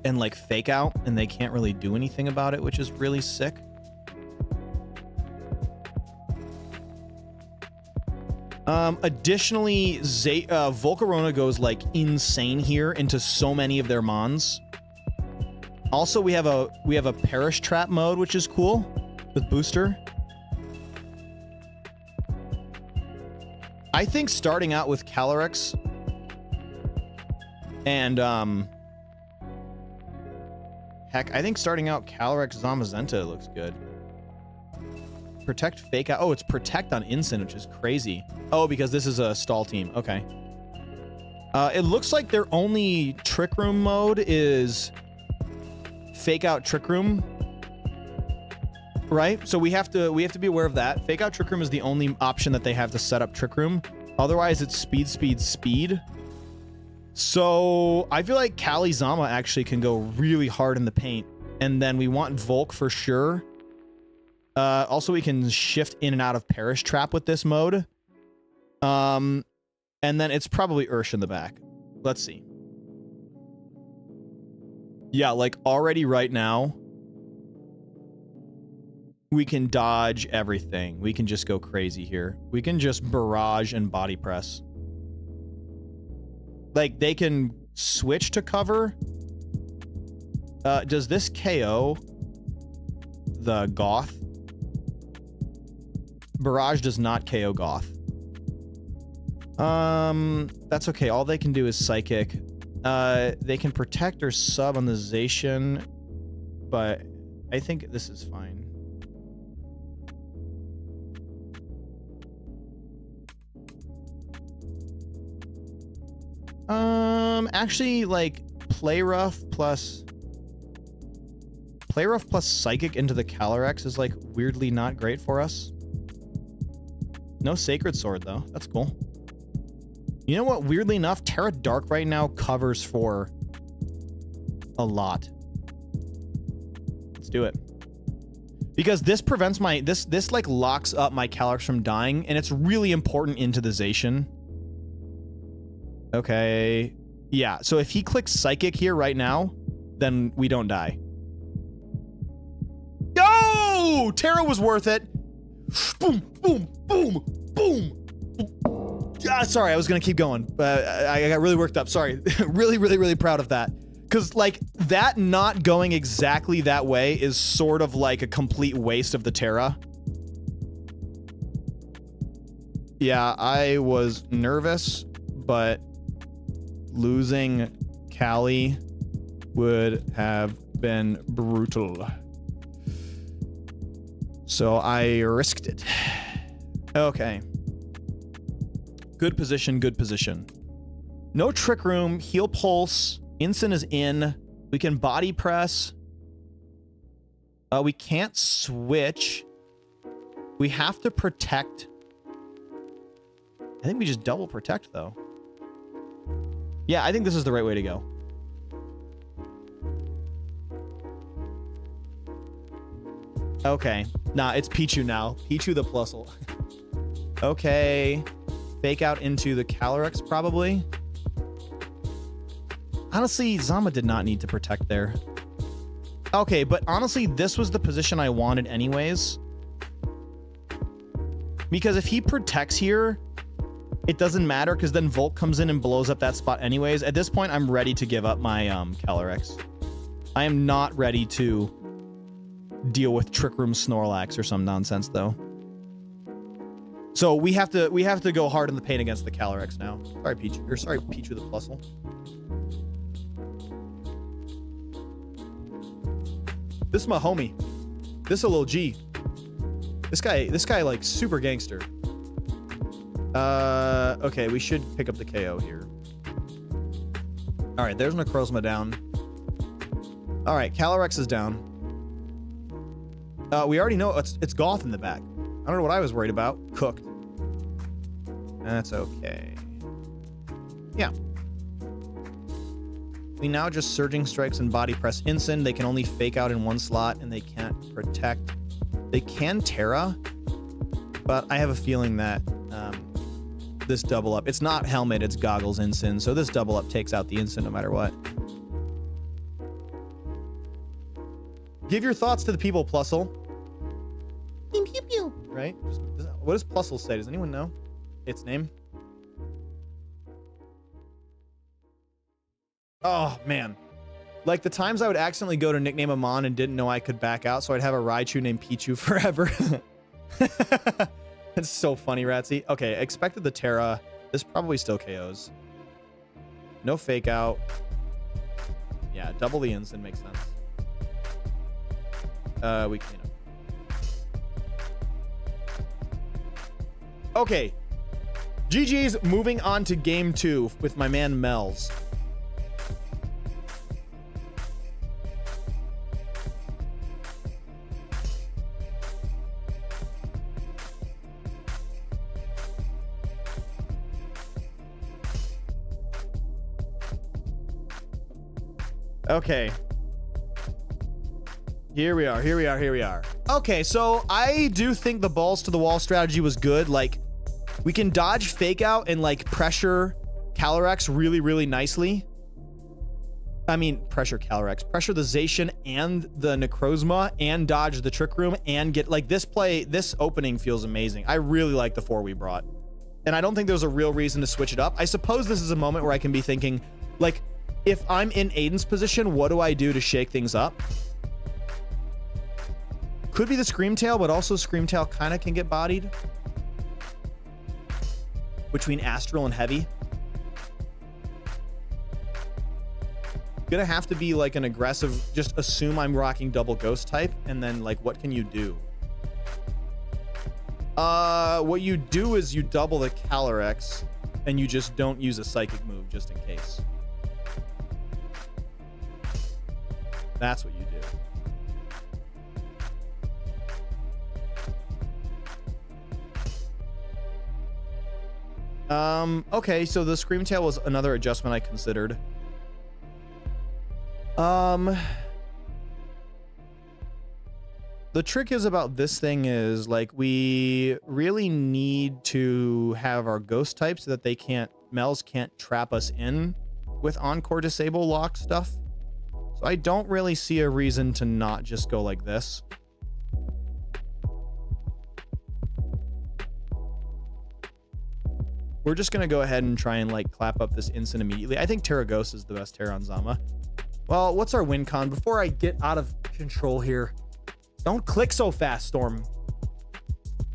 like fake out, and they can't really do anything about it, which is really sick. Additionally, Volcarona goes like insane here into so many of their mons. Also, we have a Perish Trap mode, which is cool with booster. I think starting out with Calyrex and heck, I think starting out Calyrex Zamazenta looks good. Protect fake out. Oh, it's protect on instant, which is crazy. Oh, because this is a stall team. Okay. It looks like their only Trick Room mode is fake out Trick Room. Right? So we have to be aware of that. Fake out Trick Room is the only option that they have to set up Trick Room. Otherwise, it's speed, speed, speed. So I feel like Kali Zama actually can go really hard in the paint. And then we want Volk for sure. Also, we can shift in and out of Perish Trap with this mode. And then it's probably Ursh in the back. Let's see. Yeah, like already right now, we can dodge everything. We can just go crazy here. We can just barrage and body press. Like, they can switch to cover. Does this KO the Goth? Barrage does not KO Goth. That's okay. All they can do is Psychic. They can protect or sub on the Zacian, but I think this is fine. Actually, like, Play Rough plus Psychic into the Calyrex is, like, weirdly not great for us. No Sacred Sword, though. That's cool. You know what? Weirdly enough, Terra Dark right now covers for a lot. Let's do it. Because this prevents my... This like, locks up my Calyrex from dying, and it's really important into the Zacian. Okay. Yeah, so if he clicks Psychic here right now, then we don't die. Yo! Terra was worth it. Boom, boom, boom, boom. Ah, sorry, I was going to keep going, but I got really worked up. Sorry. Really, really, really proud of that. Because, like, that not going exactly that way is sort of like a complete waste of the Terra. Yeah, I was nervous, but losing Kali would have been brutal. So I risked it. Okay. Good position, good position. No Trick Room, Heal Pulse. Instant is in. We can body press. We can't switch. We have to protect. I think we just double protect, though. Yeah, I think this is the right way to go. Okay. Nah, it's Pichu now. Pichu the Plusle. Okay. Fake out into the Calyrex, probably. Honestly, Zama did not need to protect there. Okay, but honestly, this was the position I wanted anyways. Because if he protects here, it doesn't matter, because then Volk comes in and blows up that spot anyways. At this point, I'm ready to give up my Calyrex. I am not ready to deal with Trick Room Snorlax or some nonsense, though. So we have to go hard in the paint against the Calyrex now. Sorry, Pichu. Or sorry, Pichu the Plusle. This is my homie. This is a little G. This guy like super gangster. Okay, we should pick up the KO here. All right, there's Necrozma down. All right, Calyrex is down. We already know it's Goth in the back. I don't know what I was worried about. Cooked. That's okay. Yeah. We now just Surging Strikes and Body Press Instant. They can only fake out in one slot, and they can't protect. They can Terra. but I have a feeling that this double up, it's not helmet, it's goggles ensign, so this double up takes out the ensign no matter what. Give your thoughts to the people, Plusle. Pew, pew, pew. Right? What does Plusle say? Does anyone know its name? Oh, man. Like the times I would accidentally go to nickname a Mon and didn't know I could back out, so I'd have a Raichu named Pichu forever. It's so funny, Ratsy. Okay, expected the Terra. This probably still KOs. No fake out. Yeah, double the instant makes sense. We clean up. Okay. GG's, moving on to game 2 with my man Mel's. Okay. Here we are. Okay, so I do think the balls to the wall strategy was good. Like, we can dodge fake out and like pressure Calyrex really, really nicely. I mean, pressure Calyrex, pressure the Zacian and the Necrozma and dodge the Trick Room and get like this play. This opening feels amazing. I really like the 4 we brought. And I don't think there's a real reason to switch it up. I suppose this is a moment where I can be thinking like, if I'm in Aiden's position, what do I do to shake things up? Could be the Screamtail, but also Screamtail kind of can get bodied between Astral and Heavy. Gonna have to be like an aggressive, just assume I'm rocking double ghost type, and then like, what can you do? What you do is you double the Calyrex, and you just don't use a psychic move just in case. That's what you do. Okay, so the Screamtail was another adjustment I considered. The trick is about this thing is like we really need to have our ghost type so that they can't, Mel's can't trap us in with Encore Disable lock stuff. So I don't really see a reason to not just go like this. We're just going to go ahead and try and like clap up this instant immediately. I think Terra Ghost is the best Terra on Zama. Well, what's our win con? Before I get out of control here. Don't click so fast, Storm.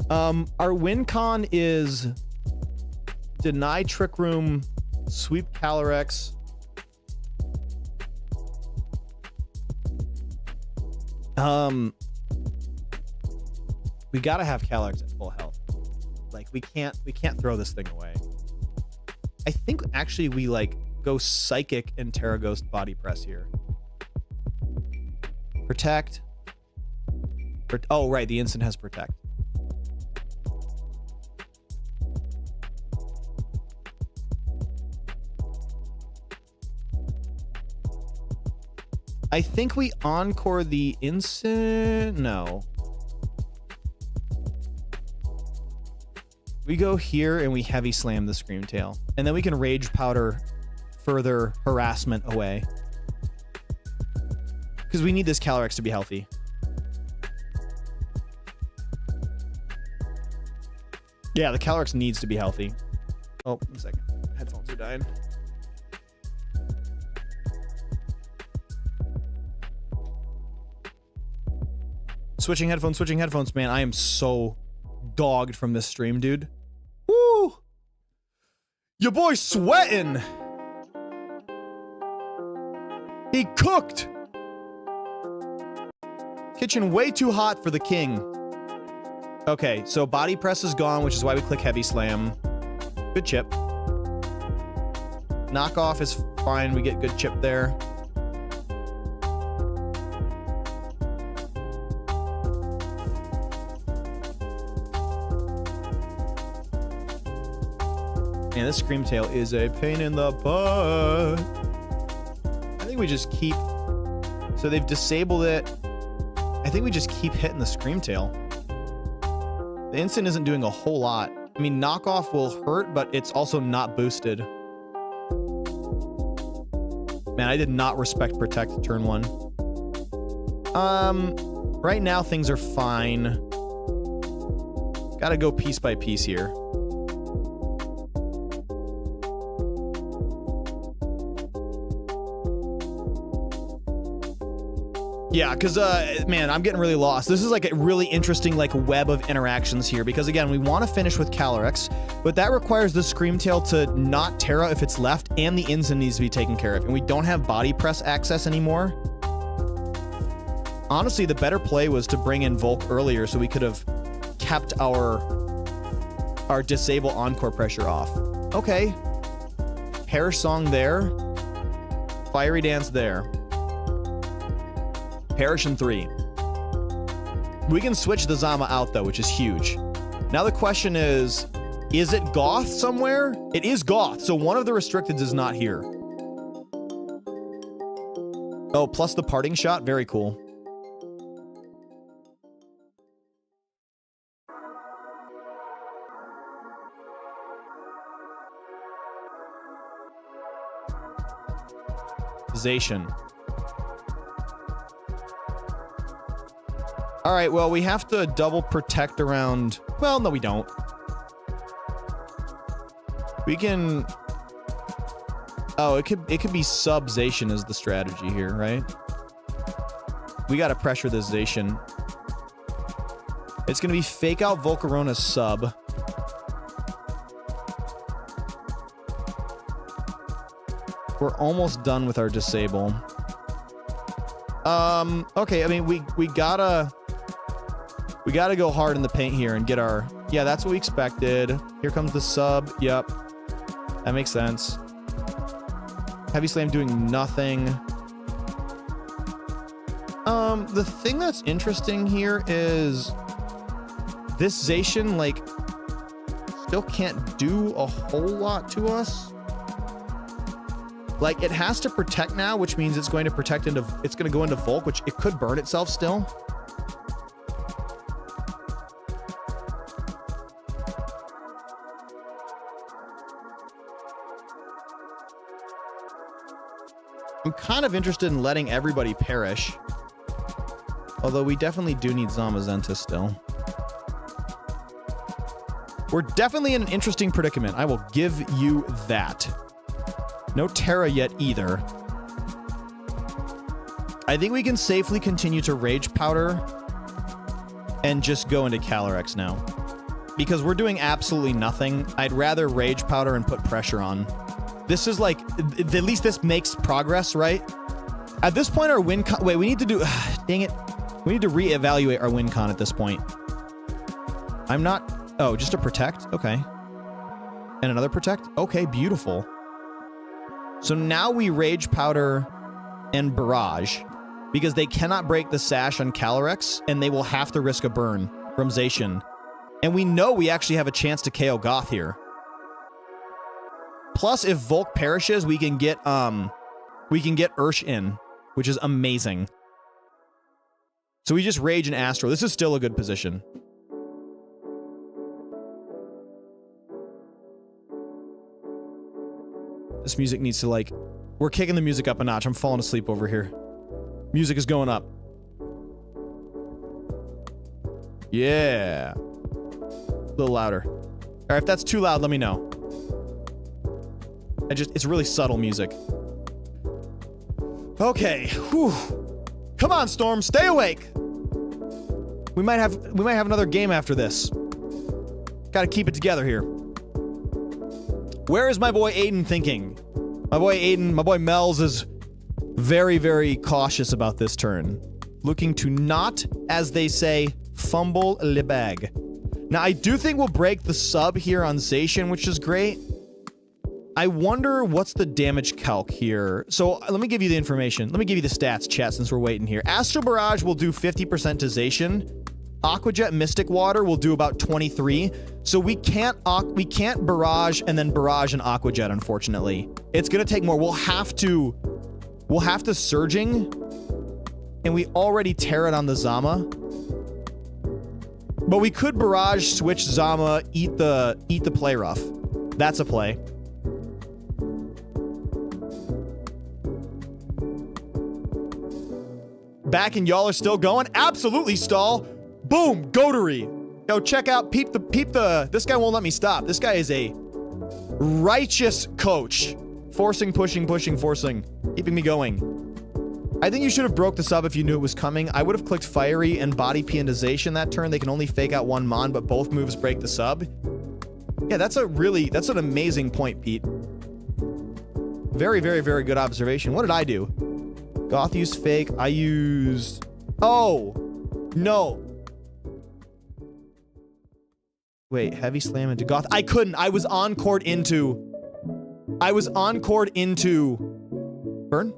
Our win con is deny Trick Room, sweep Calyrex. We gotta have Calyrex at full health. Like we can't throw this thing away. I think actually we like go Psychic and Terra Ghost body press here. Protect. Oh right, the instant has Protect. I think we Encore the instant. No. We go here and we heavy slam the Screamtail. And then we can Rage Powder further harassment away. Because we need this Calyrex to be healthy. Yeah, the Calyrex needs to be healthy. Oh, 1 second. Headphones are dying. Switching headphones, man. I am so dogged from this stream, dude. Woo! Your boy sweating. He cooked. Kitchen way too hot for the king. Okay, so body press is gone, which is why we click heavy slam. Good chip. Knockoff is fine. We get good chip there. Man, this Screamtail is a pain in the butt. I think we just keep... So they've disabled it. I think we just keep hitting the Screamtail. The instant isn't doing a whole lot. I mean, knockoff will hurt, but it's also not boosted. Man, I did not respect protect turn 1. Right now things are fine. Gotta go piece by piece here. Yeah, because, man, I'm getting really lost. This is like a really interesting, like, web of interactions here. Because, again, we want to finish with Calyrex, but that requires the Screamtail to not Terra if it's left, and the Instant needs to be taken care of. And we don't have Body Press access anymore. Honestly, the better play was to bring in Volk earlier so we could have kept our Disable Encore pressure off. Okay. Perish Song there. Fiery Dance there. Perish in 3. We can switch the Zama out, though, which is huge. Now the question is it Goth somewhere? It is Goth, so one of the restricteds is not here. Oh, plus the Parting Shot? Very cool. Zation. All right, well, we have to double protect around... Well, no, we don't. We can... Oh, it could be sub-Zation is the strategy here, right? We gotta pressure this Zation. It's gonna be fake out Volcarona's sub. We're almost done with our disable. Okay, I mean, we gotta go hard in the paint here and get our... Yeah, that's what we expected. Here comes the sub. Yep. That makes sense. Heavy Slam doing nothing. The thing that's interesting here is this Zation, like, still can't do a whole lot to us. Like, it has to protect now, which means it's going to protect into... It's going to go into Volk, which it could burn itself still. I'm kind of interested in letting everybody perish. Although we definitely do need Zamazenta still. We're definitely in an interesting predicament. I will give you that. No Terra yet either. I think we can safely continue to Rage Powder and just go into Calyrex now. Because we're doing absolutely nothing. I'd rather Rage Powder and put pressure on. This is like, at least this makes progress, right? At this point, our win con... Wait, we need to do... Dang it. We need to reevaluate our win con at this point. I'm not... Oh, just a protect? Okay. And another protect? Okay, beautiful. So now we Rage Powder and Barrage because they cannot break the sash on Calyrex and they will have to risk a burn from Zation. And we know we actually have a chance to KO Goth here. Plus, if Volk perishes, we can get Ursh in, which is amazing. So we just Rage and Astro. This is still a good position. This music needs to, like... We're kicking the music up a notch. I'm falling asleep over here. Music is going up. Yeah. A little louder. All right, if that's too loud, let me know. It's really subtle music. Okay. Whew. Come on, Storm. Stay awake. We might have another game after this. Gotta keep it together here. Where is my boy Aiden thinking? My boy Aiden, my boy Mel's is very, very cautious about this turn. Looking to not, as they say, fumble le bag. Now, I do think we'll break the sub here on Zation, which is great. I wonder what's the damage calc here. So let me give you the information. Let me give you the stats, chat, since we're waiting here. Astro Barrage will do 50% to Zation. Aquajet Mystic Water will do about 23. So we can't Barrage and then Barrage and Aquajet, unfortunately. It's gonna take more. We'll have to Surging. And we already tear it on the Zama. But we could barrage, switch Zama, eat the play rough. That's a play. Back and y'all are still going? Absolutely, Stall. Boom, Goatery. Yo, check out, peep the, this guy won't let me stop. This guy is a righteous coach. Forcing, pushing, forcing. Keeping me going. I think you should have broke the sub if you knew it was coming. I would have clicked Fiery and Body Pianization that turn. They can only fake out one Mon, but both moves break the sub. Yeah, that's an amazing point, Pete. Very, very, very good observation. What did I do? Goth used fake. I used... Oh! No. Wait, heavy slam into Goth. I couldn't. I was on-court into... Burn?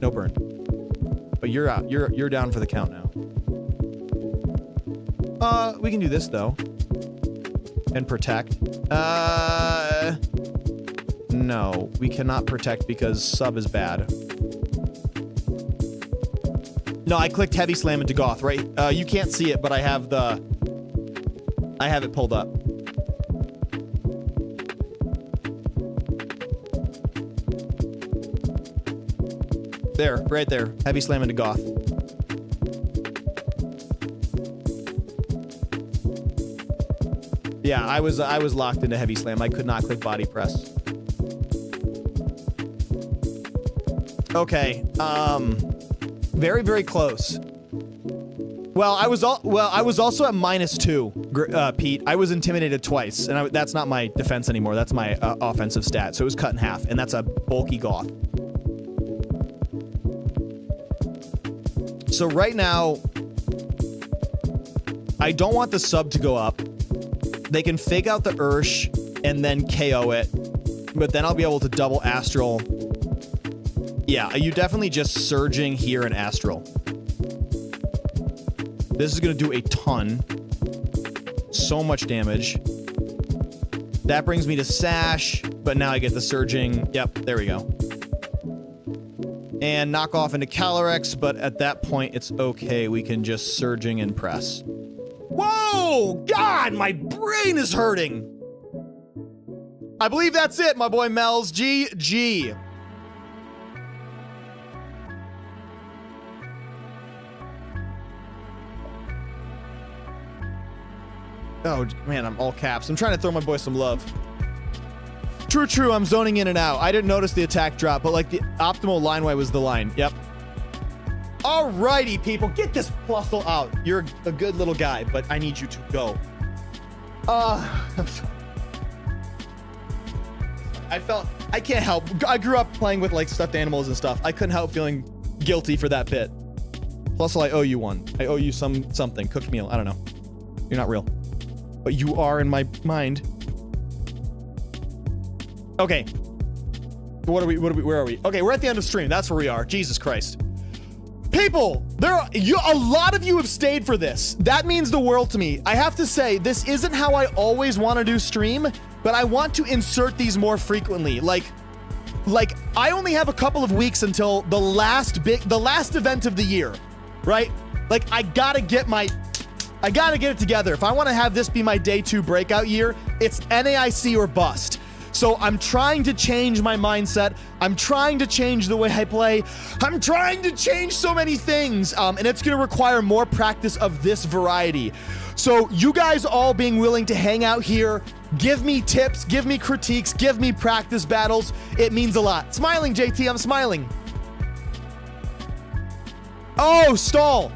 No burn. But you're out. You're down for the count now. We can do this, though. And protect. No. We cannot protect because sub is bad. No, I clicked heavy slam into Goth, right? You can't see it, but I have it pulled up. There, right there. Heavy slam into Goth. Yeah, I was locked into heavy slam. I could not click body press. Okay. Very, very close. Well, I was also at -2, Pete. I was intimidated twice, and that's not my defense anymore. That's my offensive stat. So it was cut in half, and that's a bulky Goth. So right now, I don't want the sub to go up. They can fake out the Ursh and then KO it, but then I'll be able to double Astral. Yeah, you definitely just surging here in Astral. This is going to do a ton. So much damage. That brings me to Sash, but now I get the surging. Yep, there we go. And knock off into Calyrex, but at that point, it's okay. We can just surging and press. Whoa! God, my brain is hurting. I believe that's it, my boy Mel's. GG. Oh, man, I'm all caps. I'm trying to throw my boy some love. True, I'm zoning in and out. I didn't notice the attack drop, but like the optimal line way was the line. Yep. Alrighty, people. Get this Plusle out. You're a good little guy, but I need you to go. I can't help. I grew up playing with like stuffed animals and stuff. I couldn't help feeling guilty for that pit. Plusle, I owe you one. I owe you something. Cooked meal. I don't know. You're not real. But you are in my mind. Okay. Where are we? Okay, we're at the end of stream. That's where we are. Jesus Christ. People, a lot of you have stayed for this. That means the world to me. I have to say, this isn't how I always want to do stream, but I want to insert these more frequently. Like I only have a couple of weeks until the last event of the year, right? Like I gotta get it together. If I want to have this be my day 2 breakout year, it's NAIC or bust. So I'm trying to change my mindset. I'm trying to change the way I play. I'm trying to change so many things. And it's going to require more practice of this variety. So you guys all being willing to hang out here, give me tips, give me critiques, give me practice battles. It means a lot. Smiling, JT, I'm smiling. Oh, Stall.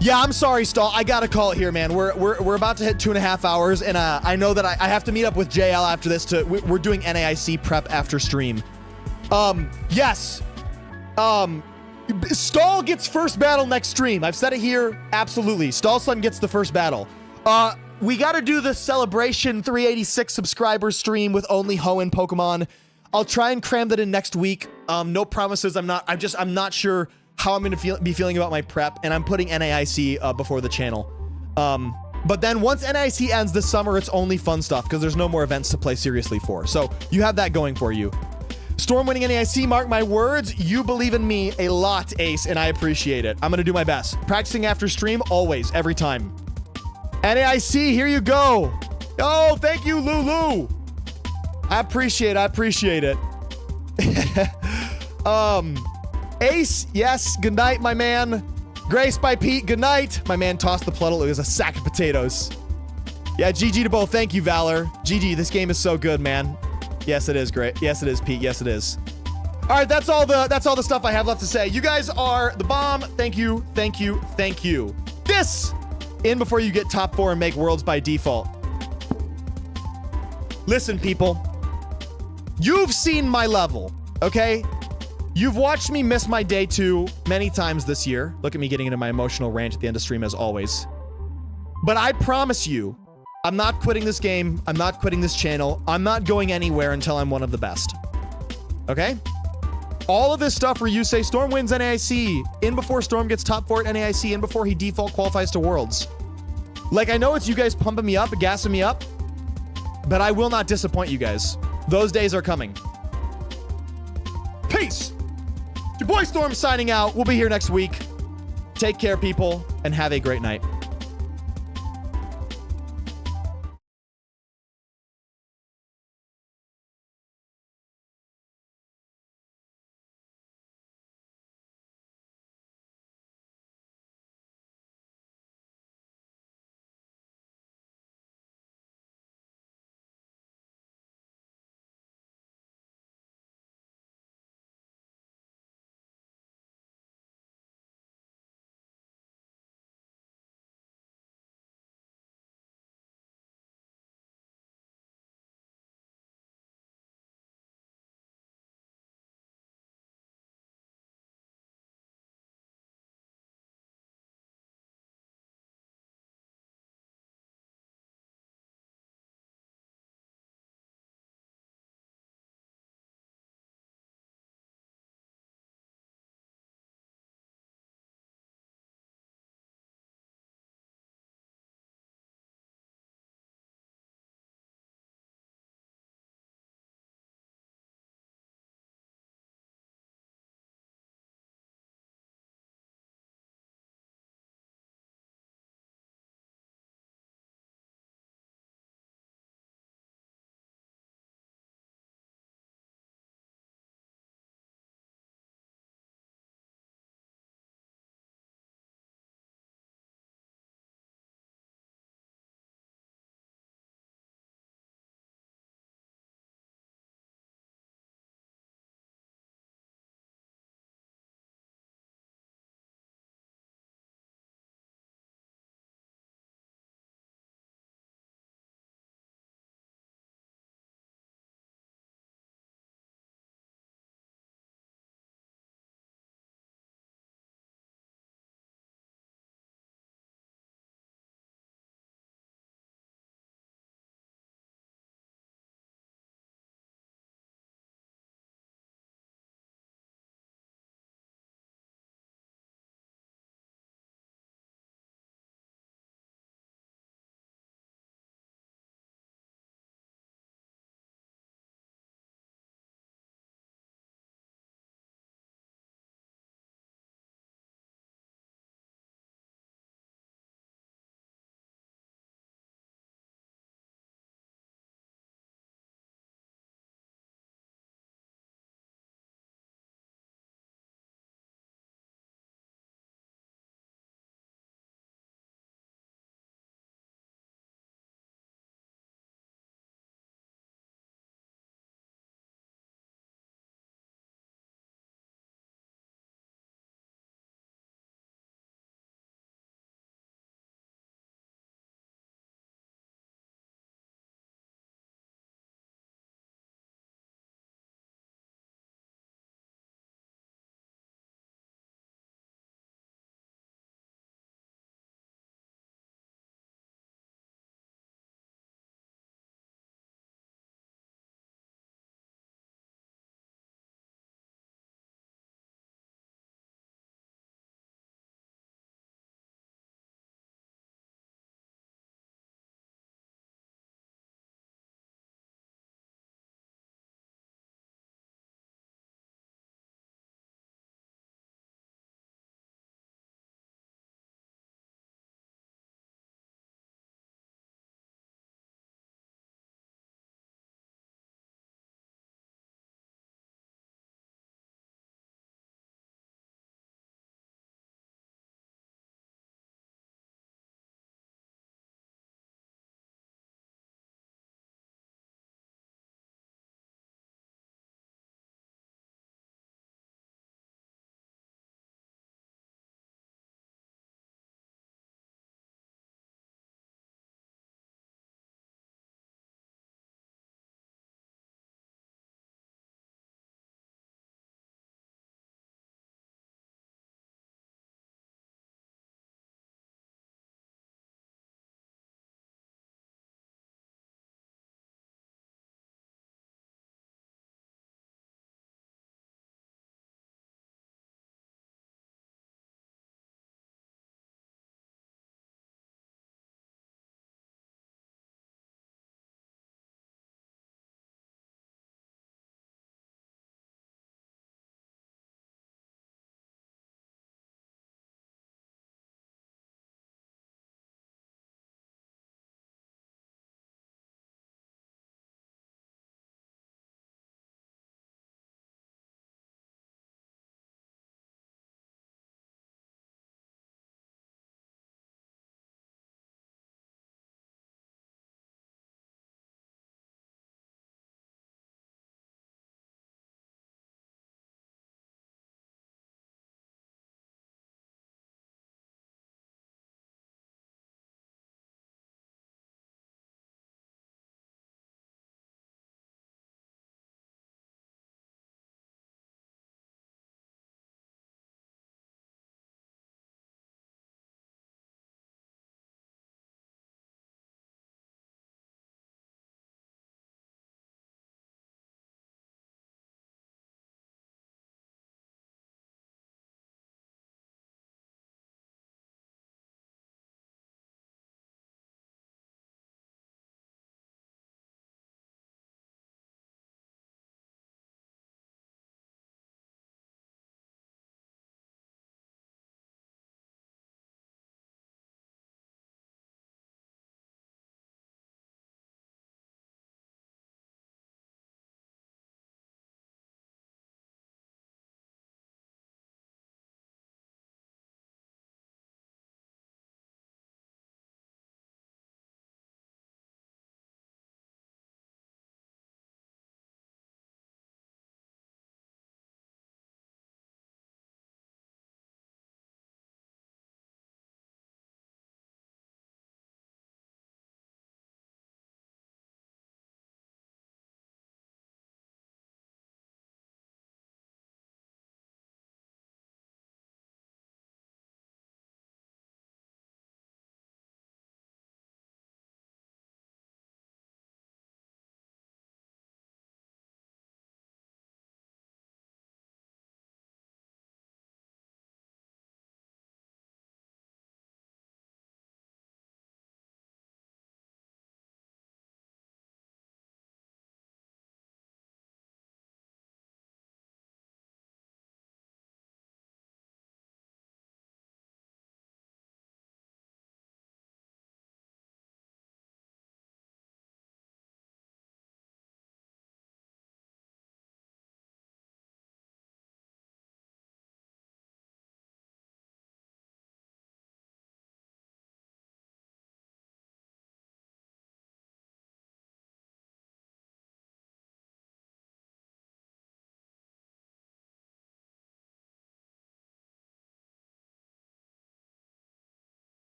Yeah, I'm sorry, Stall. I gotta call it here, man. We're about to hit 2.5 hours, and I know that I have to meet up with JL after this. We're doing NAIC prep after stream. Yes. Stall gets first battle next stream. I've said it here. Absolutely. Stall Son gets the first battle. We gotta do the celebration 386 subscriber stream with only Hoenn Pokemon. I'll try and cram that in next week. No promises. I'm not sure how I'm going to be feeling about my prep, and I'm putting NAIC before the channel. But then once NAIC ends this summer, it's only fun stuff because there's no more events to play seriously for. So you have that going for you. Storm winning NAIC, mark my words. You believe in me a lot, Ace, and I appreciate it. I'm going to do my best. Practicing after stream, always, every time. NAIC, here you go. Oh, thank you, Lulu. I appreciate it. Ace, yes, good night, my man. Grace by Pete, good night. My man tossed the puddle. It was a sack of potatoes. Yeah, GG to both. Thank you, Valor. GG, this game is so good, man. Yes, it is great. Yes, it is, Pete. Yes, it is. All right, that's all the stuff I have left to say. You guys are the bomb. Thank you. This in before you get top 4 and make worlds by default. Listen, people. You've seen my level, okay? You've watched me miss my day 2 many times this year. Look at me getting into my emotional rant at the end of stream as always. But I promise you, I'm not quitting this game. I'm not quitting this channel. I'm not going anywhere until I'm one of the best. Okay? All of this stuff where you say Storm wins NAIC, in before Storm gets top 4 at NAIC, in before he default qualifies to Worlds. Like, I know it's you guys pumping me up, gassing me up, but I will not disappoint you guys. Those days are coming. Peace! Your boy Storm signing out. We'll be here next week. Take care, people, and have a great night.